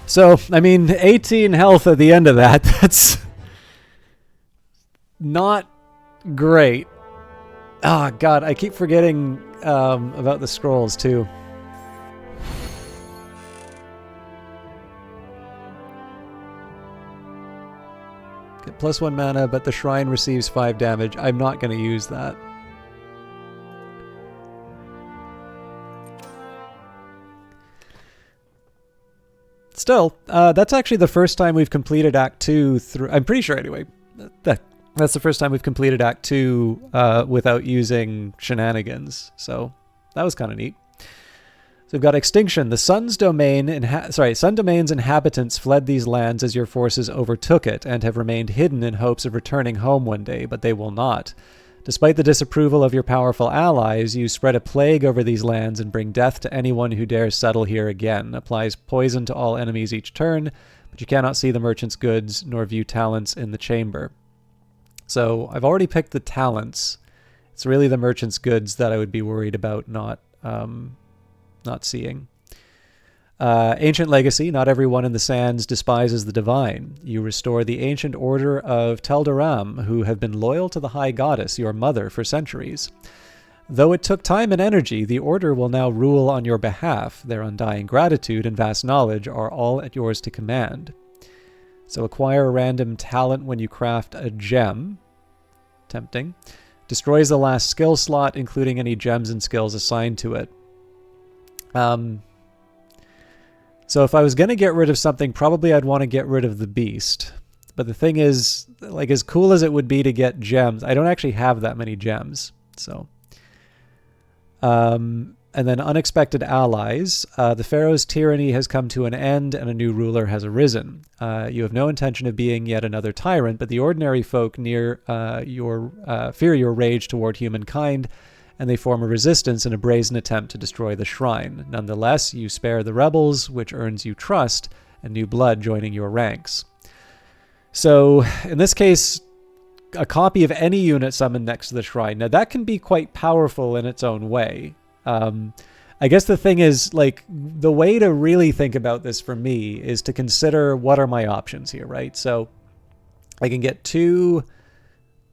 So, I mean, 18 health at the end of that, that's not great. Ah, oh, God, I keep forgetting about the scrolls, too. Get +1 mana, but the shrine receives 5 damage. I'm not going to use that. Still, that's actually the first time we've completed Act 2 through... I'm pretty sure, anyway. That's the first time we've completed Act 2 without using shenanigans. So, that was kind of neat. So we've got Extinction. The Sun's domain... Sun Domain's inhabitants fled these lands as your forces overtook it and have remained hidden in hopes of returning home one day, but they will not. Despite the disapproval of your powerful allies, you spread a plague over these lands and bring death to anyone who dares settle here again. Applies poison to all enemies each turn, but you cannot see the merchant's goods nor view talents in the chamber. So I've already picked the talents. It's really the merchant's goods that I would be worried about not seeing. Ancient Legacy. Not everyone in the sands despises the divine. You restore the ancient order of Tel'Daram, who have been loyal to the High Goddess, your mother, for centuries. Though it took time and energy, the Order will now rule on your behalf. Their undying gratitude and vast knowledge are all at yours to command. So acquire a random talent when you craft a gem. Tempting. Destroys the last skill slot, including any gems and skills assigned to it. So if I was going to get rid of something, probably I'd want to get rid of the beast. But the thing is, like, as cool as it would be to get gems, I don't actually have that many gems. So, and then unexpected allies. The Pharaoh's tyranny has come to an end and a new ruler has arisen. You have no intention of being yet another tyrant, but the ordinary folk fear your rage toward humankind, and they form a resistance in a brazen attempt to destroy the shrine. Nonetheless, you spare the rebels, which earns you trust and new blood joining your ranks. So, in this case, a copy of any unit summoned next to the shrine. Now, that can be quite powerful in its own way. I guess the thing is, like, the way to really think about this for me is to consider what are my options here, right? So, I can get two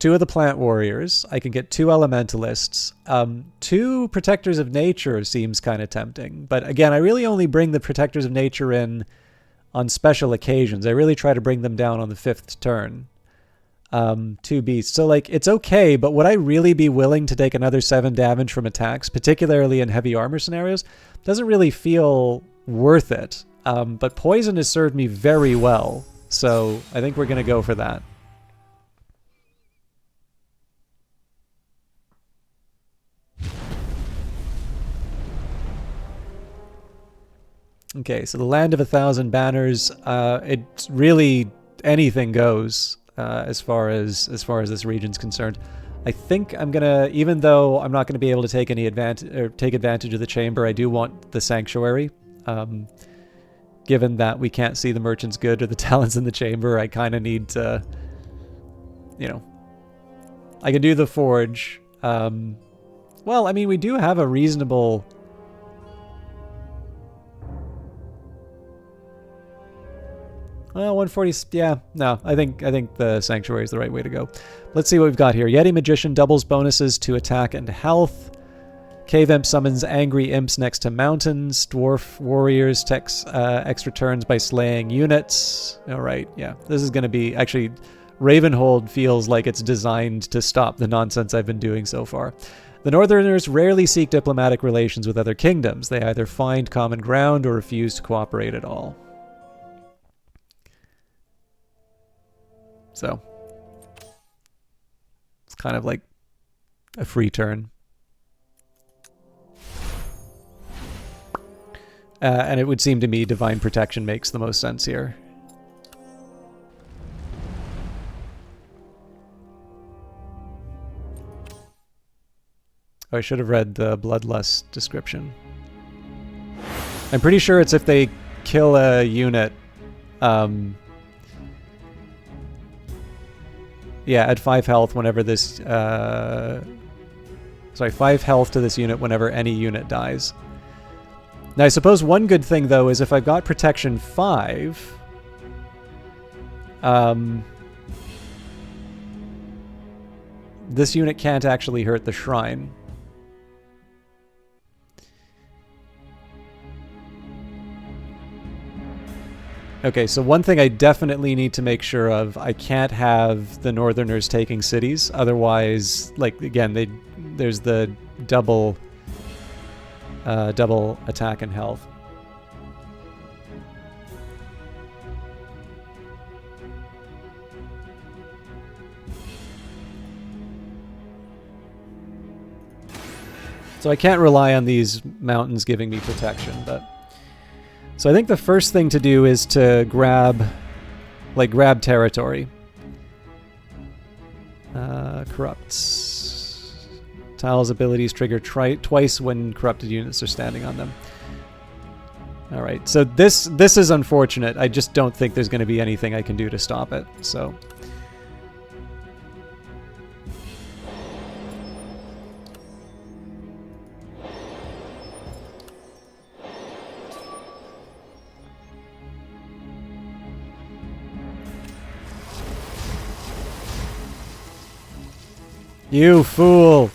of the plant warriors. I can get 2 elementalists. 2 protectors of nature seems kind of tempting. But again, I really only bring the protectors of nature in on special occasions. I really try to bring them down on the 5th turn. 2 beasts. So, like, it's okay, but would I really be willing to take another 7 damage from attacks, particularly in heavy armor scenarios? Doesn't really feel worth it. But poison has served me very well, so I think we're going to go for that. Okay, so the Land of 1,000 Banners, it's really anything goes as far as this region's concerned. I think I'm gonna, even though I'm not gonna be able to take any advantage of the chamber, I do want the sanctuary. Given that we can't see the merchant's good or the talents in the chamber, I kind of need to, I can do the forge. Well, I mean, we do have a reasonable. Well, 140, yeah, no, I think the Sanctuary is the right way to go. Let's see what we've got here. Yeti Magician doubles bonuses to attack and health. Cave Imp summons angry imps next to mountains. Dwarf Warriors takes extra turns by slaying units. All right, yeah, this is going to be, actually, Ravenhold feels like it's designed to stop the nonsense I've been doing so far. The Northerners rarely seek diplomatic relations with other kingdoms. They either find common ground or refuse to cooperate at all. So, it's kind of like a free turn. And it would seem to me Divine Protection makes the most sense here. Oh, I should have read the Bloodlust description. I'm pretty sure it's if they kill a unit, yeah, add 5 health whenever this, sorry, 5 health to this unit whenever any unit dies. Now, I suppose one good thing, though, is if I've got Protection 5, this unit can't actually hurt the shrine. Okay, so one thing I definitely need to make sure of, I can't have the Northerners taking cities. Otherwise, like, again, there's the double attack and health. So I can't rely on these mountains giving me protection, but... So I think the first thing to do is to grab territory. Corrupts. Tiles abilities trigger twice when corrupted units are standing on them. Alright, so this is unfortunate. I just don't think there's going to be anything I can do to stop it, so... You fool!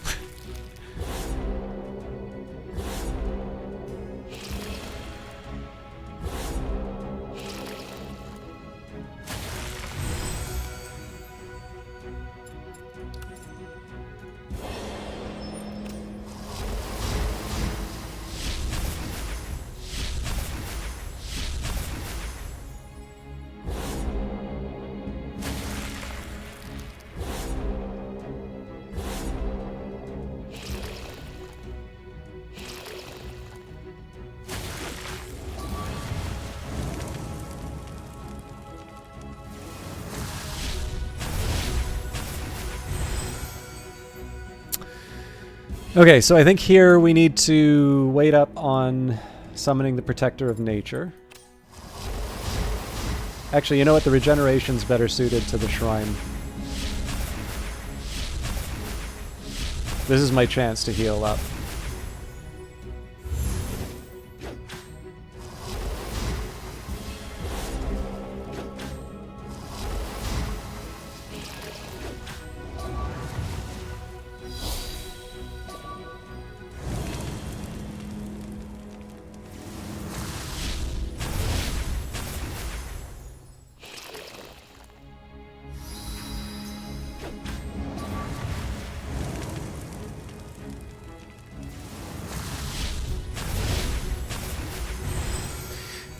Okay, so I think here we need to wait up on summoning the Protector of Nature. Actually, you know what? The regeneration's better suited to the shrine. This is my chance to heal up.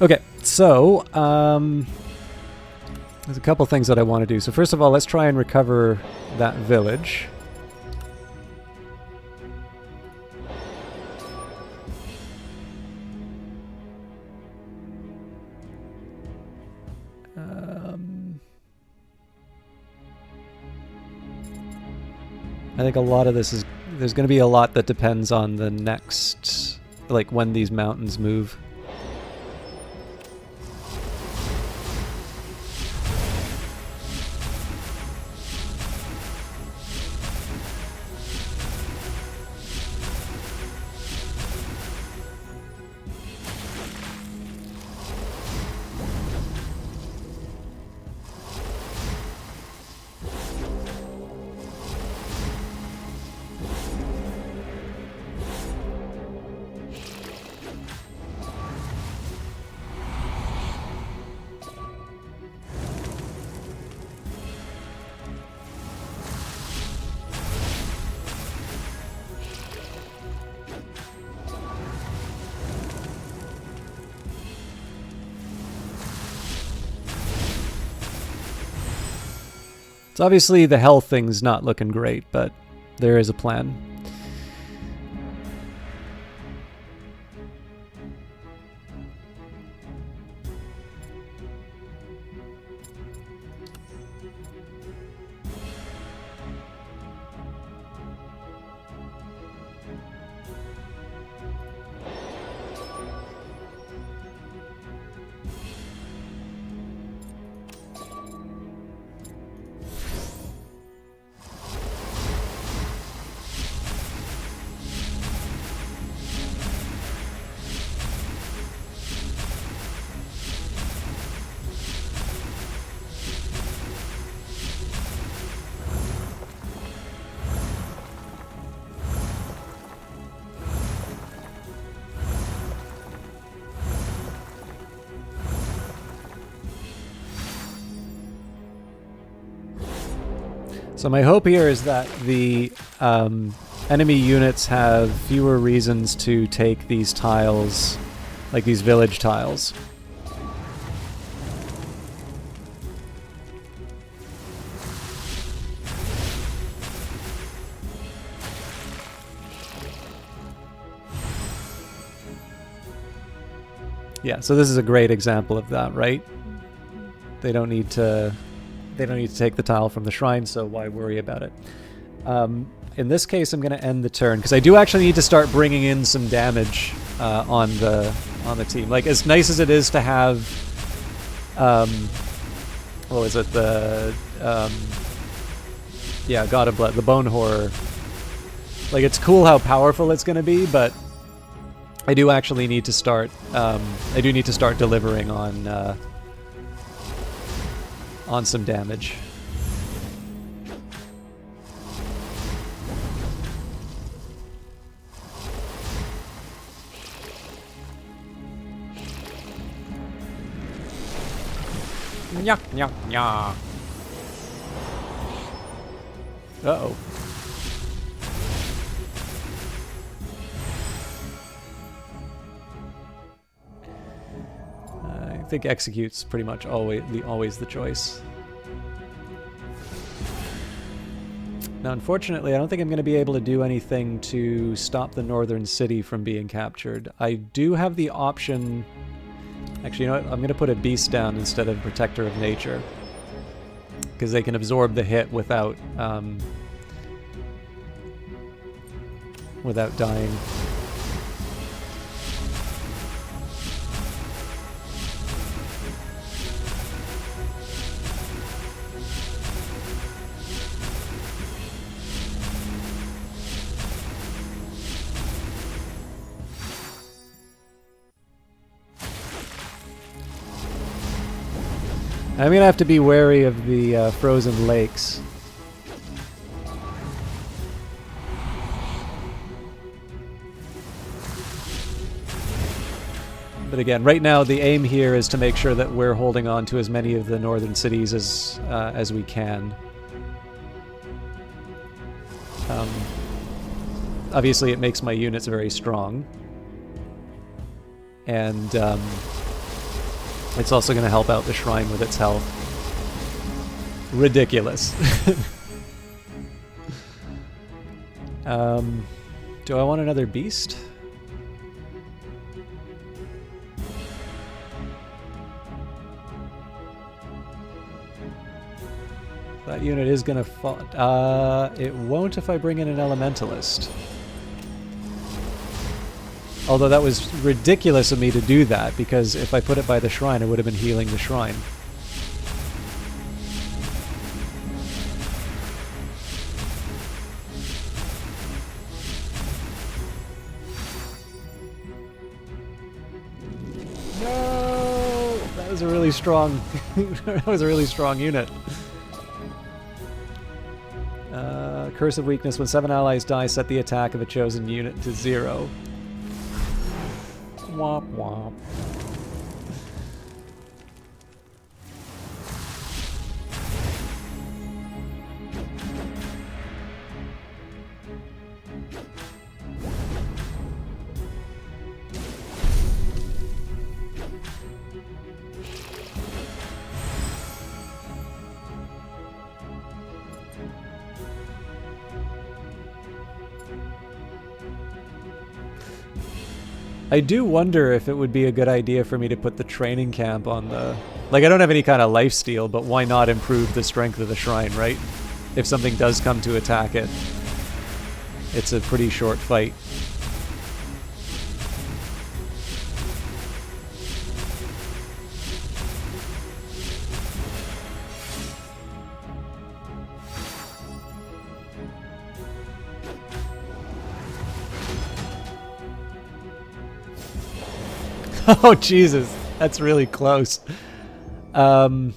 Okay, so there's a couple things that I want to do. So first of all, let's try and recover that village. I think a lot of this is... There's going to be a lot that depends on the next... Like, when these mountains move. So obviously the health thing's not looking great, but there is a plan. So my hope here is that the enemy units have fewer reasons to take these tiles, like these village tiles. Yeah, so this is a great example of that, right? They don't need to take the tile from the shrine, so why worry about it? In this case, I'm going to end the turn because I do actually need to start bringing in some damage on the team. Like, as nice as it is to have, what was it? The yeah, God of Blood, the Bone Horror. Like, it's cool how powerful it's going to be, but I do actually need to start. I do need to start delivering on some damage. Nya, nya, nya. Uh-oh. I think execute's pretty much always the choice. Now, unfortunately, I don't think I'm going to be able to do anything to stop the northern city from being captured. I do have the option... Actually, you know what? I'm going to put a beast down instead of Protector of Nature, because they can absorb the hit without without dying. I'm gonna have to be wary of the frozen lakes. But again, right now the aim here is to make sure that we're holding on to as many of the northern cities as we can. Obviously, it makes my units very strong, and it's also going to help out the shrine with its health. Ridiculous. Do I want another beast? That unit is going to fall. It won't if I bring in an elementalist. Although that was ridiculous of me to do that, because if I put it by the shrine, I would have been healing the shrine. No! That was a really strong... that was a really strong unit. Curse of Weakness. When 7 allies die, set the attack of a chosen unit to 0. Womp womp. I do wonder if it would be a good idea for me to put the training camp on the... Like, I don't have any kind of lifesteal, but why not improve the strength of the shrine, right? If something does come to attack it, it's a pretty short fight. Oh, Jesus. That's really close. So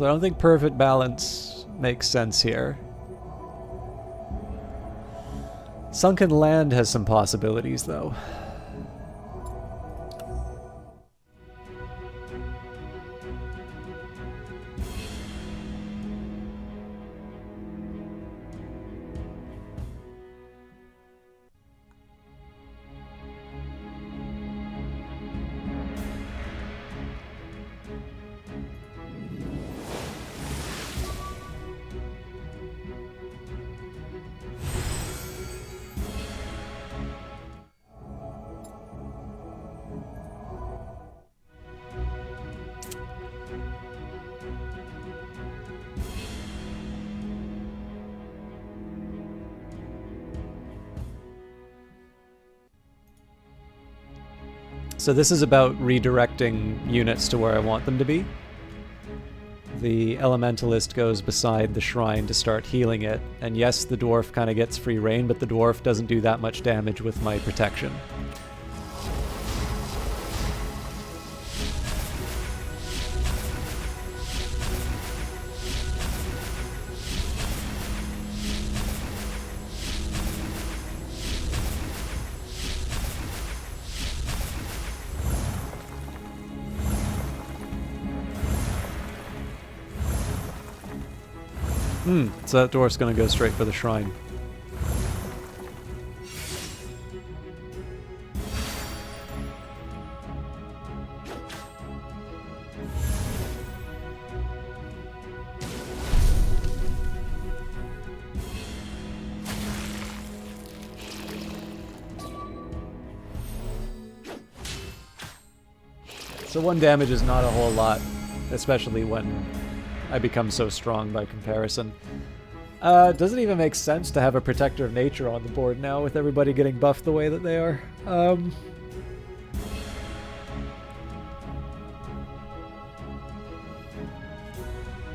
I don't think perfect balance makes sense here. Sunken Land has some possibilities, though. So this is about redirecting units to where I want them to be. The Elementalist goes beside the shrine to start healing it, and yes, the dwarf kind of gets free reign, but the dwarf doesn't do that much damage with my protection. So that dwarf's gonna go straight for the shrine. So 1 damage is not a whole lot, especially when I become so strong by comparison. Does it even make sense to have a Protector of Nature on the board now with everybody getting buffed the way that they are?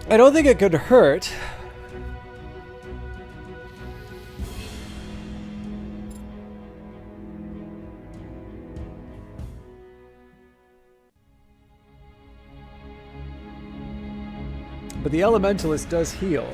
I don't think it could hurt. But the Elementalist does heal.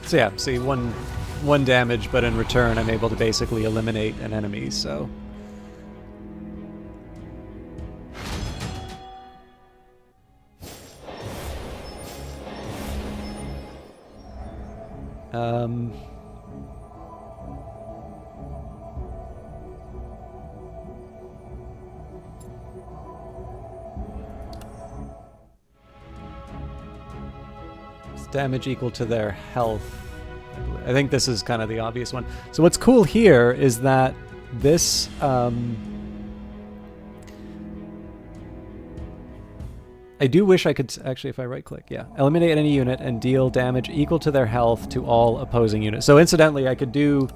So yeah, see, one damage, but in return I'm able to basically eliminate an enemy, so... Damage equal to their health. I think this is kind of the obvious one. So what's cool here is that this I do wish I could actually, if I right click, yeah, eliminate any unit and deal damage equal to their health to all opposing units. So incidentally, I could do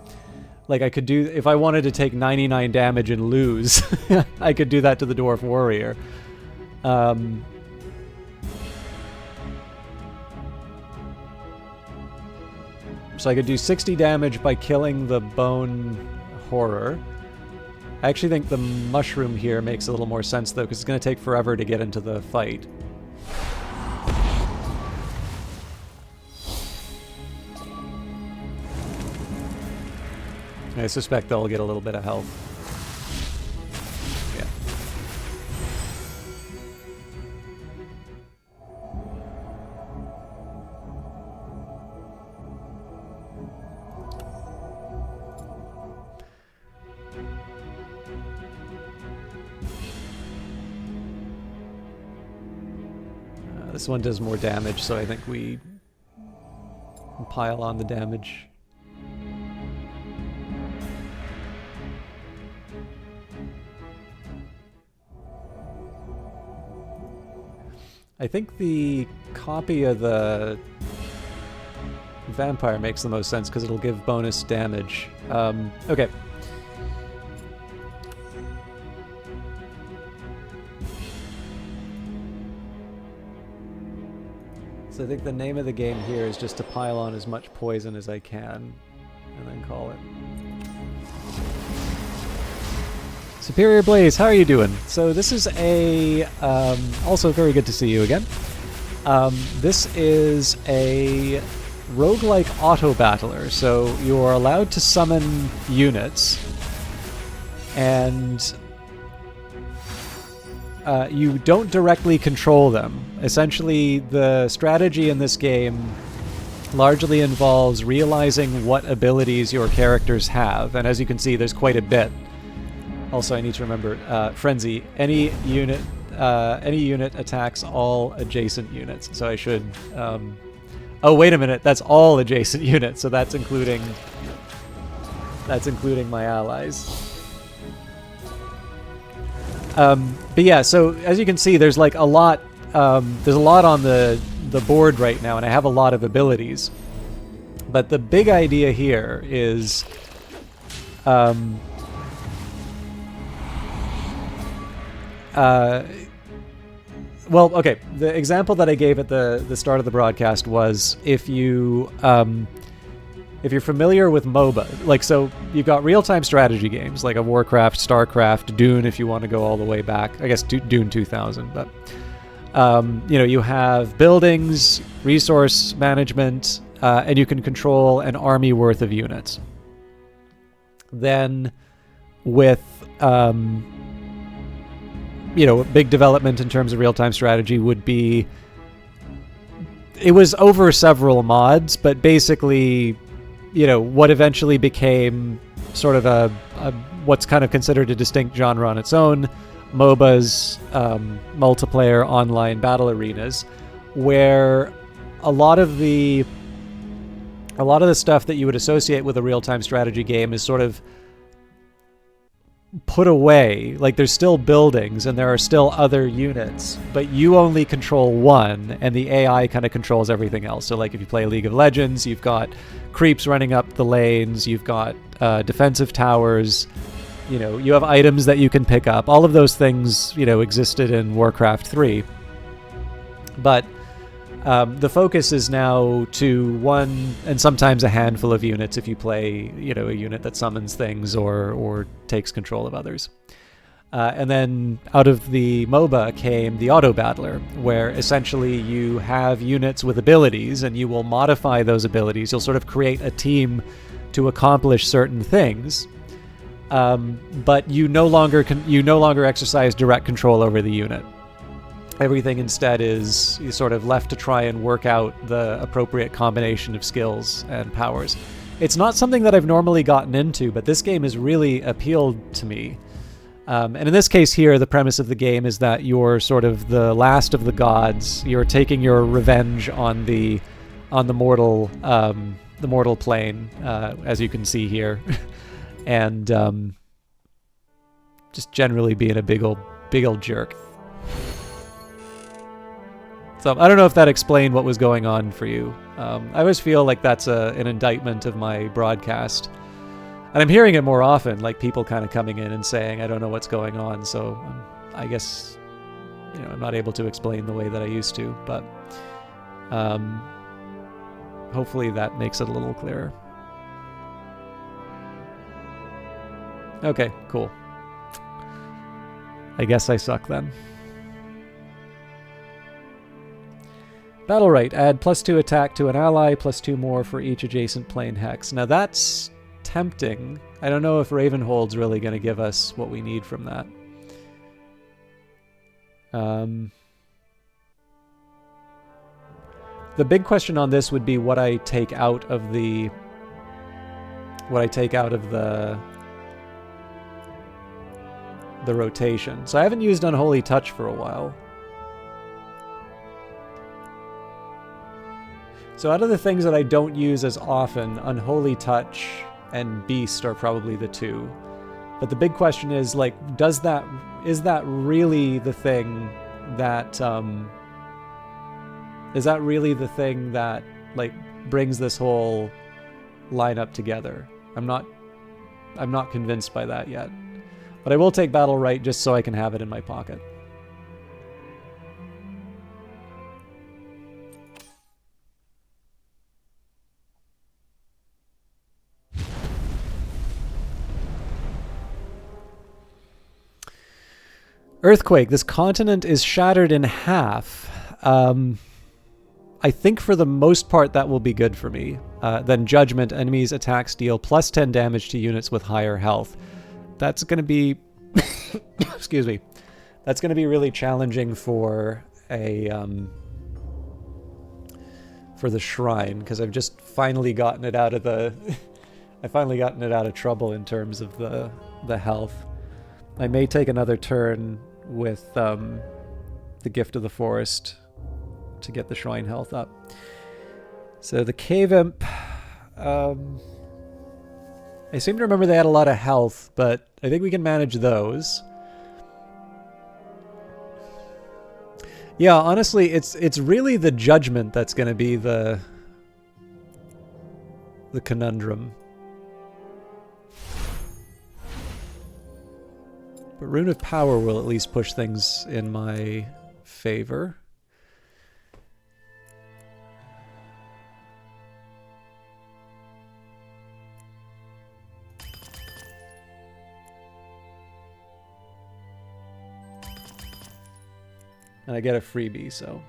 if I wanted to take 99 damage and lose, I could do that to the Dwarf Warrior. So I could do 60 damage by killing the Bone Horror. I actually think the Mushroom here makes a little more sense, though, because it's going to take forever to get into the fight. I suspect they'll get a little bit of health. Yeah. This one does more damage, so I think we pile on the damage. I think the copy of the vampire makes the most sense because it'll give bonus damage. Okay. So I think the name of the game here is just to pile on as much poison as I can, and then call it. Superior Blaze, how are you doing? So this is a, also very good to see you again. This is a roguelike auto-battler, so you are allowed to summon units, and you don't directly control them. Essentially, the strategy in this game largely involves realizing what abilities your characters have, and as you can see, there's quite a bit. Also, I need to remember, Frenzy, any unit attacks all adjacent units, so I should, oh, wait a minute, that's all adjacent units, so that's including my allies. But yeah, so as you can see, there's like a lot, there's a lot on the board right now, and I have a lot of abilities. But the big idea here is, well, okay, the example that I gave at the start of the broadcast was if you if you're familiar with MOBA, like, so you've got real-time strategy games like a Warcraft, StarCraft, Dune, if you want to go all the way back. I guess Dune 2000, but you have buildings, resource management, and you can control an army worth of units. Then with big development in terms of real-time strategy would be, it was over several mods, but basically, what eventually became sort of a what's kind of considered a distinct genre on its own, MOBAs, multiplayer online battle arenas, where a lot of the stuff that you would associate with a real-time strategy game is sort of put away. Like, there's still buildings and there are still other units, but you only control one, and the AI kind of controls everything else. So like if you play League of Legends, you've got creeps running up the lanes, you've got defensive towers, you have items that you can pick up. All of those things existed in Warcraft 3, but the focus is now to one and sometimes a handful of units if you play, a unit that summons things or takes control of others. And then out of the MOBA came the Auto Battler, where essentially you have units with abilities and you will modify those abilities. You'll sort of create a team to accomplish certain things, but you no longer exercise direct control over the unit. Everything instead is sort of left to try and work out the appropriate combination of skills and powers. It's not something that I've normally gotten into, but this game has really appealed to me. And in this case here, the premise of the game is that you're sort of the last of the gods. You're taking your revenge on the mortal plane, as you can see here, and just generally being a big old jerk. So I don't know if that explained what was going on for you. I always feel like that's an indictment of my broadcast. And I'm hearing it more often, like people kind of coming in and saying, I don't know what's going on. So I guess, I'm not able to explain the way that I used to. But hopefully that makes it a little clearer. Okay, cool. I guess I suck then. Battle right, add +2 attack to an ally, +2 more for each adjacent plane hex. Now that's tempting. I don't know if Ravenhold's really going to give us what we need from that. The big question on this would be what I take out of the rotation. So I haven't used Unholy Touch for a while. So out of the things that I don't use as often, Unholy Touch and Beast are probably the two. But the big question is, like, is that really the thing that like brings this whole lineup together? I'm not convinced by that yet. But I will take Battle Right just so I can have it in my pocket. Earthquake. This continent is shattered in half. I think for the most part that will be good for me. Then Judgment. Enemies' attacks deal +10 damage to units with higher health. That's going to be... excuse me. That's going to be really challenging for the shrine, because I've just finally gotten it out of the... I finally gotten it out of trouble in terms of the health. I may take another turn with the Gift of the Forest to get the shrine health up. So the Cave Imp, I seem to remember they had a lot of health, but I think we can manage those. Yeah, honestly, it's really the Judgment that's going to be the conundrum. But Rune of Power will at least push things in my favor. And I get a freebie, so...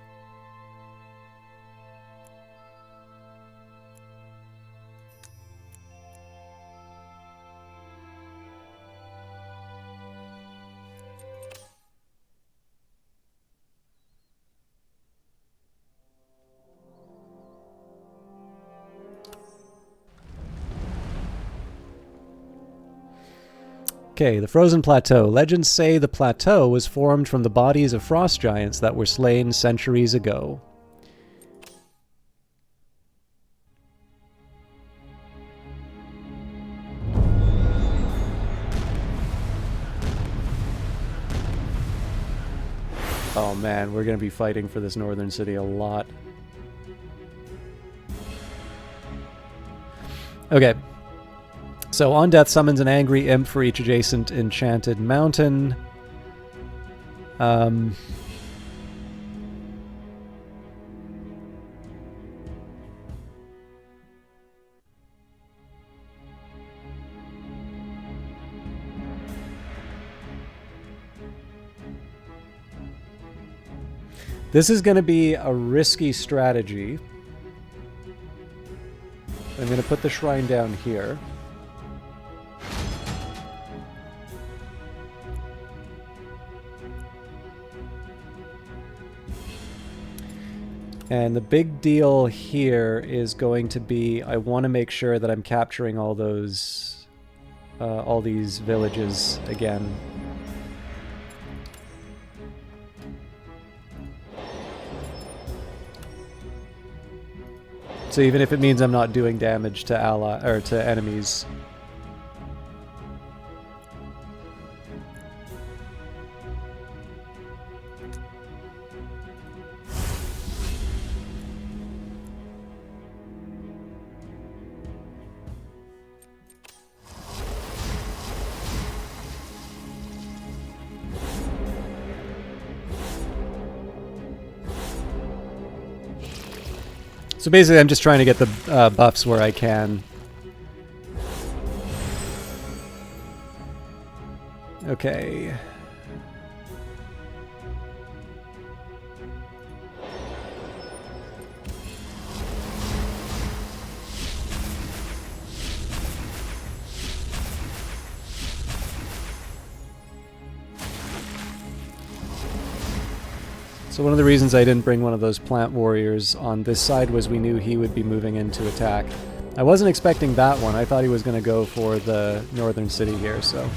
Okay, the Frozen Plateau. Legends say the plateau was formed from the bodies of frost giants that were slain centuries ago. Oh man, we're going to be fighting for this northern city a lot. Okay. So, On Death summons an angry imp for each adjacent enchanted mountain. This is going to be a risky strategy. I'm going to put the shrine down here. And the big deal here is going to be, I want to make sure that I'm capturing all those, all these villages again. So even if it means I'm not doing damage to to enemies. So basically, I'm just trying to get the buffs where I can. Okay. So one of the reasons I didn't bring one of those plant warriors on this side was we knew he would be moving in to attack. I wasn't expecting that one. I thought he was going to go for the northern city here, so...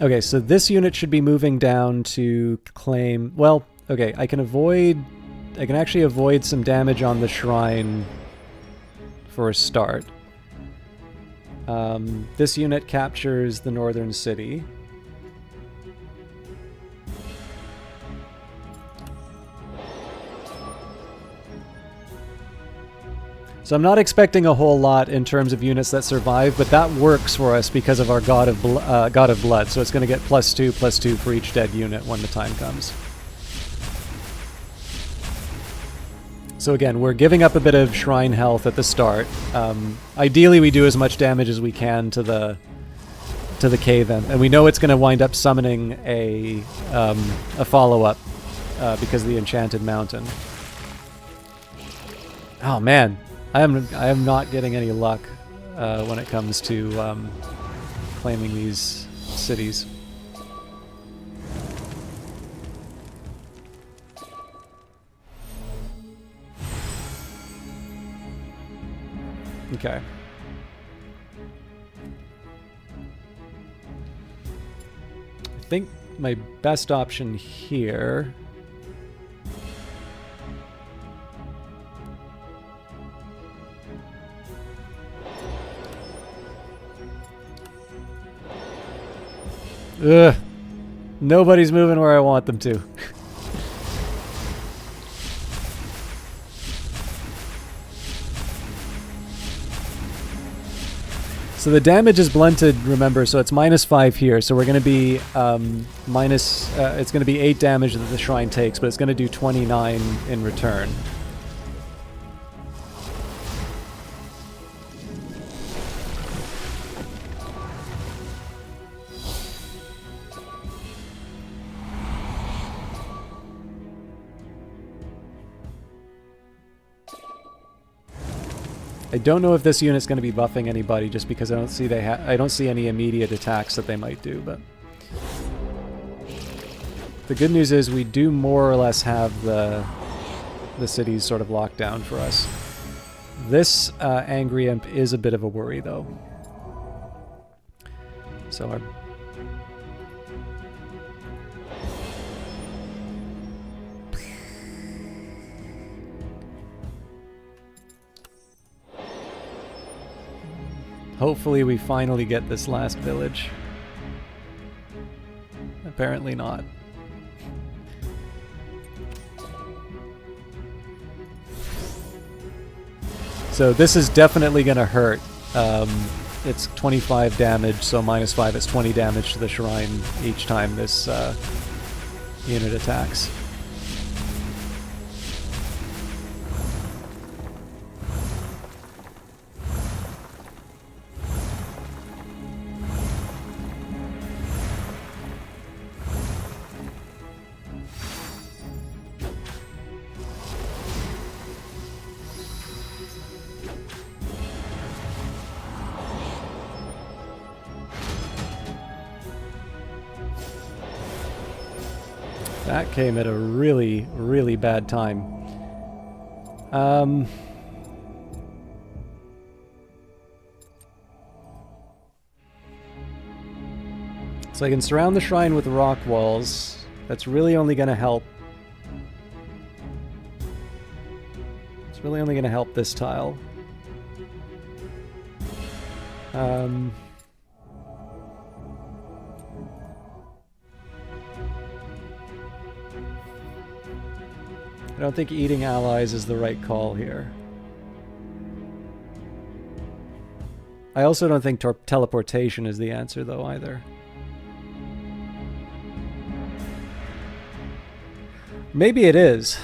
Okay, so this unit should be moving down to claim... Well, okay, I can actually avoid some damage on the shrine for a start. This unit captures the northern city. So I'm not expecting a whole lot in terms of units that survive, but that works for us because of our God of Blood. So it's going to get +2/+2 for each dead unit when the time comes. So again, we're giving up a bit of shrine health at the start. Ideally, we do as much damage as we can to the cave imp, and we know it's going to wind up summoning a follow-up because of the enchanted mountain. Oh man, I am not getting any luck when it comes to claiming these cities. Okay. I think my best option here... Ugh. Nobody's moving where I want them to. So the damage is blunted, remember, so it's -5 here. So we're going to be it's going to be 8 damage that the shrine takes, but it's going to do 29 in return. I don't know if this unit's going to be buffing anybody, just because I don't see any immediate attacks that they might do. But the good news is we do more or less have the cities sort of locked down for us. This Angry Imp is a bit of a worry, though. So our hopefully we finally get this last village. Apparently not. So this is definitely going to hurt. It's 25 damage, so -5 is 20 damage to the shrine each time this unit attacks. That came at a really, really bad time. So I can surround the shrine with rock walls. That's really only going to help. It's really only going to help this tile. I don't think eating allies is the right call here. I also don't think teleportation is the answer, though, either. Maybe it is.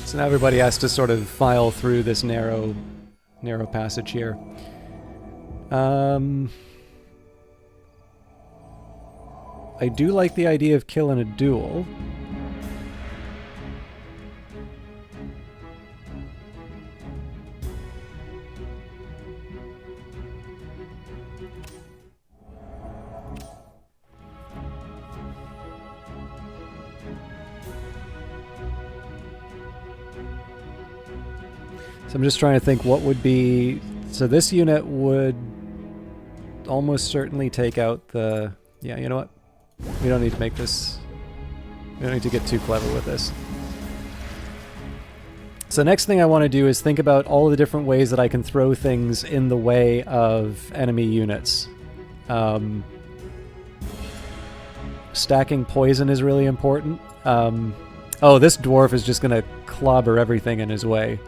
So now everybody has to sort of file through this narrow passage here. I do like the idea of killing a duel. So I'm just trying to think what would be... So this unit would almost certainly take out the... Yeah, you know what? We don't need to make this... We don't need to get too clever with this. So next thing I want to do is think about all the different ways that I can throw things in the way of enemy units. Stacking poison is really important. Oh, this dwarf is just going to clobber everything in his way.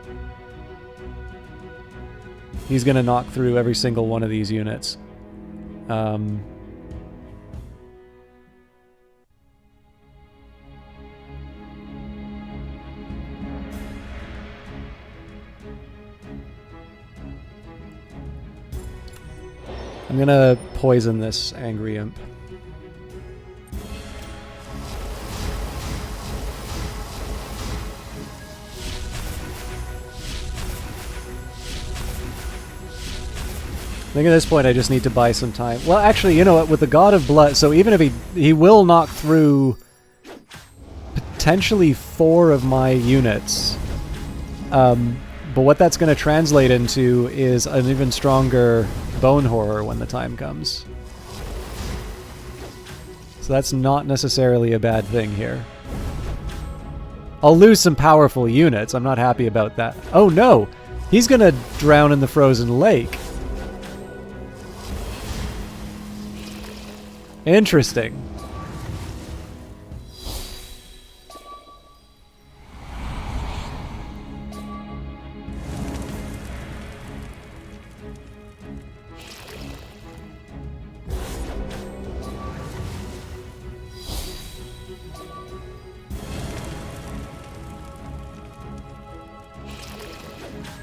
He's going to knock through every single one of these units. I'm going to poison this Angry Imp. I think at this point I just need to buy some time. Well, actually, you know what? With the God of Blood, so even if he will knock through potentially 4 of my units, but what that's going to translate into is an even stronger Bone Horror when the time comes. So that's not necessarily a bad thing here. I'll lose some powerful units. I'm not happy about that. Oh no! He's going to drown in the frozen lake. Interesting.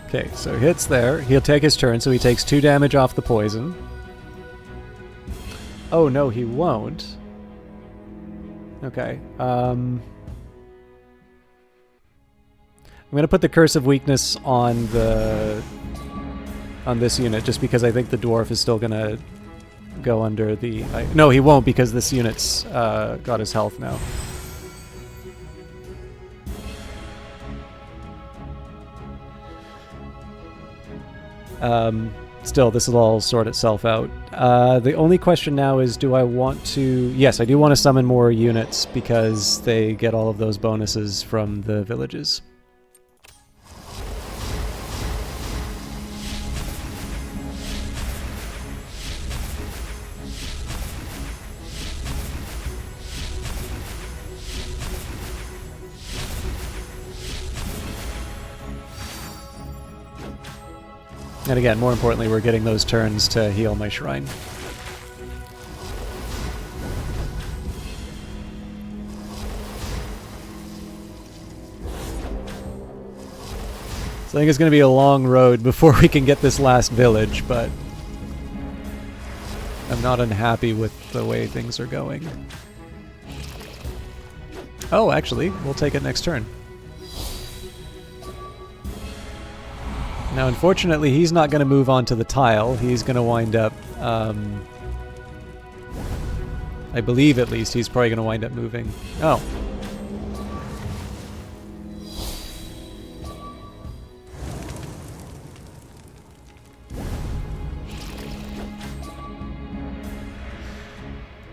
Okay, so he hits there. He'll take his turn, so he takes 2 damage off the poison. Oh, no, he won't. Okay. I'm going to put the Curse of Weakness on this unit, just because I think the dwarf is still going to go under the... no, he won't, because this unit's got his health now. Still, this will all sort itself out. The only question now is, do I want to... Yes, I do want to summon more units because they get all of those bonuses from the villages. And again, more importantly, we're getting those turns to heal my shrine. So I think it's going to be a long road before we can get this last village, but I'm not unhappy with the way things are going. Oh, actually, we'll take it next turn. Now, unfortunately, he's not going to move on to the tile. He's going to wind up... I believe, at least, he's probably going to wind up moving. Oh.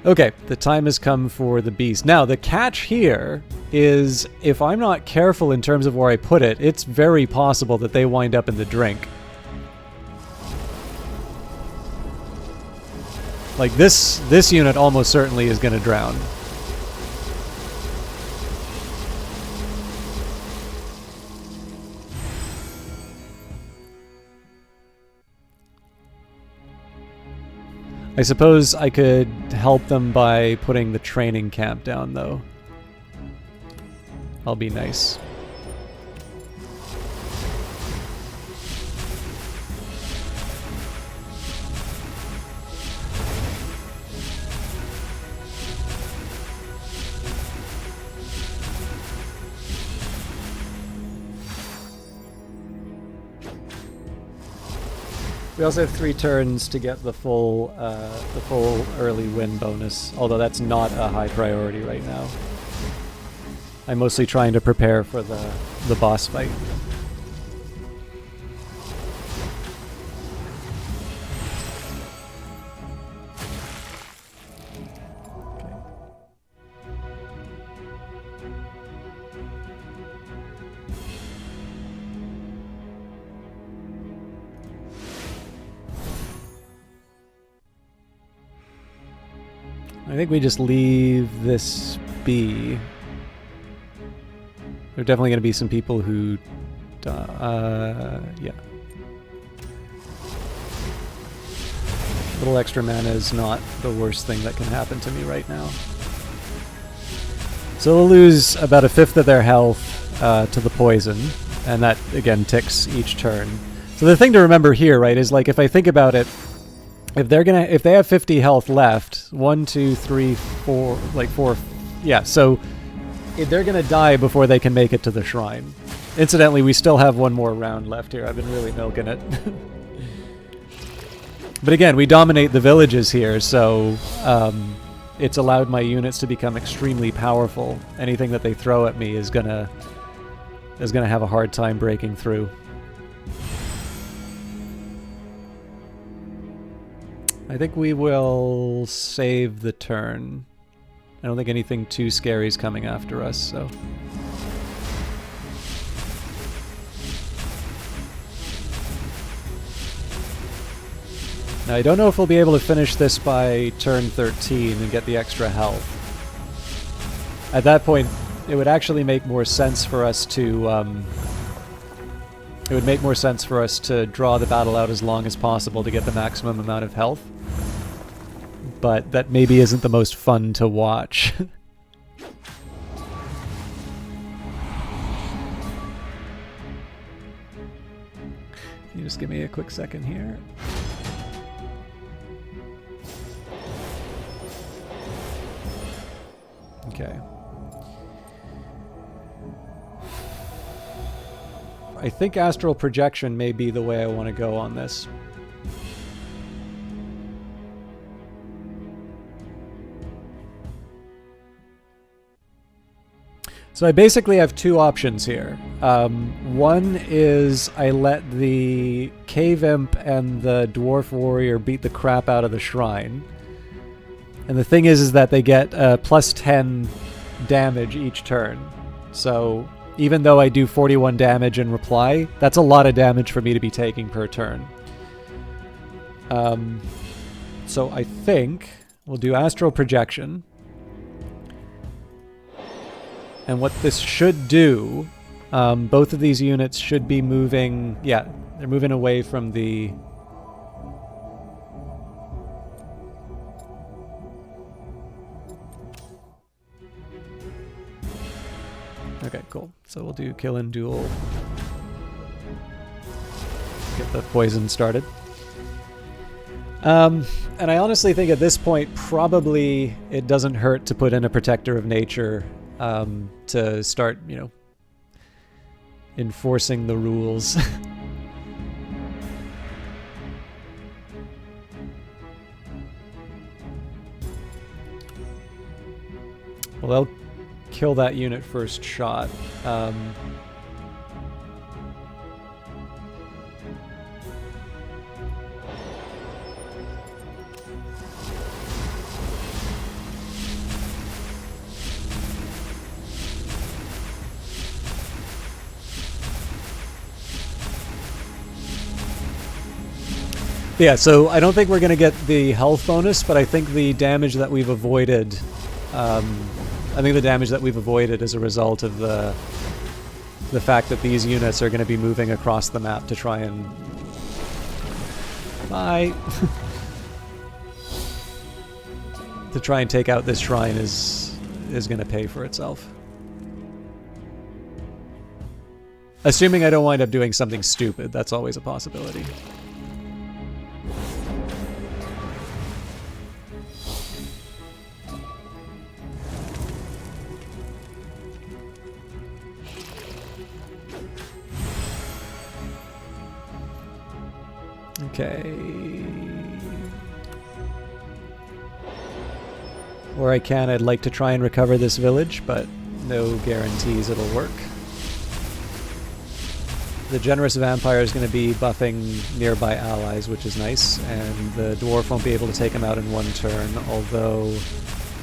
Okay, the time has come for the beast. Now, the catch here is, if I'm not careful in terms of where I put it, it's very possible that they wind up in the drink. Like, this unit almost certainly is going to drown. I suppose I could help them by putting the training camp down, though. I'll be nice. We also have 3 turns to get the full early win bonus, although that's not a high priority right now. I'm mostly trying to prepare for the boss fight. I think we just leave this be. There are definitely going to be some people who... yeah. A little extra mana is not the worst thing that can happen to me right now. So they'll lose about 1/5 of their health to the poison, and that, again, ticks each turn. So the thing to remember here, right, is, like, if I think about it, if they have 50 health left, 1, 2, 3, 4, like 4, yeah, so they're gonna die before they can make it to the shrine. Incidentally, we still have 1 more round left here. I've been really milking it. But again, we dominate the villages here, so it's allowed my units to become extremely powerful. Anything that they throw at me is gonna have a hard time breaking through. I think we will save the turn. I don't think anything too scary is coming after us, so... Now, I don't know if we'll be able to finish this by turn 13 and get the extra health. At that point, it would actually make more sense for us to... it would make more sense for us to draw the battle out as long as possible to get the maximum amount of health. But that maybe isn't the most fun to watch. Can you just give me a quick second here? Okay. I think astral projection may be the way I want to go on this. So I basically have two options here. One is I let the cave imp and the dwarf warrior beat the crap out of the shrine. And the thing is that they get plus 10 damage each turn. So even though I do 41 damage in reply, that's a lot of damage for me to be taking per turn. So I think we'll do astral projection. And what this should do, both of these units should be moving, yeah, they're moving away from the... Okay, cool. So we'll do kill and duel. Get the poison started. And I honestly think at this point, probably it doesn't hurt to put in a Protector of Nature to start, you know, enforcing the rules. Well, they'll kill that unit first shot. Yeah, so I don't think we're going to get the health bonus, but I think the damage that we've avoided, as a result of the fact that these units are going to be moving across the map to try and... Bye! to try and take out this shrine is going to pay for itself. Assuming I don't wind up doing something stupid, that's always a possibility. Okay. Where I can, I'd like to try and recover this village, but no guarantees it'll work. The generous vampire is going to be buffing nearby allies, which is nice, and the dwarf won't be able to take him out in one turn, although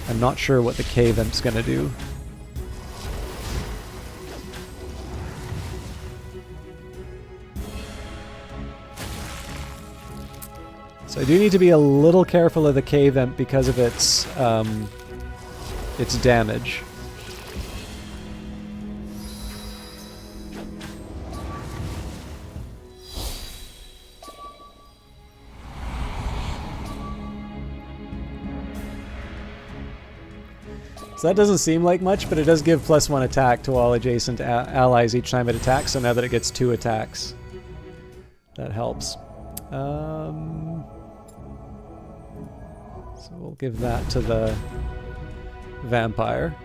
I'm not sure what the cave imp's going to do. So I do need to be a little careful of the cave imp because of its damage. So that doesn't seem like much, but it does give +1 attack to all adjacent allies each time it attacks, so now that it gets 2 attacks, that helps. So we'll give that to the vampire,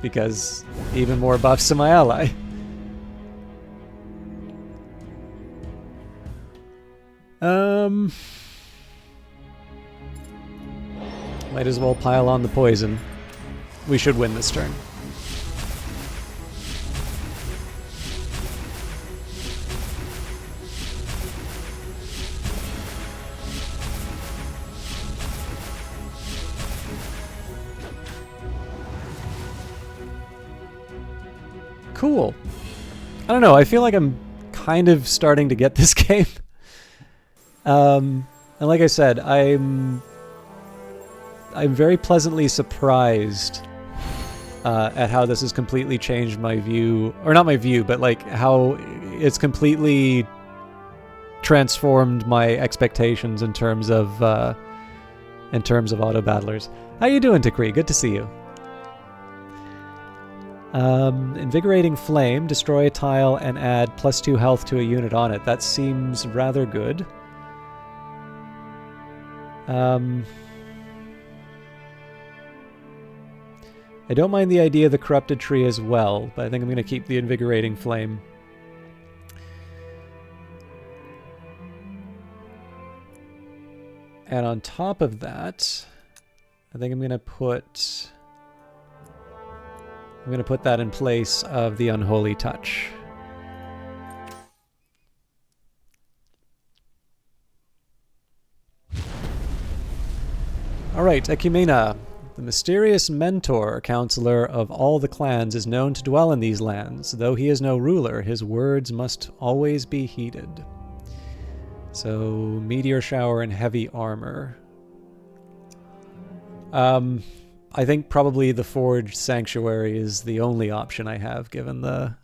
because even more buffs to my ally. Might as well pile on the poison. We should win this turn. Cool. I don't know, I feel like I'm kind of starting to get this game. And like I said, I'm very pleasantly surprised at how this has completely changed my view, or not my view, but like how it's completely transformed my expectations in terms of auto battlers. How you doing, Takri? Good to see you. Invigorating Flame. Destroy a tile and add +2 health to a unit on it. That seems rather good. I don't mind the idea of the Corrupted Tree as well, but I think I'm going to keep the Invigorating Flame. And on top of that, I think I'm going to put that in place of the Unholy Touch. All right, Ecumena. The mysterious mentor, counselor of all the clans, is known to dwell in these lands. Though he is no ruler, his words must always be heeded. So, meteor shower and heavy armor. I think probably the Forged Sanctuary is the only option I have, given the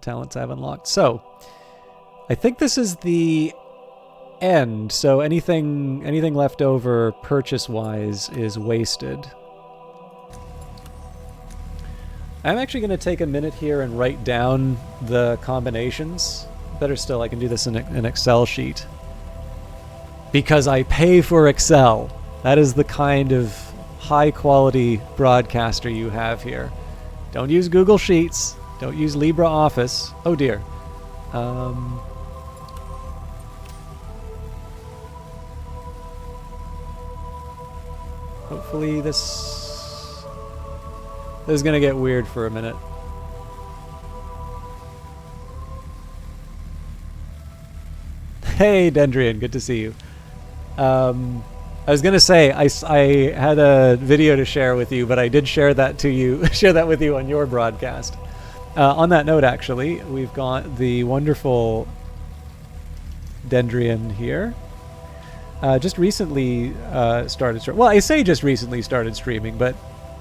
talents I've unlocked. So, I think this is the end, so anything left over purchase-wise is wasted. I'm actually going to take a minute here and write down the combinations. Better still, I can do this in an Excel sheet. Because I pay for Excel. That is the kind of high-quality broadcaster you have here. Don't use Google Sheets. Don't use LibreOffice. Oh dear. Hopefully this is going to get weird for a minute. Hey, Dendrian, good to see you. I was going to say, I had a video to share with you, but I did share that to you, share that with you on your broadcast. On that note, actually, we've got the wonderful Dendrian here. Just recently started... Well, I say just recently started streaming, but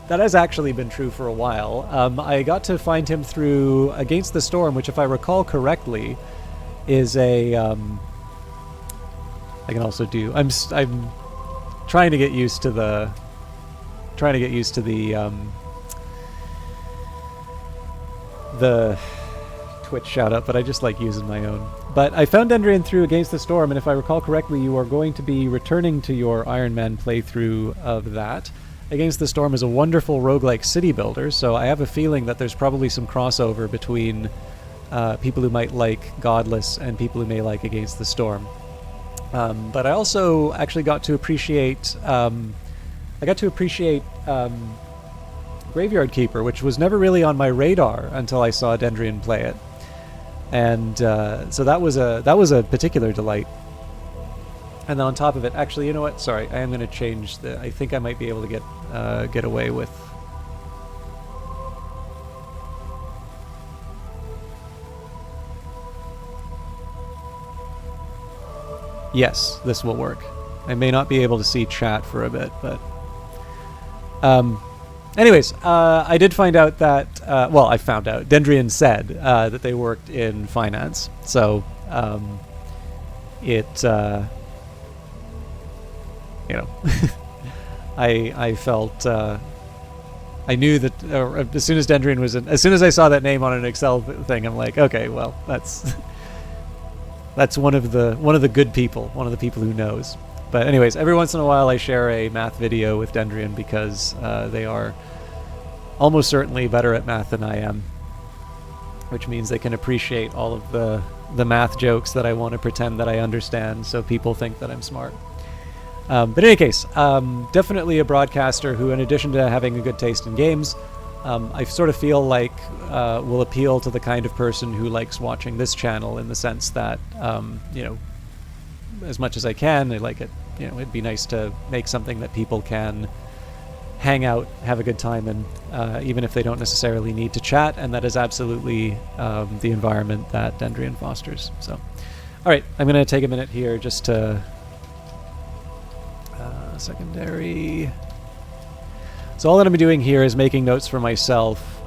that has actually been true for a while. I got to find him through Against the Storm, which, if I recall correctly, is a... I can also do... I'm trying to get used to the... the Twitch shout-out, but I just like using my own. But I found Dendrian through Against the Storm, and if I recall correctly, you are going to be returning to your Iron Man playthrough of that. Against the Storm is a wonderful roguelike city builder, so I have a feeling that there's probably some crossover between people who might like Godless and people who may like Against the Storm. But I also actually got to appreciate... Graveyard Keeper, which was never really on my radar until I saw Dendrian play it. And so that was a particular delight. And then on top of it, actually, you know what? Sorry, I am going to change the... I think I might be able to get away with... Yes, this will work. I may not be able to see chat for a bit, but... Anyways, I did find out that, well, I found out, Dendrian said that they worked in finance, so you know, I felt, I knew that, as soon as Dendrian was in, as soon as I saw that name on an Excel thing, I'm like, okay, well, that's one of the good people, one of the people who knows. But anyways, every once in a while I share a math video with Dendrian because they are almost certainly better at math than I am, which means they can appreciate all of the math jokes that I want to pretend that I understand so people think that I'm smart. But in any case, definitely a broadcaster who, in addition to having a good taste in games, I sort of feel like will appeal to the kind of person who likes watching this channel, in the sense that, you know, as much as I can, I like it. You know, it'd be nice to make something that people can hang out, have a good time in, even if they don't necessarily need to chat, and that is absolutely the environment that Dendrian fosters. So, all right, I'm going to take a minute here just to... secondary... So all that I'm doing here is making notes for myself.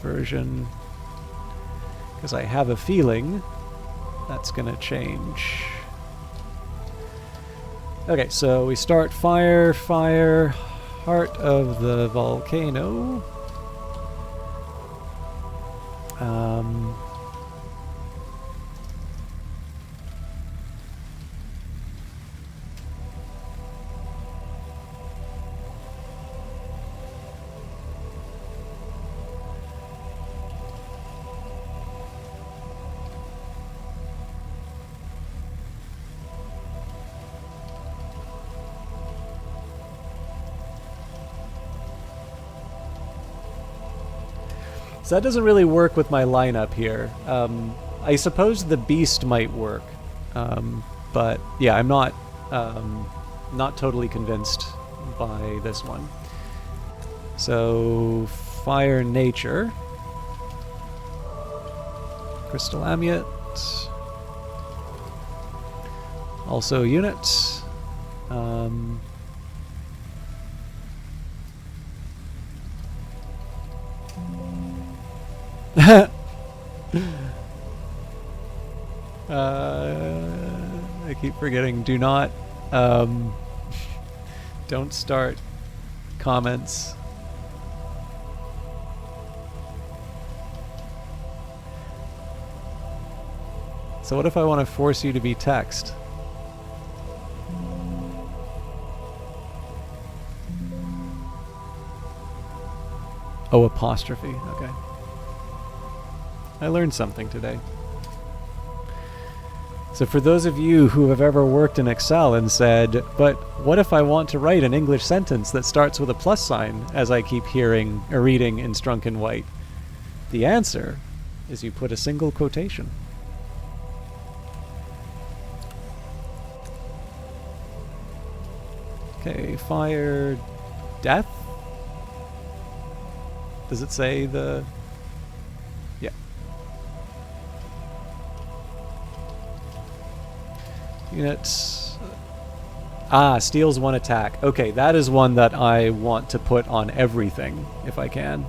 Version... because I have a feeling that's going to change. Okay, so we start fire, heart of the volcano. So that doesn't really work with my lineup here. I suppose the beast might work, but yeah, I'm not totally convinced by this one. So fire nature, crystal amulet, also unit. I keep forgetting. Do not, don't start comments. So what if I want to force you to be text? Oh, apostrophe. Okay. I learned something today. So for those of you who have ever worked in Excel and said, but what if I want to write an English sentence that starts with a plus sign, as I keep hearing or reading in Strunk and White? The answer is you put a single quotation. Okay, fire death? Does it say the... Yeah. Units. Steals one attack. Okay, that is one that I want to put on everything, if I can.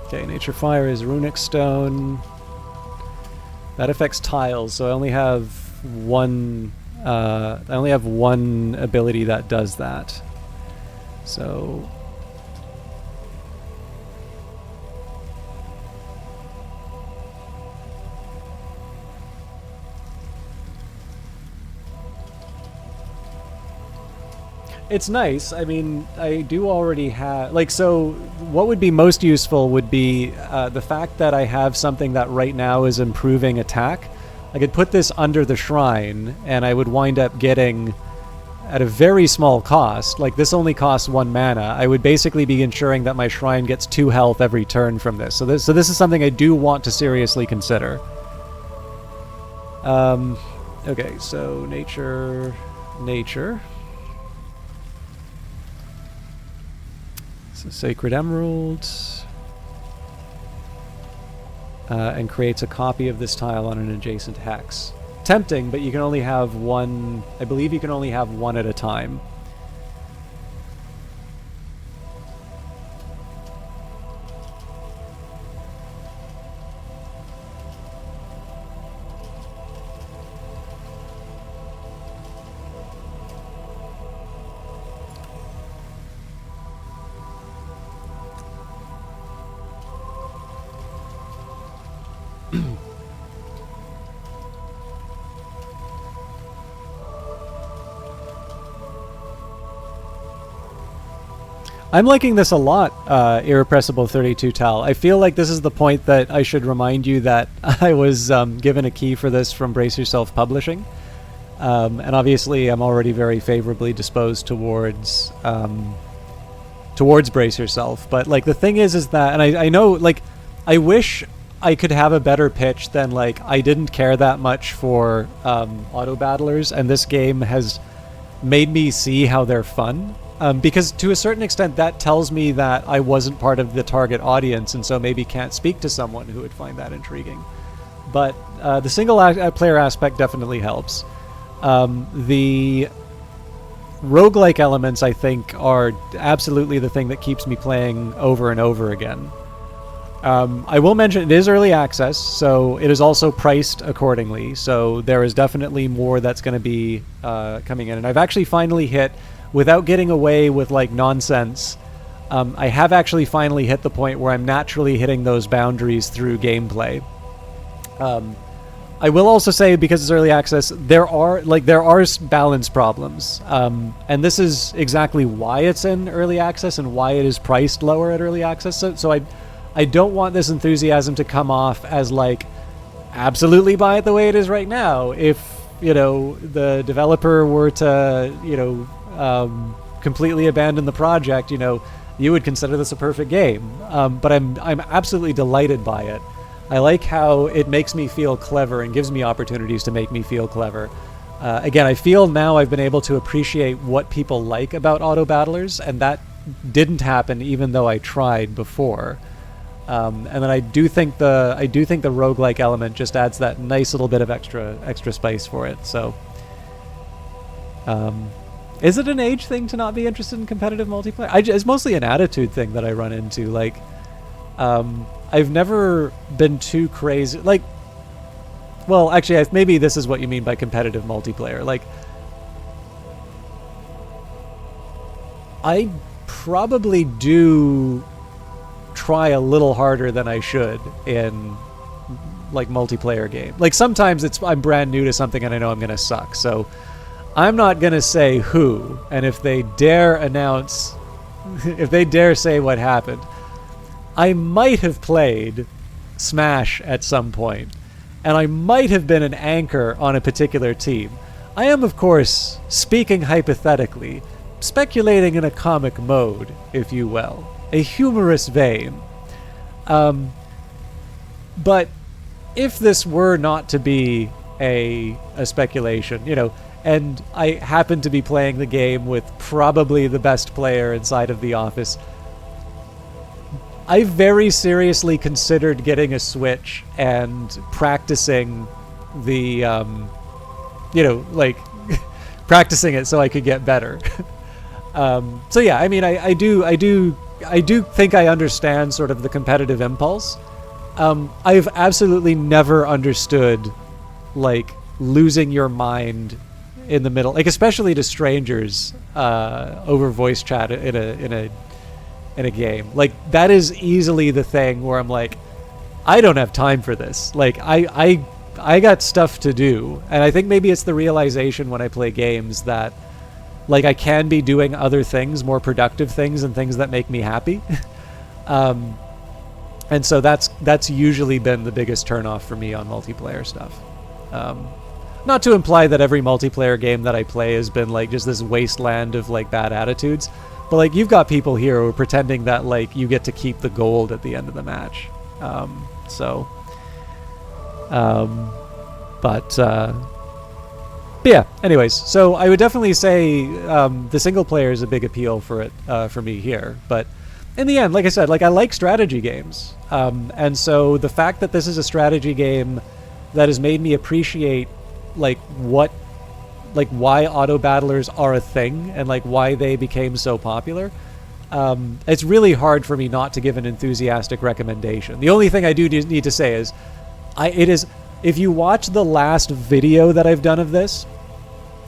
Okay, nature fire is runic stone. That affects tiles, so I only have one ability that does that. So it's nice. I mean, I do already have... Like, so what would be most useful would be the fact that I have something that right now is improving attack. I could put this under the shrine, and I would wind up getting, at a very small cost, like this only costs 1 mana, I would basically be ensuring that my shrine gets 2 health every turn from this. So this is something I do want to seriously consider. Okay, so nature... So Sacred Emerald, and creates a copy of this tile on an adjacent hex. Tempting, but you can only have one. I believe you can only have one at a time. I'm liking this a lot, Irrepressible 32 Tal. I feel like this is the point that I should remind you that I was given a key for this from Brace Yourself Publishing. And obviously I'm already very favorably disposed towards Brace Yourself. But like the thing is that, and I know, like, I wish I could have a better pitch than, like, I didn't care that much for auto battlers, and this game has made me see how they're fun. Because to a certain extent that tells me that I wasn't part of the target audience, and so maybe can't speak to someone who would find that intriguing. But the single player aspect definitely helps. The roguelike elements, I think, are absolutely the thing that keeps me playing over and over again. I will mention it is early access, so it is also priced accordingly. So there is definitely more that's going to be coming in. And I've actually finally hit, without getting away with like nonsense, I have actually finally hit the point where I'm naturally hitting those boundaries through gameplay. I will also say, because it's early access, there are balance problems, and this is exactly why it's in early access and why it is priced lower at early access. So I don't want this enthusiasm to come off as like absolutely buy it the way it is right now. If the developer were to completely abandon the project, you would consider this a perfect game. But I'm absolutely delighted by it. I like how it makes me feel clever and gives me opportunities to make me feel clever. Again, I feel now I've been able to appreciate what people like about auto battlers, and that didn't happen even though I tried before. And then I do think the roguelike element just adds that nice little bit of extra spice for it. So, is it an age thing to not be interested in competitive multiplayer? It's mostly an attitude thing that I run into. Like, I've never been too crazy. Like, well, actually, maybe this is what you mean by competitive multiplayer. Like, I probably do try a little harder than I should in like multiplayer game. Like sometimes I'm brand new to something and I know I'm gonna suck, so I'm not gonna say who, and if they dare announce, if they dare say what happened, I might have played Smash at some point, and I might have been an anchor on a particular team. I am, of course, speaking hypothetically, speculating in a comic mode, if you will, a humorous vein. But if this were not to be a speculation, and I happen to be playing the game with probably the best player inside of the office, I very seriously considered getting a Switch and practicing the, practicing it so I could get better. So yeah, I mean, I do think I understand sort of the competitive impulse. I've absolutely never understood, like, losing your mind in the middle, like especially to strangers over voice chat in a game. Like, that is easily the thing where I'm like, I don't have time for this. Like, I got stuff to do, and I think maybe it's the realization when I play games that, like, I can be doing other things, more productive things, and things that make me happy. And so that's usually been the biggest turnoff for me on multiplayer stuff. Not to imply that every multiplayer game that I play has been like just this wasteland of like bad attitudes, but like you've got people here who are pretending that like you get to keep the gold at the end of the match. But yeah, anyways, so I would definitely say the single player is a big appeal for it for me here. But in the end, like I said, like I like strategy games, and so the fact that this is a strategy game that has made me appreciate like why auto battlers are a thing and like why they became so popular. It's really hard for me not to give an enthusiastic recommendation. The only thing I do need to say is, if you watch the last video that I've done of this,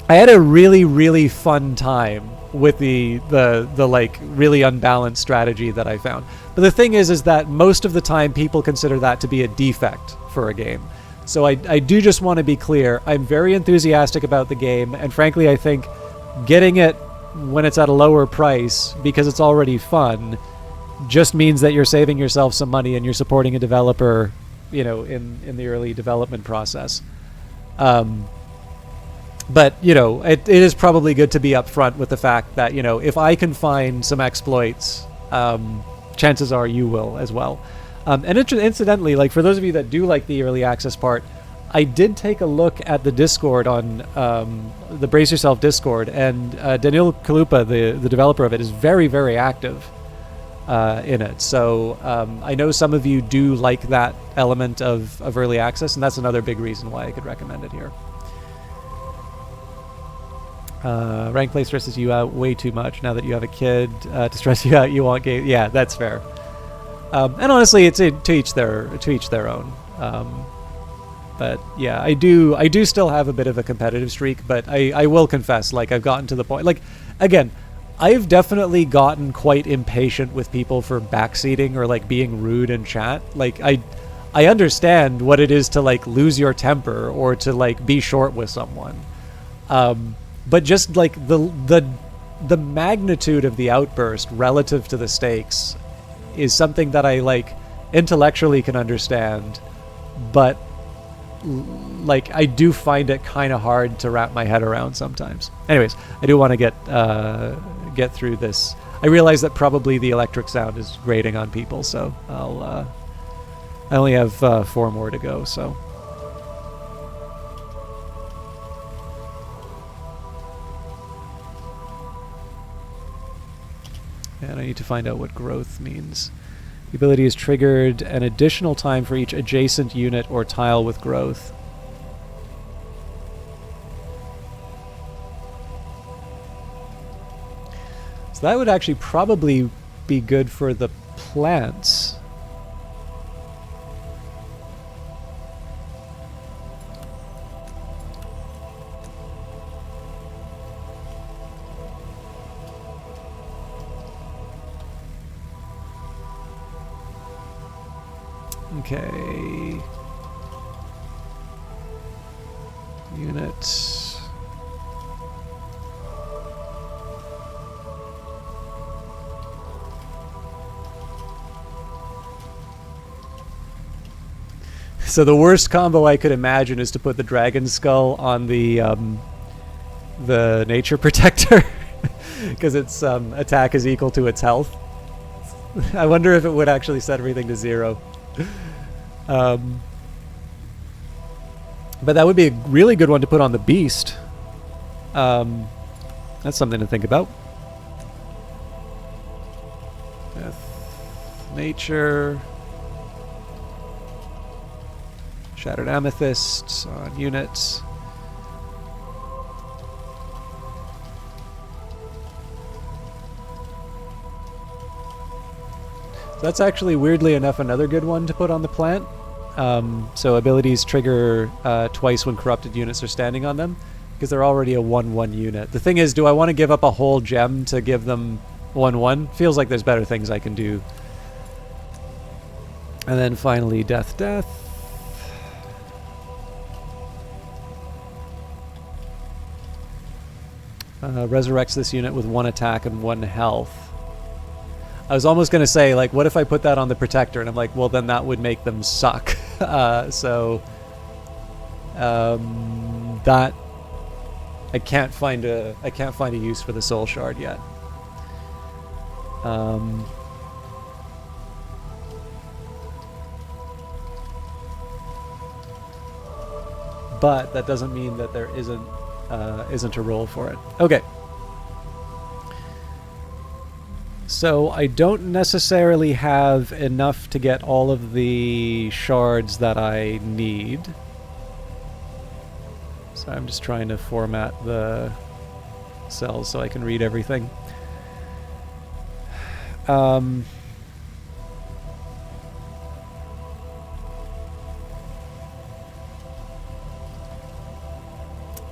I had a really, really fun time with the like really unbalanced strategy that I found. But the thing is that most of the time people consider that to be a defect for a game. So I do just want to be clear. I'm very enthusiastic about the game, and frankly, I think getting it when it's at a lower price because it's already fun just means that you're saving yourself some money and you're supporting a developer, in the early development process. But, it is probably good to be upfront with the fact that, if I can find some exploits, chances are you will as well. And incidentally, like for those of you that do like the early access part, I did take a look at the Discord on the Brace Yourself Discord, and Daniil Kalupa, the developer of it, is very, very active in it. So I know some of you do like that element of early access, and that's another big reason why I could recommend it here. Rank play stresses you out way too much. Now that you have a kid to stress you out, you want game. Yeah, that's fair. And honestly, it's to each their own. But yeah, I do still have a bit of a competitive streak. But I will confess, like, I've gotten to the point. Like, again, I've definitely gotten quite impatient with people for backseating or like being rude in chat. Like, I understand what it is to like lose your temper or to like be short with someone. But just like the magnitude of the outburst relative to the stakes is something that I like intellectually can understand, but like I do find it kind of hard to wrap my head around sometimes. Anyways, I do want to get through this. I realize that probably the electric sound is grating on people, so I only have 4 more to go, so. And I need to find out what growth means. The ability is triggered an additional time for each adjacent unit or tile with growth. So that would actually probably be good for the plants. Okay. Unit. So the worst combo I could imagine is to put the dragon skull on the nature protector, because its attack is equal to its health. I wonder if it would actually set everything to 0. But that would be a really good one to put on the beast. That's something to think about. Nature. Shattered Amethyst on units. That's actually, weirdly enough, another good one to put on the plant. So abilities trigger twice when corrupted units are standing on them, because they're already a 1/1 unit. The thing is, do I want to give up a whole gem to give them 1/1? Feels like there's better things I can do. And then finally, Death. Resurrects this unit with 1 attack and 1 health. I was almost going to say, like, what if I put that on the protector? And I'm like, well, then that would make them suck. So that I can't find a use for the soul shard yet. But that doesn't mean that there isn't a role for it. Okay. So I don't necessarily have enough to get all of the shards that I need. So I'm just trying to format the cells so I can read everything.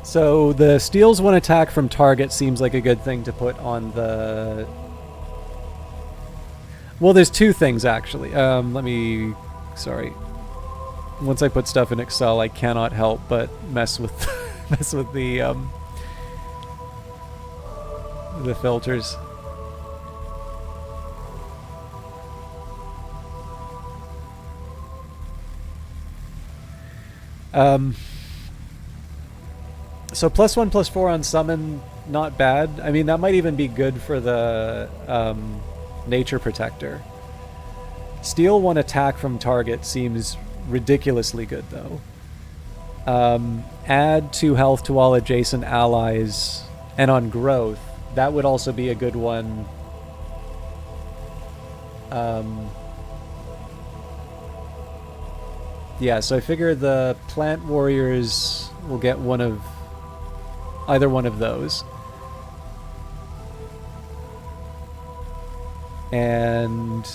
So the steals 1 attack from target seems like a good thing to put on the... Well, there's 2 things, actually. Sorry. Once I put stuff in Excel, I cannot help but mess with the filters. So +1, +4 on summon, not bad. I mean, that might even be good for the nature protector. Steal 1 attack from target seems ridiculously good, though. Add 2 health to all adjacent allies, and on growth, that would also be a good one. Yeah, so I figure the plant warriors will get either one of those. and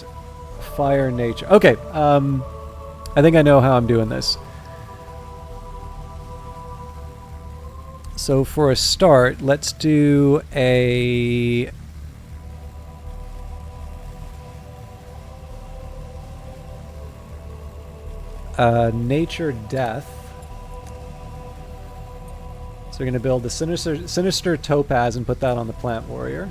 fire nature. Okay, I think I know how I'm doing this. So for a start, let's do a nature death. So we're going to build the sinister topaz and put that on the plant warrior.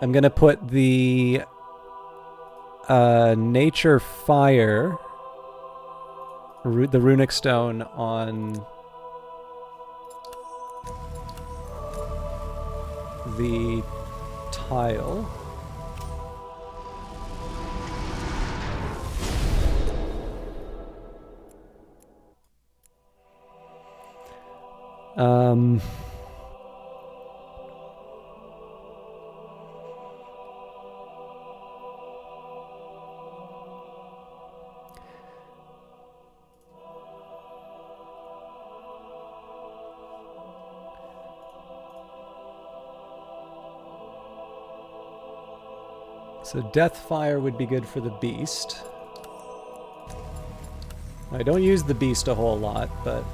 I'm going to put the nature fire, the runic stone, on the tile. So Deathfire would be good for the beast. I don't use the beast a whole lot, but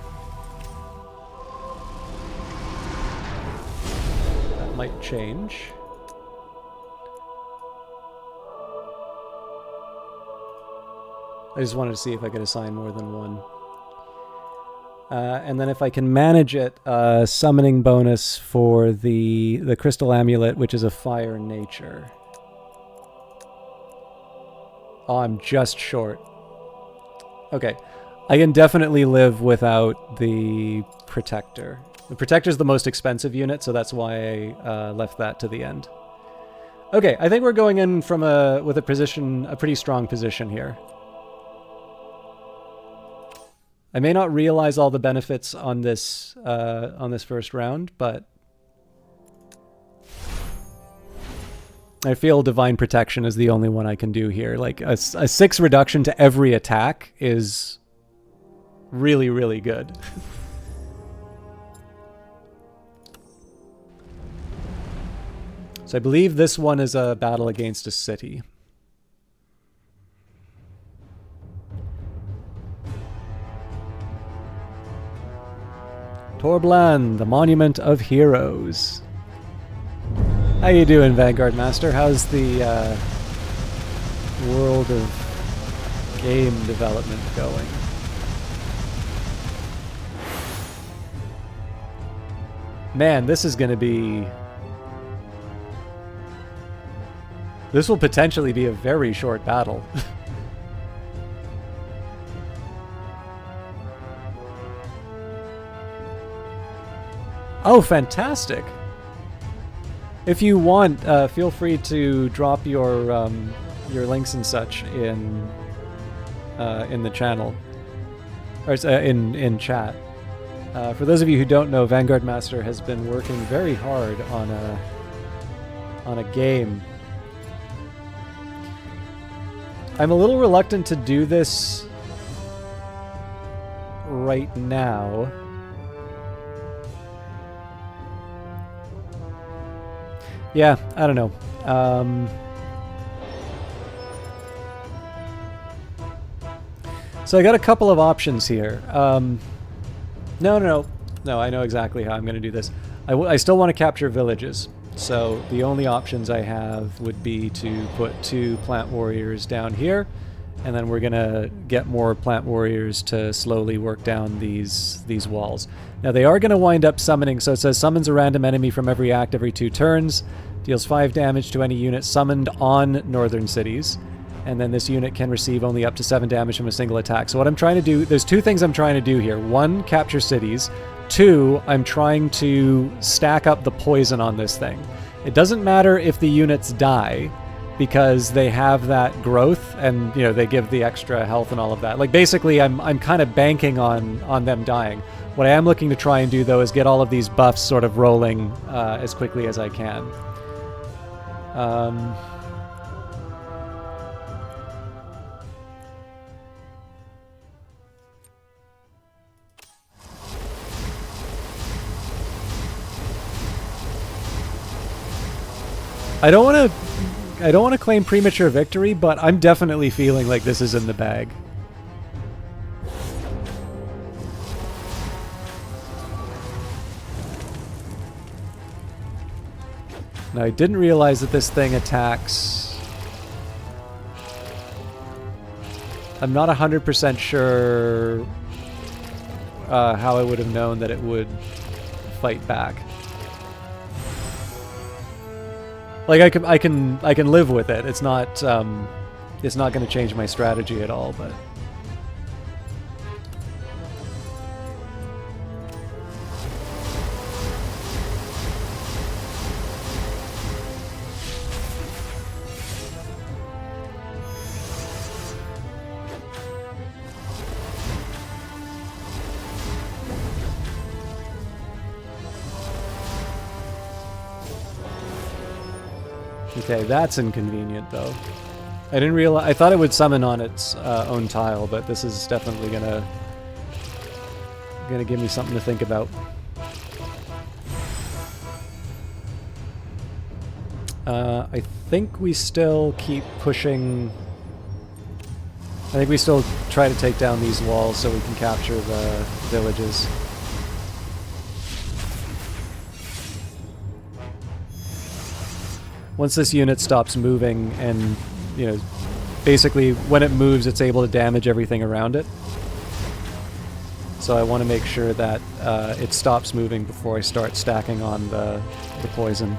that might change. I just wanted to see if I could assign more than one. And then if I can manage it, summoning bonus for the crystal amulet, which is a fire nature. Oh, I'm just short. Okay. I can definitely live without the protector. The protector's the most expensive unit, so that's why I left that to the end. Okay, I think we're going in from with a pretty strong position here. I may not realize all the benefits on this first round, but I feel Divine Protection is the only one I can do here. Like, a 6 reduction to every attack is really, really good. So I believe this one is a battle against a city. Torblan, the Monument of Heroes. How you doing, Vanguard Master? How's the world of game development going? Man, this is going to be... This will potentially be a very short battle. Oh, fantastic! If you want, feel free to drop your links and such in the channel, or in chat. For those of you who don't know, Vanguard Master has been working very hard on a game. I'm a little reluctant to do this right now. Yeah, I don't know. So I got a couple of options here. No, I know exactly how I'm going to do this. I still want to capture villages. So the only options I have would be to put 2 plant warriors down here, and then we're going to get more plant warriors to slowly work down these walls. Now they are going to wind up summoning, so it says summons a random enemy from every act every 2 turns, deals 5 damage to any unit summoned on northern cities, and then this unit can receive only up to 7 damage from a single attack. So what I'm trying to do, there's 2 things I'm trying to do here. 1, capture cities. 2, I'm trying to stack up the poison on this thing. It doesn't matter if the units die, because they have that growth, and they give the extra health and all of that. Like, basically, I'm kind of banking on them dying. What I am looking to try and do, though, is get all of these buffs sort of rolling as quickly as I can. I don't want to claim premature victory, but I'm definitely feeling like this is in the bag. Now, I didn't realize that this thing attacks. I'm not 100% sure how I would have known that it would fight back. Like I can live with it. It's not going to change my strategy at all, but. Okay, that's inconvenient though. I didn't realize. I thought it would summon on its own tile, but this is definitely gonna give me something to think about. I think we still keep pushing. I think we still try to take down these walls so we can capture the villages. Once this unit stops moving and, you know, basically when it moves it's able to damage everything around it. So I want to make sure that it stops moving before I start stacking on the poison.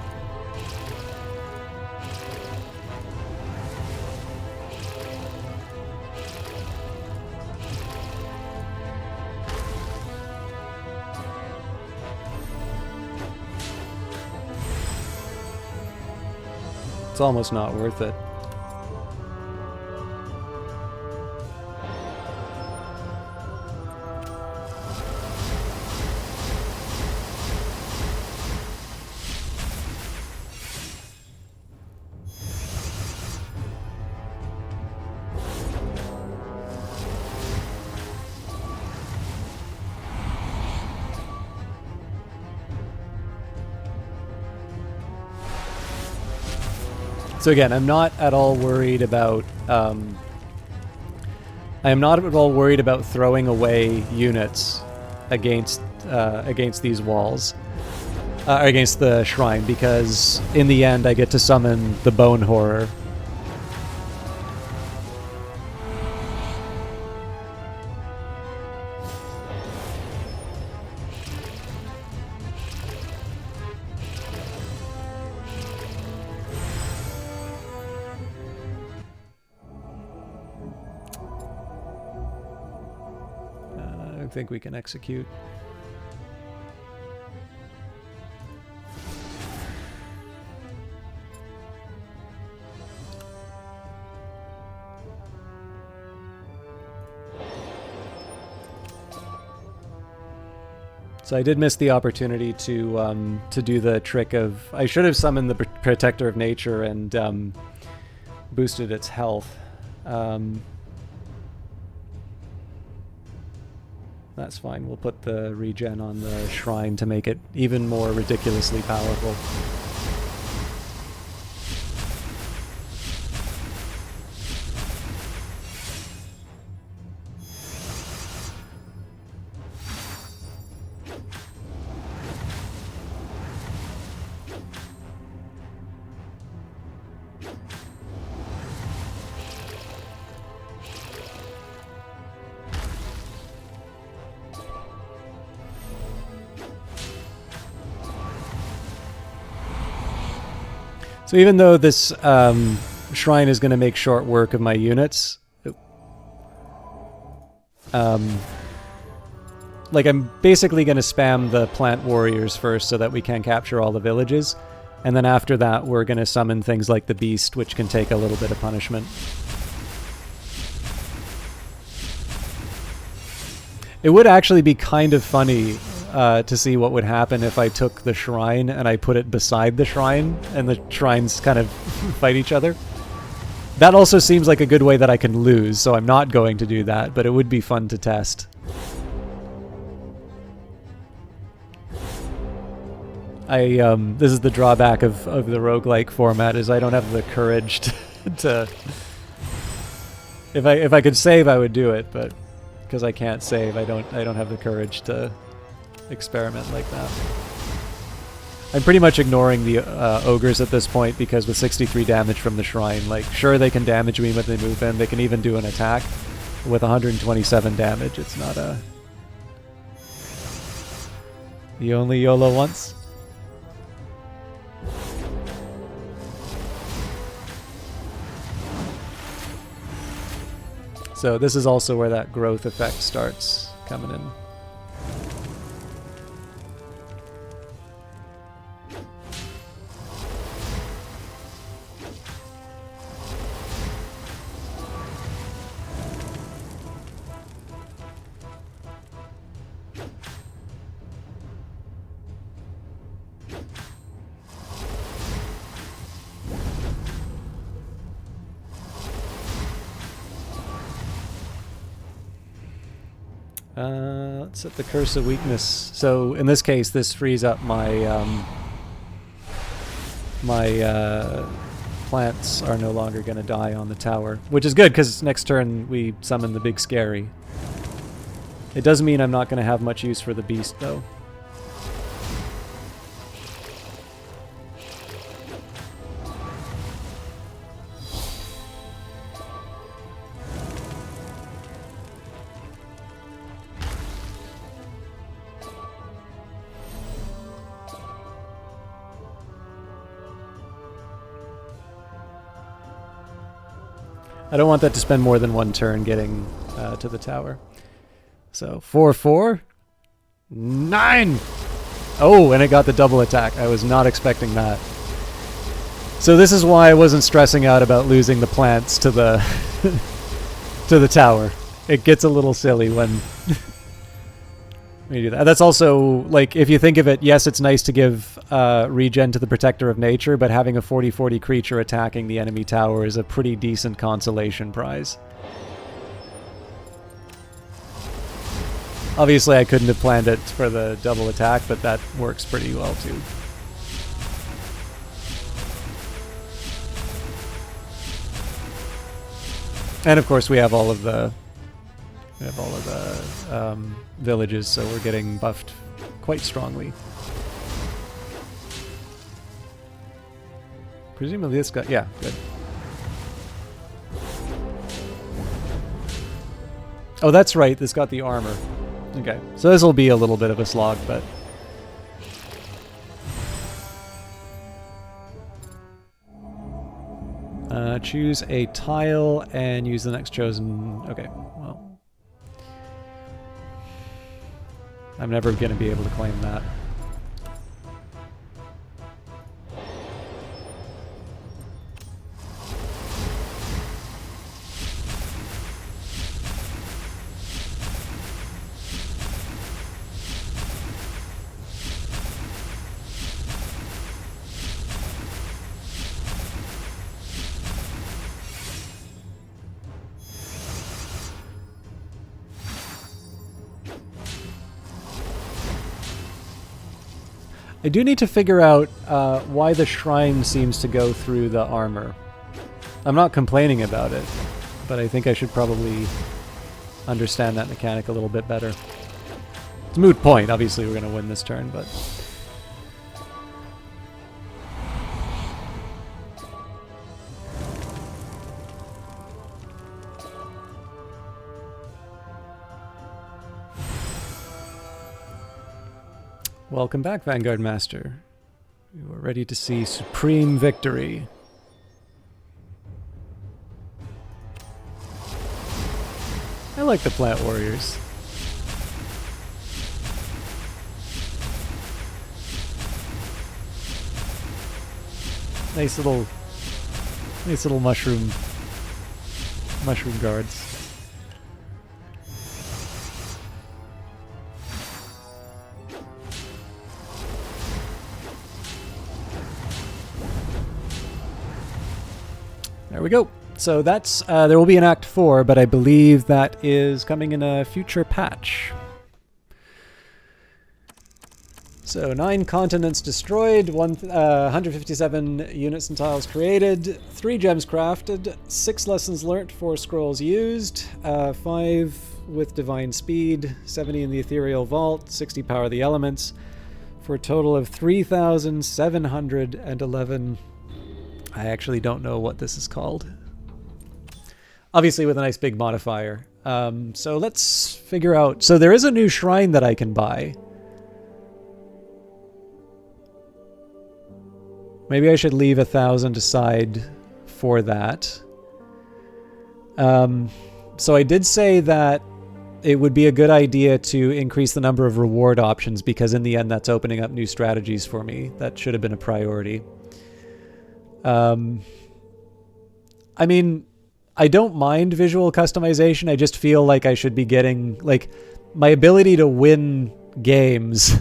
It's almost not worth it. So again, I'm not at all worried about. I am not at all worried about throwing away units against these walls, against the shrine, because in the end I get to summon the Bone Horror. I think we can execute. So I did miss the opportunity to do the trick of. I should have summoned the Protector of Nature and boosted its health. That's fine. We'll put the regen on the shrine to make it even more ridiculously powerful. So even though this shrine is going to make short work of my units, like I'm basically going to spam the plant warriors first so that we can capture all the villages, and then after that we're going to summon things like the beast, which can take a little bit of punishment. It would actually be kind of funny to see what would happen if I took the shrine and I put it beside the shrine and the shrines kind of fight each other. That also seems like a good way that I can lose, so I'm not going to do that, but it would be fun to test. This is the drawback of the roguelike format, is I don't have the courage to if I could save, I would do it, but because I can't save, I don't have the courage to experiment like that. I'm pretty much ignoring the ogres at this point, because with 63 damage from the shrine, like, sure, they can damage me when they move in, they can even do an attack. With 127 damage, it's not a... You only YOLO once? So this is also where that growth effect starts coming in. Let's set the curse of weakness. So in this case, this frees up my plants are no longer going to die on the tower, which is good because next turn we summon the big scary. It does mean I'm not going to have much use for the beast though. I don't want that to spend more than one turn getting to the tower. So 4/4, 9. Oh, and it got the double attack. I was not expecting that. So this is why I wasn't stressing out about losing the plants to the to the tower. It gets a little silly when you do that. That's also, like, if you think of it, yes, it's nice to give regen to the Protector of Nature, but having a 40/40 creature attacking the enemy tower is a pretty decent consolation prize. Obviously, I couldn't have planned it for the double attack, but that works pretty well too. And of course, we have all of the villages, so we're getting buffed quite strongly. Presumably this guy, yeah, good. Oh, that's right, this got the armor. Okay, so this will be a little bit of a slog, but... choose a tile and use the next chosen... Okay, well... I'm never going to be able to claim that. I do need to figure out why the shrine seems to go through the armor. I'm not complaining about it, but I think I should probably understand that mechanic a little bit better. It's a moot point. Obviously, we're going to win this turn, but... Welcome back, Vanguard Master. You are ready to see supreme victory. I like the plant warriors. Nice little mushroom guards. There we go. So that's, there will be an Act 4, but I believe that is coming in a future patch. So 9 continents destroyed, 157 units and tiles created, 3 gems crafted, 6 lessons learnt, 4 scrolls used, 5 with divine speed, 70 in the ethereal vault, 60 power of the elements, for a total of 3,711. I actually don't know what this is called. Obviously with a nice big modifier. So let's figure out... So there is a new shrine that I can buy. Maybe I should leave 1,000 aside for that. So I did say that it would be a good idea to increase the number of reward options because in the end that's opening up new strategies for me. That should have been a priority. I mean, I don't mind visual customization. I just feel like I should be getting... Like, my ability to win games...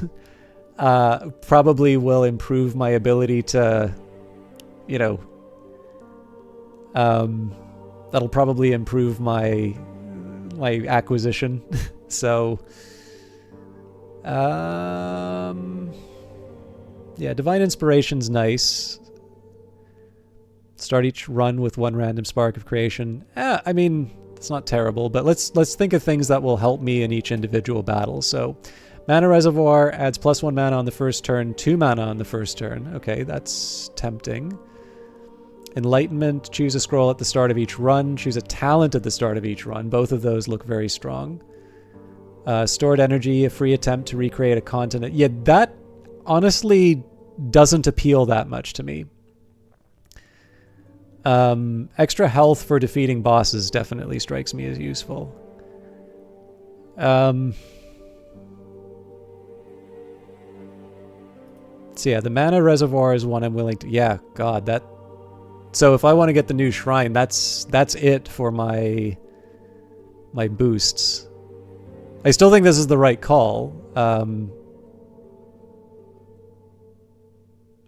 probably will improve my ability to, you know, that'll probably improve my acquisition. So, yeah, Divine Inspiration's nice. Start each run with 1 random spark of creation. I mean, it's not terrible, but let's think of things that will help me in each individual battle. So, Mana Reservoir adds +1 mana on the first turn, 2 mana on the first turn. Okay, that's tempting. Enlightenment, choose a scroll at the start of each run, choose a talent at the start of each run. Both of those look very strong. Stored energy, a free attempt to recreate a continent. Yeah, that honestly doesn't appeal that much to me. Extra health for defeating bosses definitely strikes me as useful. So yeah, the Mana Reservoir is one I'm willing to... Yeah, God, that... So if I want to get the new shrine, that's it for my boosts. I still think this is the right call.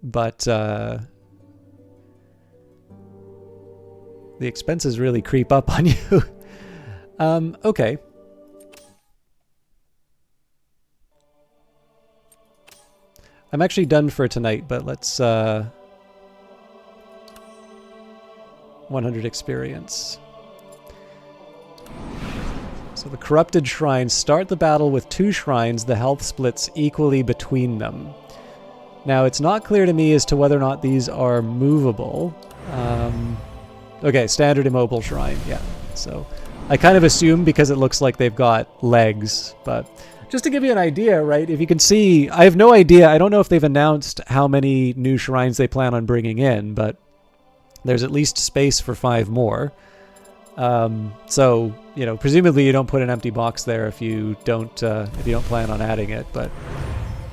But the expenses really creep up on you. Okay. I'm actually done for tonight, but let's 100 experience. So the Corrupted Shrine. Start the battle with 2 shrines. The health splits equally between them. Now, it's not clear to me as to whether or not these are movable. Okay, standard immobile shrine, yeah. So I kind of assume because it looks like they've got legs, but... Just to give you an idea, right, if you can see, I have no idea, I don't know if they've announced how many new shrines they plan on bringing in, but there's at least space for 5 more. So, you know, presumably you don't put an empty box there if you don't plan on adding it, but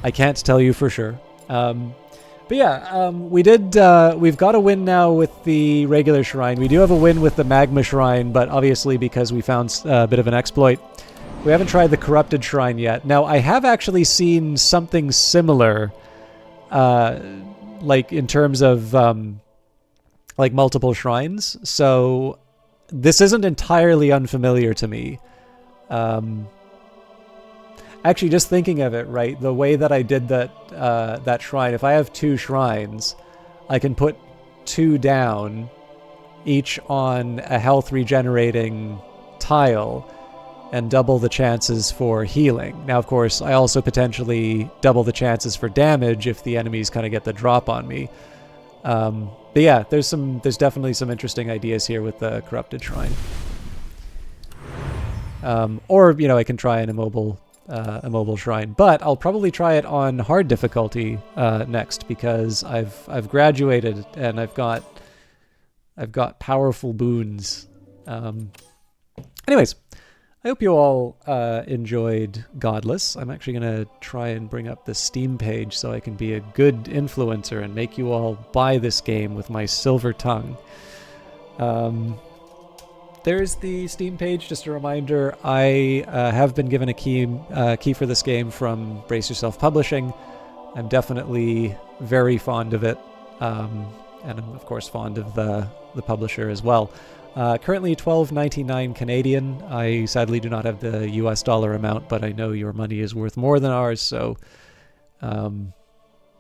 I can't tell you for sure. But yeah, we've got a win now with the regular shrine. We do have a win with the magma shrine, but obviously because we found a bit of an exploit, we haven't tried the Corrupted Shrine yet. Now, I have actually seen something similar, like in terms of like multiple shrines. So this isn't entirely unfamiliar to me. Actually, just thinking of it, right, the way that I did that shrine, if I have 2 shrines, I can put 2 down, each on a health regenerating tile, and double the chances for healing. Now, of course, I also potentially double the chances for damage if the enemies kind of get the drop on me. But yeah, there's definitely some interesting ideas here with the Corrupted Shrine. Or, you know, I can try an immobile shrine, but I'll probably try it on hard difficulty next because I've graduated and I've got powerful boons. Anyways. I hope you all enjoyed Godless. I'm actually going to try and bring up the Steam page so I can be a good influencer and make you all buy this game with my silver tongue. There's the Steam page. Just a reminder, I have been given a key for this game from Brace Yourself Publishing. I'm definitely very fond of it, and I'm of course fond of the publisher as well. Currently $12.99 Canadian. I sadly do not have the US dollar amount, but I know your money is worth more than ours, so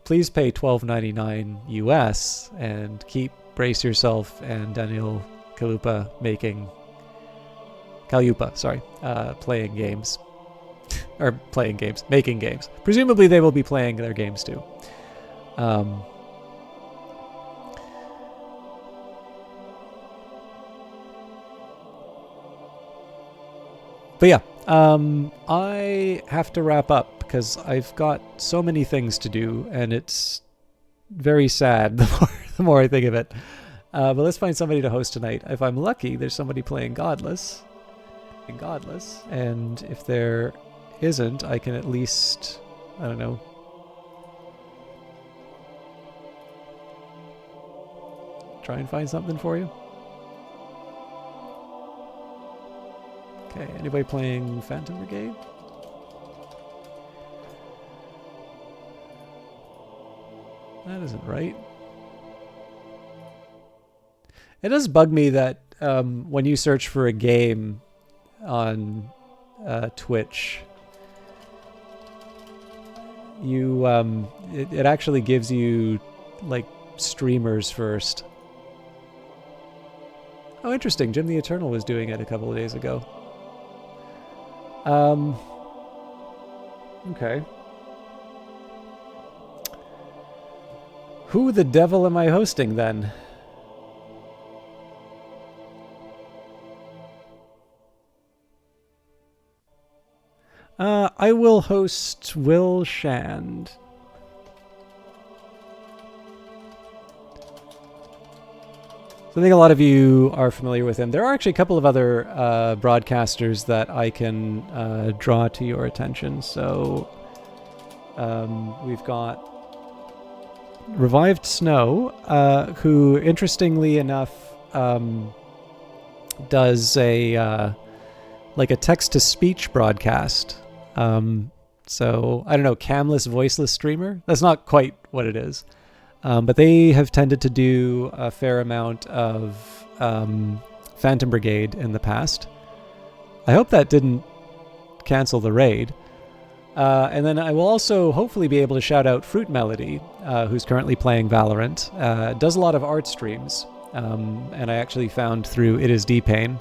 Please pay $12.99 US and keep Brace Yourself and Daniel Kaluuya playing games. Or playing games, making games. Presumably they will be playing their games too. But yeah, I have to wrap up because I've got so many things to do, and it's very sad the more I think of it. But let's find somebody to host tonight. If I'm lucky, there's somebody playing Godless. And if there isn't, I can at least, I don't know, try and find something for you. Okay, anybody playing Phantom Brigade? That isn't right. It does bug me that when you search for a game on Twitch, you it actually gives you like streamers first. Oh, interesting. Jim the Eternal was doing it a couple of days ago. Okay. Who the devil am I hosting then? I will host Will Shand. So I think a lot of you are familiar with him. There are actually a couple of other broadcasters that I can draw to your attention. So we've got Revived Snow, who, interestingly enough, does a like a text-to-speech broadcast. So I don't know, camless, voiceless streamer. That's not quite what it is. But they have tended to do a fair amount of Phantom Brigade in the past. I hope that didn't cancel the raid. And then I will also hopefully be able to shout out Fruit Melody, who's currently playing Valorant. Does a lot of art streams, and I actually found through It Is D-Pain.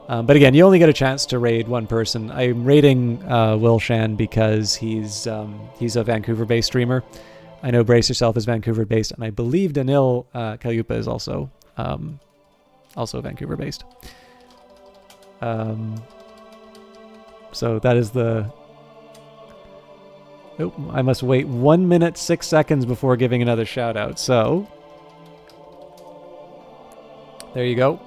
But again, you only get a chance to raid one person. I'm raiding Will Shan because he's a Vancouver-based streamer. I know Brace Yourself is Vancouver-based, and I believe Daniil Kaluuya is also Vancouver-based. So that is the... Oh, I must wait 1 minute, 6 seconds before giving another shout-out. So, there you go.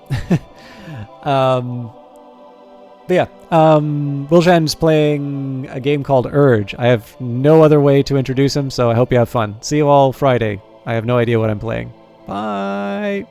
But yeah, Will Shan's playing a game called Urge. I have no other way to introduce him, so I hope you have fun. See you all Friday. I have no idea what I'm playing. Bye!